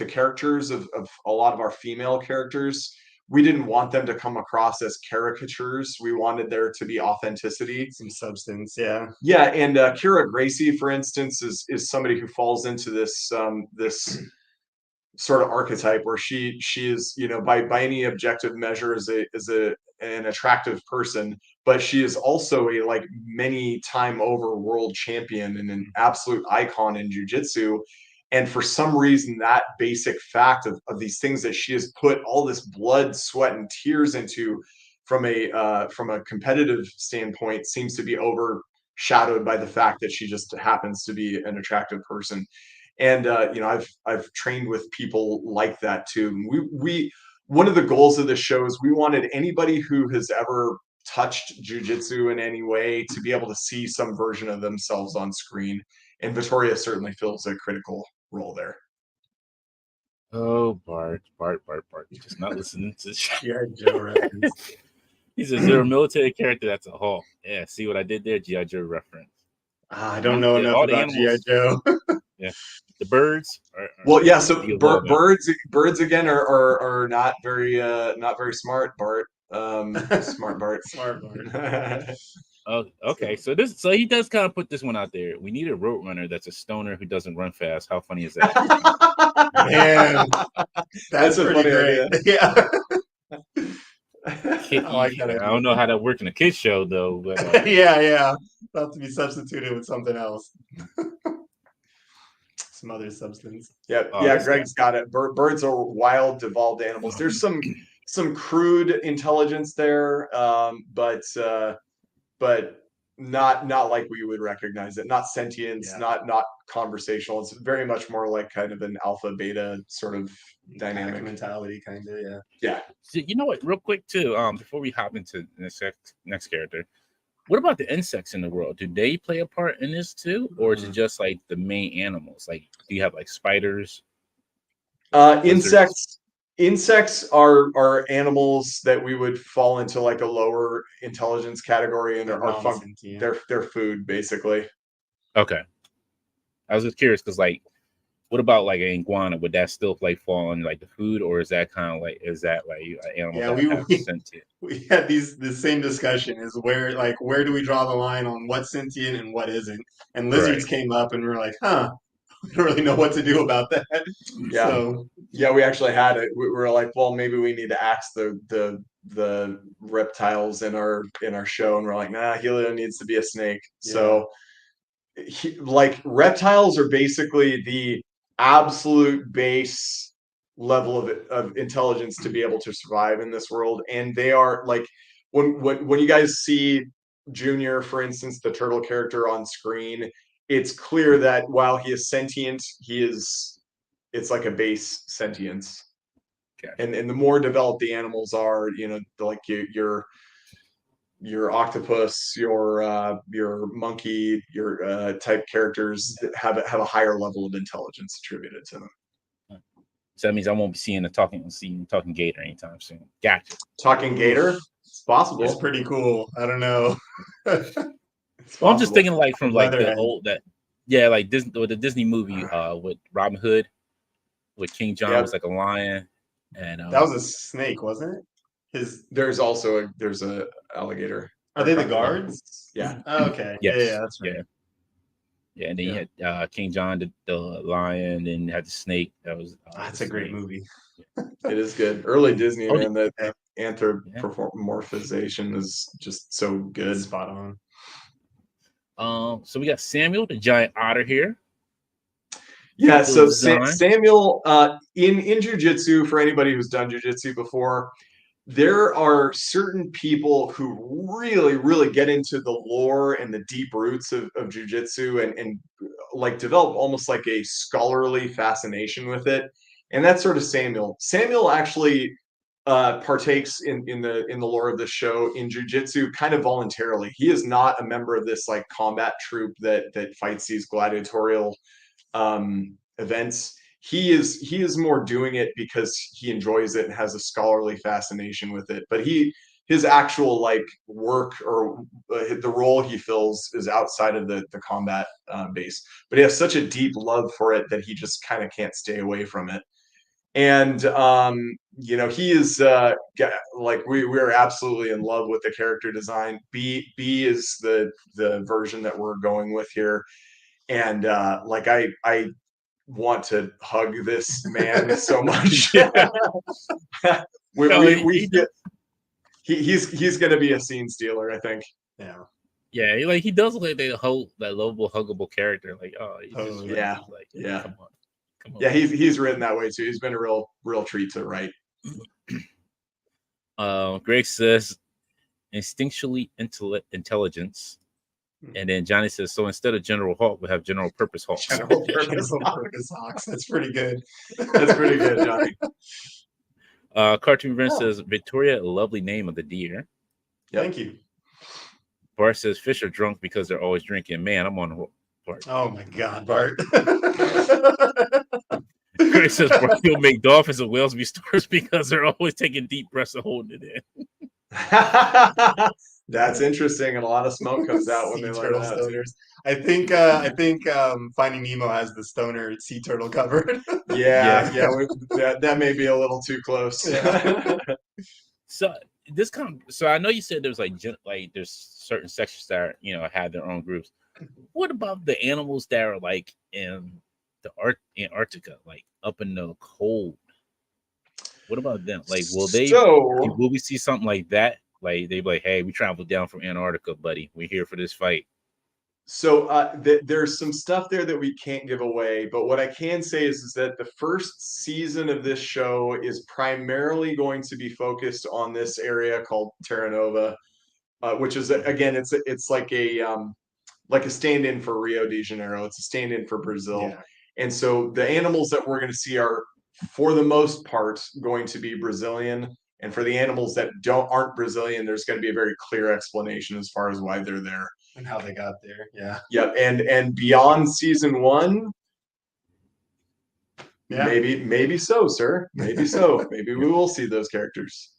characters of a lot of our female characters. We didn't want them to come across as caricatures. We wanted there to be authenticity, some substance. Yeah. Yeah, and Kira Gracie, for instance, is somebody who falls into this sort of archetype where she is, by any objective measure, is an attractive person, but she is also a like many time over world champion and an absolute icon in jiu-jitsu. And for some reason, that basic fact of these things that she has put all this blood, sweat, and tears into from a competitive standpoint seems to be overshadowed by the fact that she just happens to be an attractive person. And I've trained with people like that too. We one of the goals of this show is we wanted anybody who has ever touched jujitsu in any way to be able to see some version of themselves on screen. And Vittoria certainly fills a critical role there. Oh, Bart. You're just not listening to G.I. Joe reference. He's a zero military character. That's a Hulk. Yeah, see what I did there? G.I. Joe reference. I don't know enough about G.I. Joe. Yeah, the birds. Well, yeah. So birds again are not very smart, Bart. Smart Bart. Smart Bart. Oh, okay. So he does kind of put this one out there. We need a road runner that's a stoner who doesn't run fast. How funny is that? Man, that's pretty great. Yeah. I don't know how that worked in a kids show though, but yeah, about to be substituted with something else. Some other substance. Yeah, Greg's got it. Birds are wild, devolved animals. There's some crude intelligence there, but not like we would recognize it. Not sentience, not conversational. It's very much more like kind of an alpha beta sort of dynamic mentality, kind of. Yeah. Yeah. So, you know what? Real quick too. Before we hop into the next character, what about the insects in the world? Do they play a part in this too, or is it just like the main animals? Like, do you have like spiders? Insects are animals that we would fall into like a lower intelligence category, and they're food basically. Okay, I was just curious because like, what about like an iguana? Would that still fall in like the food, or is that kind of like an animal? Yeah, we had the same discussion. Is where do we draw the line on what's sentient and what isn't? And lizards came up, and we were like, huh. I don't really know what to do about that. Yeah. So, yeah, we actually had it. We were like, well, maybe we need to axe the reptiles in our show, and we're like, nah, Helio needs to be a snake. Yeah. So, reptiles are basically the absolute base level of intelligence to be able to survive in this world, and they are like when you guys see Junior, for instance, the turtle character on screen, it's clear that while he is sentient, it's like a base sentience. Okay. And the more developed the animals are, like your octopus, your monkey, your type characters have a higher level of intelligence attributed to them. So that means I won't be seeing talking gator anytime soon. Gotcha. Talking gator? It's possible. It's pretty cool. I don't know. Well, I'm just thinking like from like the old like the Disney movie with Robin Hood, with King John was like a lion, and that was a snake, wasn't it? There's also there's a alligator. Are they the guards? Yeah. Oh, okay. Yes. Yeah, that's right. Yeah, and then you had King John, the lion, and you had the snake. That's a great movie. It is good. Early Disney, man. The anthropomorphization is just so good. Spot on. So we got Samuel, the giant otter here. Yeah, so Samuel, in jiu-jitsu, for anybody who's done jiu-jitsu before, there are certain people who really, really get into the lore and the deep roots of jiu-jitsu and like develop almost like a scholarly fascination with it. And that's sort of Samuel. Samuel actually partakes in the lore of the show in jujitsu kind of voluntarily. He is not a member of this like combat troupe that fights these gladiatorial events. He is more doing it because he enjoys it and has a scholarly fascination with it. But his actual like work or the role he fills is outside of the combat base. But he has such a deep love for it that he just kind of can't stay away from it. And he is like we're absolutely in love with the character design. B is the version that we're going with here, and like I want to hug this man so much. He's going to be a scene stealer, I think. Yeah, he does look like that lovable, huggable character. Like, yeah, like, yeah. Come on. Yeah, he's written that way too. He's been a real treat to write. Greg says instinctually intelligence, and then Johnny says so instead of General Hawk, we have General Purpose Hawks. General Purpose Hawks. That's pretty good. That's pretty good, Johnny. Cartoon Vince says Victoria, a lovely name of the deer. Yep. Thank you. Bart says fish are drunk because they're always drinking. Man, I'm on the hook. Bart. Oh my God, Bart. Chris says he'll make dolphins and whales be stars because they're always taking deep breaths and holding it in. That's interesting, and a lot of smoke comes out when they learn that. Stoners. I think Finding Nemo has the stoner sea turtle covered. Yeah, that may be a little too close. Yeah. So I know you said there's like there's certain sections that are, have their own groups. What about the animals that are like in the Antarctica, like up in the cold? What about them? Like, will we see something like that? Like they be like, hey, we traveled down from Antarctica, buddy. We're here for this fight. So there's some stuff there that we can't give away, but what I can say is that the first season of this show is primarily going to be focused on this area called Terra Nova, which is again, it's like a stand-in for Rio de Janeiro. It's a stand-in for Brazil. Yeah. And so the animals that we're going to see are, for the most part, going to be Brazilian. And for the animals that aren't Brazilian, there's going to be a very clear explanation as far as why they're there and how they got there. Yeah. Yep. And beyond season 1, yeah. maybe so, sir. Maybe so. Maybe we will see those characters.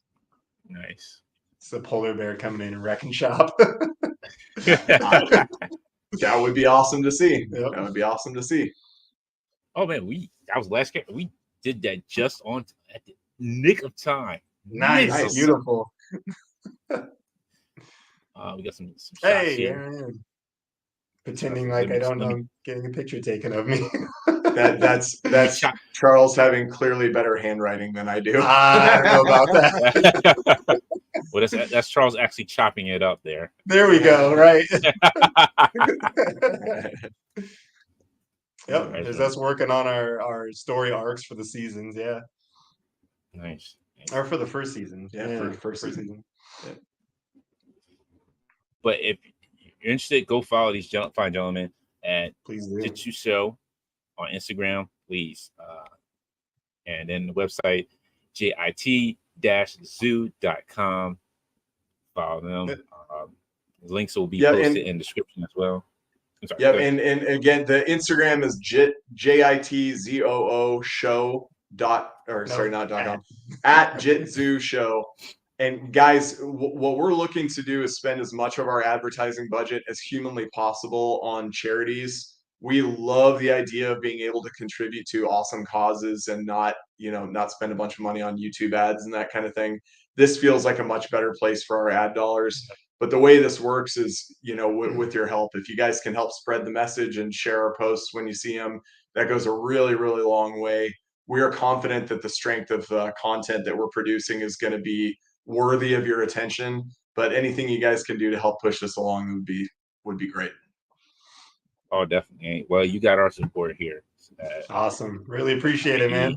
Nice. It's the polar bear coming in and wrecking shop. That would be awesome to see. Yep. That would be awesome to see. Oh man, that was last game. We did that just at the nick of time. Nice. Beautiful. We got some shots here. Pretending like I don't know, I'm getting a picture taken of me. That's Charles having clearly better handwriting than I do. I don't know about that. Well, that's Charles actually chopping it up there. There we go. Right. Yep. There's us working on our story arcs for the seasons. Yeah. Nice. Or for the first season. Yeah, for the first season. Yeah. But if you're interested, go follow these fine gentlemen at Jitzooshow on Instagram, please. And then the website, jit-zoo.com. Follow them. Links will be posted in the description as well. Yep, and again, the Instagram is JITZOO show .com at Jitzooshow. And guys, what we're looking to do is spend as much of our advertising budget as humanly possible on charities. We love the idea of being able to contribute to awesome causes and not spend a bunch of money on YouTube ads and that kind of thing. This feels like a much better place for our ad dollars. But the way this works is, with your help, if you guys can help spread the message and share our posts when you see them, that goes a really, really long way. We are confident that the strength of content that we're producing is going to be worthy of your attention, but anything you guys can do to help push this along would be great. Oh, definitely. Well, you got our support here. Awesome. Really appreciate it, man.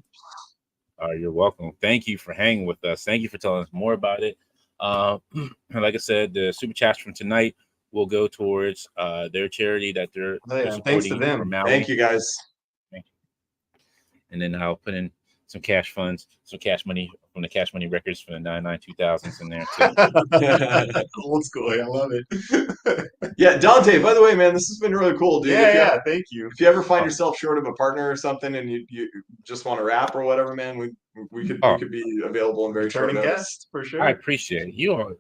You're welcome. Thank you for hanging with us. Thank you for telling us more about it. Like I said, the super chats from tonight will go towards their charity that they're supporting. Thanks to them. Thank you, guys. Thank you. And then I'll put in some cash funds, some cash money from the Cash Money records from the 99 2000s in there too. Old school. I love it. Yeah, Dante, by the way, man, this has been really cool, dude. Yeah, thank you. If you ever find yourself short of a partner or something and you just want to rap or whatever, man, we could be available in very short Returning notice. guest for sure. Oh, I appreciate it. You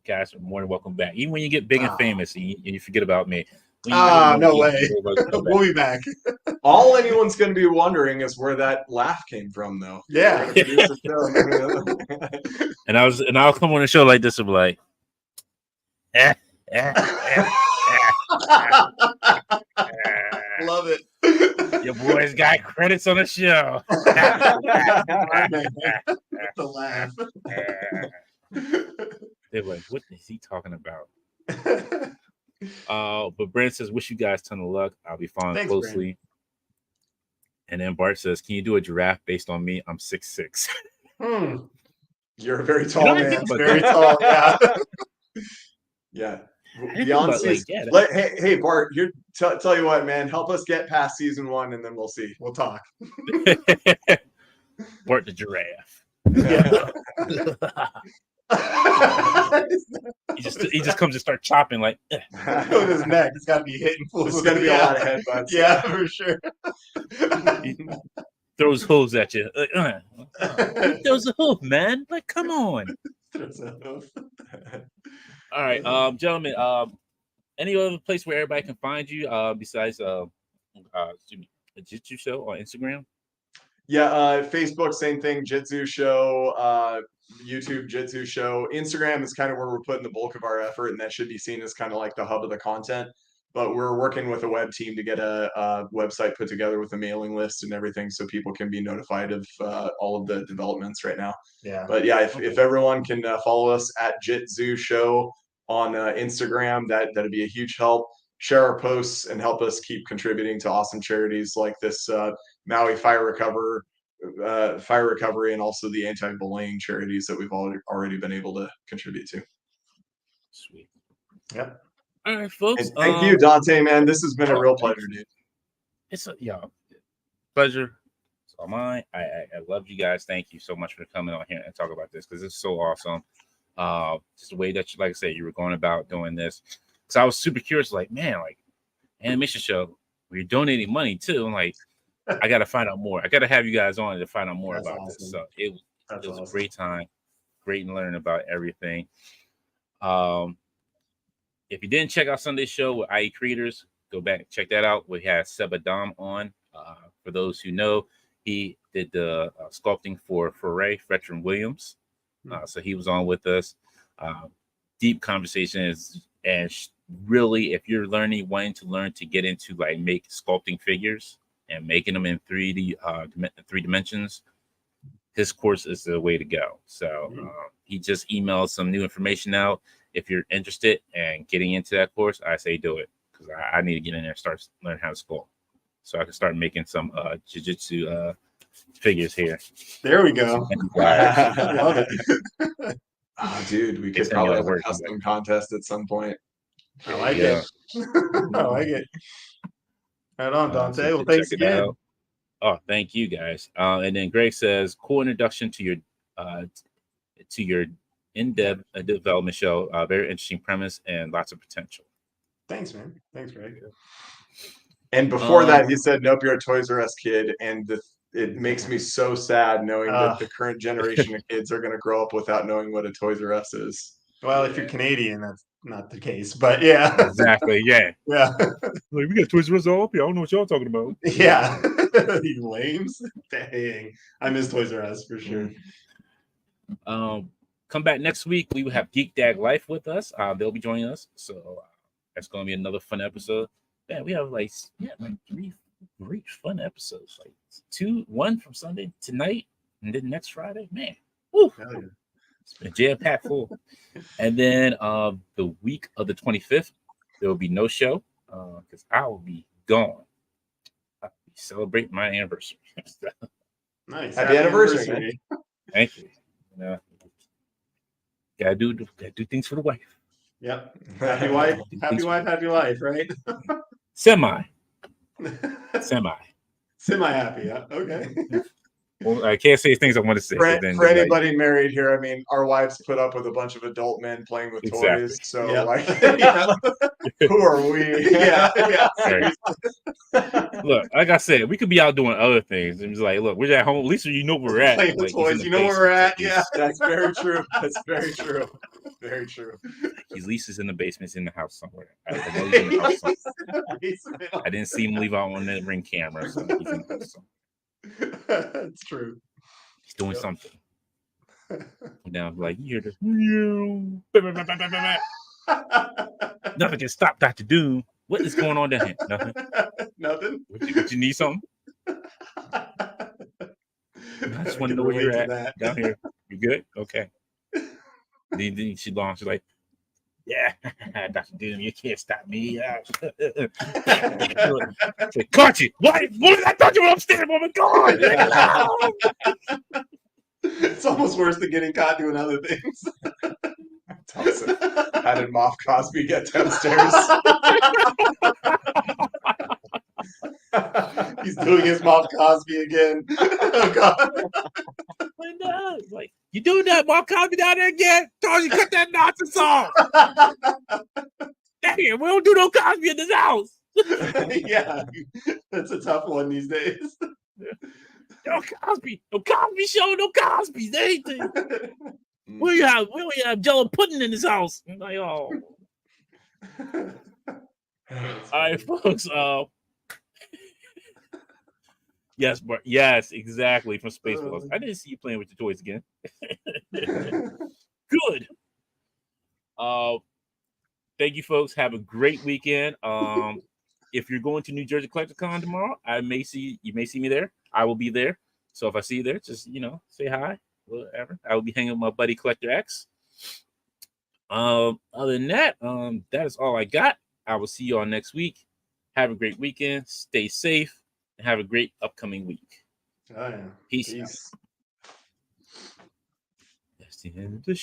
guys are more than welcome back. Even when you get big and famous and you forget about me. No way. We'll be back. All anyone's going to be wondering is where that laugh came from, though. Yeah. And I'll come on a show like this and be like, love it. Your boys got credits on the show. The laugh. They're like, what is he talking about? But Brent says, wish you guys ton of luck. I'll be following closely. Brent. And then Bart says, can you do a giraffe based on me? I'm 6'6". You're a very tall man. Very tall, yeah. Yeah. Hey Bart, tell you what, man, help us get past season 1 and then we'll see. We'll talk. Bart the giraffe. Yeah. he just comes and start chopping like with his neck. It's got to be hitting full. There's going to be a lot of headbutts. Yeah, for sure. He throws hooves at you. Like, he throws a hoof, man. Like, come on. All right, gentlemen. Any other place where everybody can find you besides Jitzooshow on Instagram? Yeah, Facebook, same thing. Jitzooshow. YouTube, Jitzooshow. Instagram is kind of where we're putting the bulk of our effort, and that should be seen as kind of like the hub of the content. But we're working with a web team to get a website put together with a mailing list and everything, so people can be notified of all of the developments right now. Yeah. But yeah, if everyone can follow us at Jitzooshow on Instagram, that'd be a huge help. Share our posts and help us keep contributing to awesome charities like this Maui fire recovery and also the anti-bullying charities that we've already been able to contribute to. Sweet. Yep. All right, folks. And thank you, Dante, man. This has been a real pleasure, dude. It's a pleasure. It's all mine. I love you guys. Thank you so much for coming on here and talk about this because it's so awesome. Just the way that like I said, you were going about doing this. Because I was super curious, like, man, like animation show, where you're donating money too. I'm like, I got to find out more. I got to have you guys on to find out more about this. So it was a great time, great and learning about everything. If you didn't check out Sunday's show with IE Creators, go back and check that out. We had Seba Dom on. For those who know, he did the sculpting for Foray, Fletcher Williams. So he was on with us. Deep conversations, and really, if you're wanting to learn to get into like make sculpting figures and making them in 3D, 3 dimensions, his course is the way to go. So he just emailed some new information out. If you're interested in getting into that course, I say do it because I need to get in there and start learning how to sculpt, so I can start making some jiu-jitsu figures here. There we go. Love it. Oh, dude, we could probably have a custom contest at some point. I like it. I like it. Right on, Dante. So well, thanks again. Oh, thank you guys. And then Greg says, cool introduction to your in-depth development show. Very interesting premise and lots of potential. Thanks, man. Thanks, Greg. And before that, he said, nope, you're a Toys R Us kid. And it makes me so sad knowing that the current generation of kids are going to grow up without knowing what a Toys R Us is. Well, if you're Canadian, that's not the case. But yeah. Exactly, yeah. Yeah. Like, we got Toys R Us all up here. I don't know what y'all talking about. Yeah. You lames. Dang. I miss Toys R Us for sure. Come back next week. We will have Geek Dag Life with us. They'll be joining us. So that's going to be another fun episode. Man, we have like 3 great fun episodes. Like 1 from Sunday tonight and then next Friday. Man, woo. It's been jam-packed full. And then the week of the 25th, there will be no show because I will be gone. I'll be celebrating my anniversary. Nice. Happy anniversary. Thank you. Gotta do things for the wife. Yep. Happy wife, happy life, right? Semi happy, yeah. Okay. Well, I can't say things I want to say. For anybody married here, I mean, our wives put up with a bunch of adult men playing with toys. So, who are we? Yeah. Right. Look, like I said, we could be out doing other things. And it's like, look, we're at home. At least you know where we're at. Playing with like, toys, you know where we're at. Yeah, that's very true. That's very true. Very true. His lease is in the basement. It's in the house somewhere. I know he's in the house somewhere. I didn't see him leave out on the Ring camera, so he's in the house somewhere. That's true. He's doing something. Now I'm like, you hear this? Nothing can stop Dr. Doom. What is going on down here? Nothing. Nothing. What you need something? I just want to know where you're at down here. You good? Okay. Then she launched. She's like, yeah, Dr. Doom, you can't stop me. Like, caught you. What? I thought you were upstairs, woman. Go on. It's almost worse than getting caught doing other things. How did Moff Cosby get downstairs? He's doing his Moff Cosby again. Oh God! Like, you doing that, Moff Cosby down there again? Told you cut that nonsense off. Dang it, we don't do no Cosby in this house. Yeah, that's a tough one these days. No Cosby show, no Cosby's, anything. We have Jello pudding in this house. I'm like, oh. All right, folks. Yes, exactly. From Spaceballs. I didn't see you playing with your toys again. Good. Thank you, folks. Have a great weekend. If you're going to New Jersey CollectorCon tomorrow, you may see me there. I will be there. So if I see you there, just say hi. Whatever. I will be hanging with my buddy Collector X. Other than that, that is all I got. I will see you all next week. Have a great weekend. Stay safe. And have a great upcoming week. Oh, yeah. Peace out. That's the end of the show.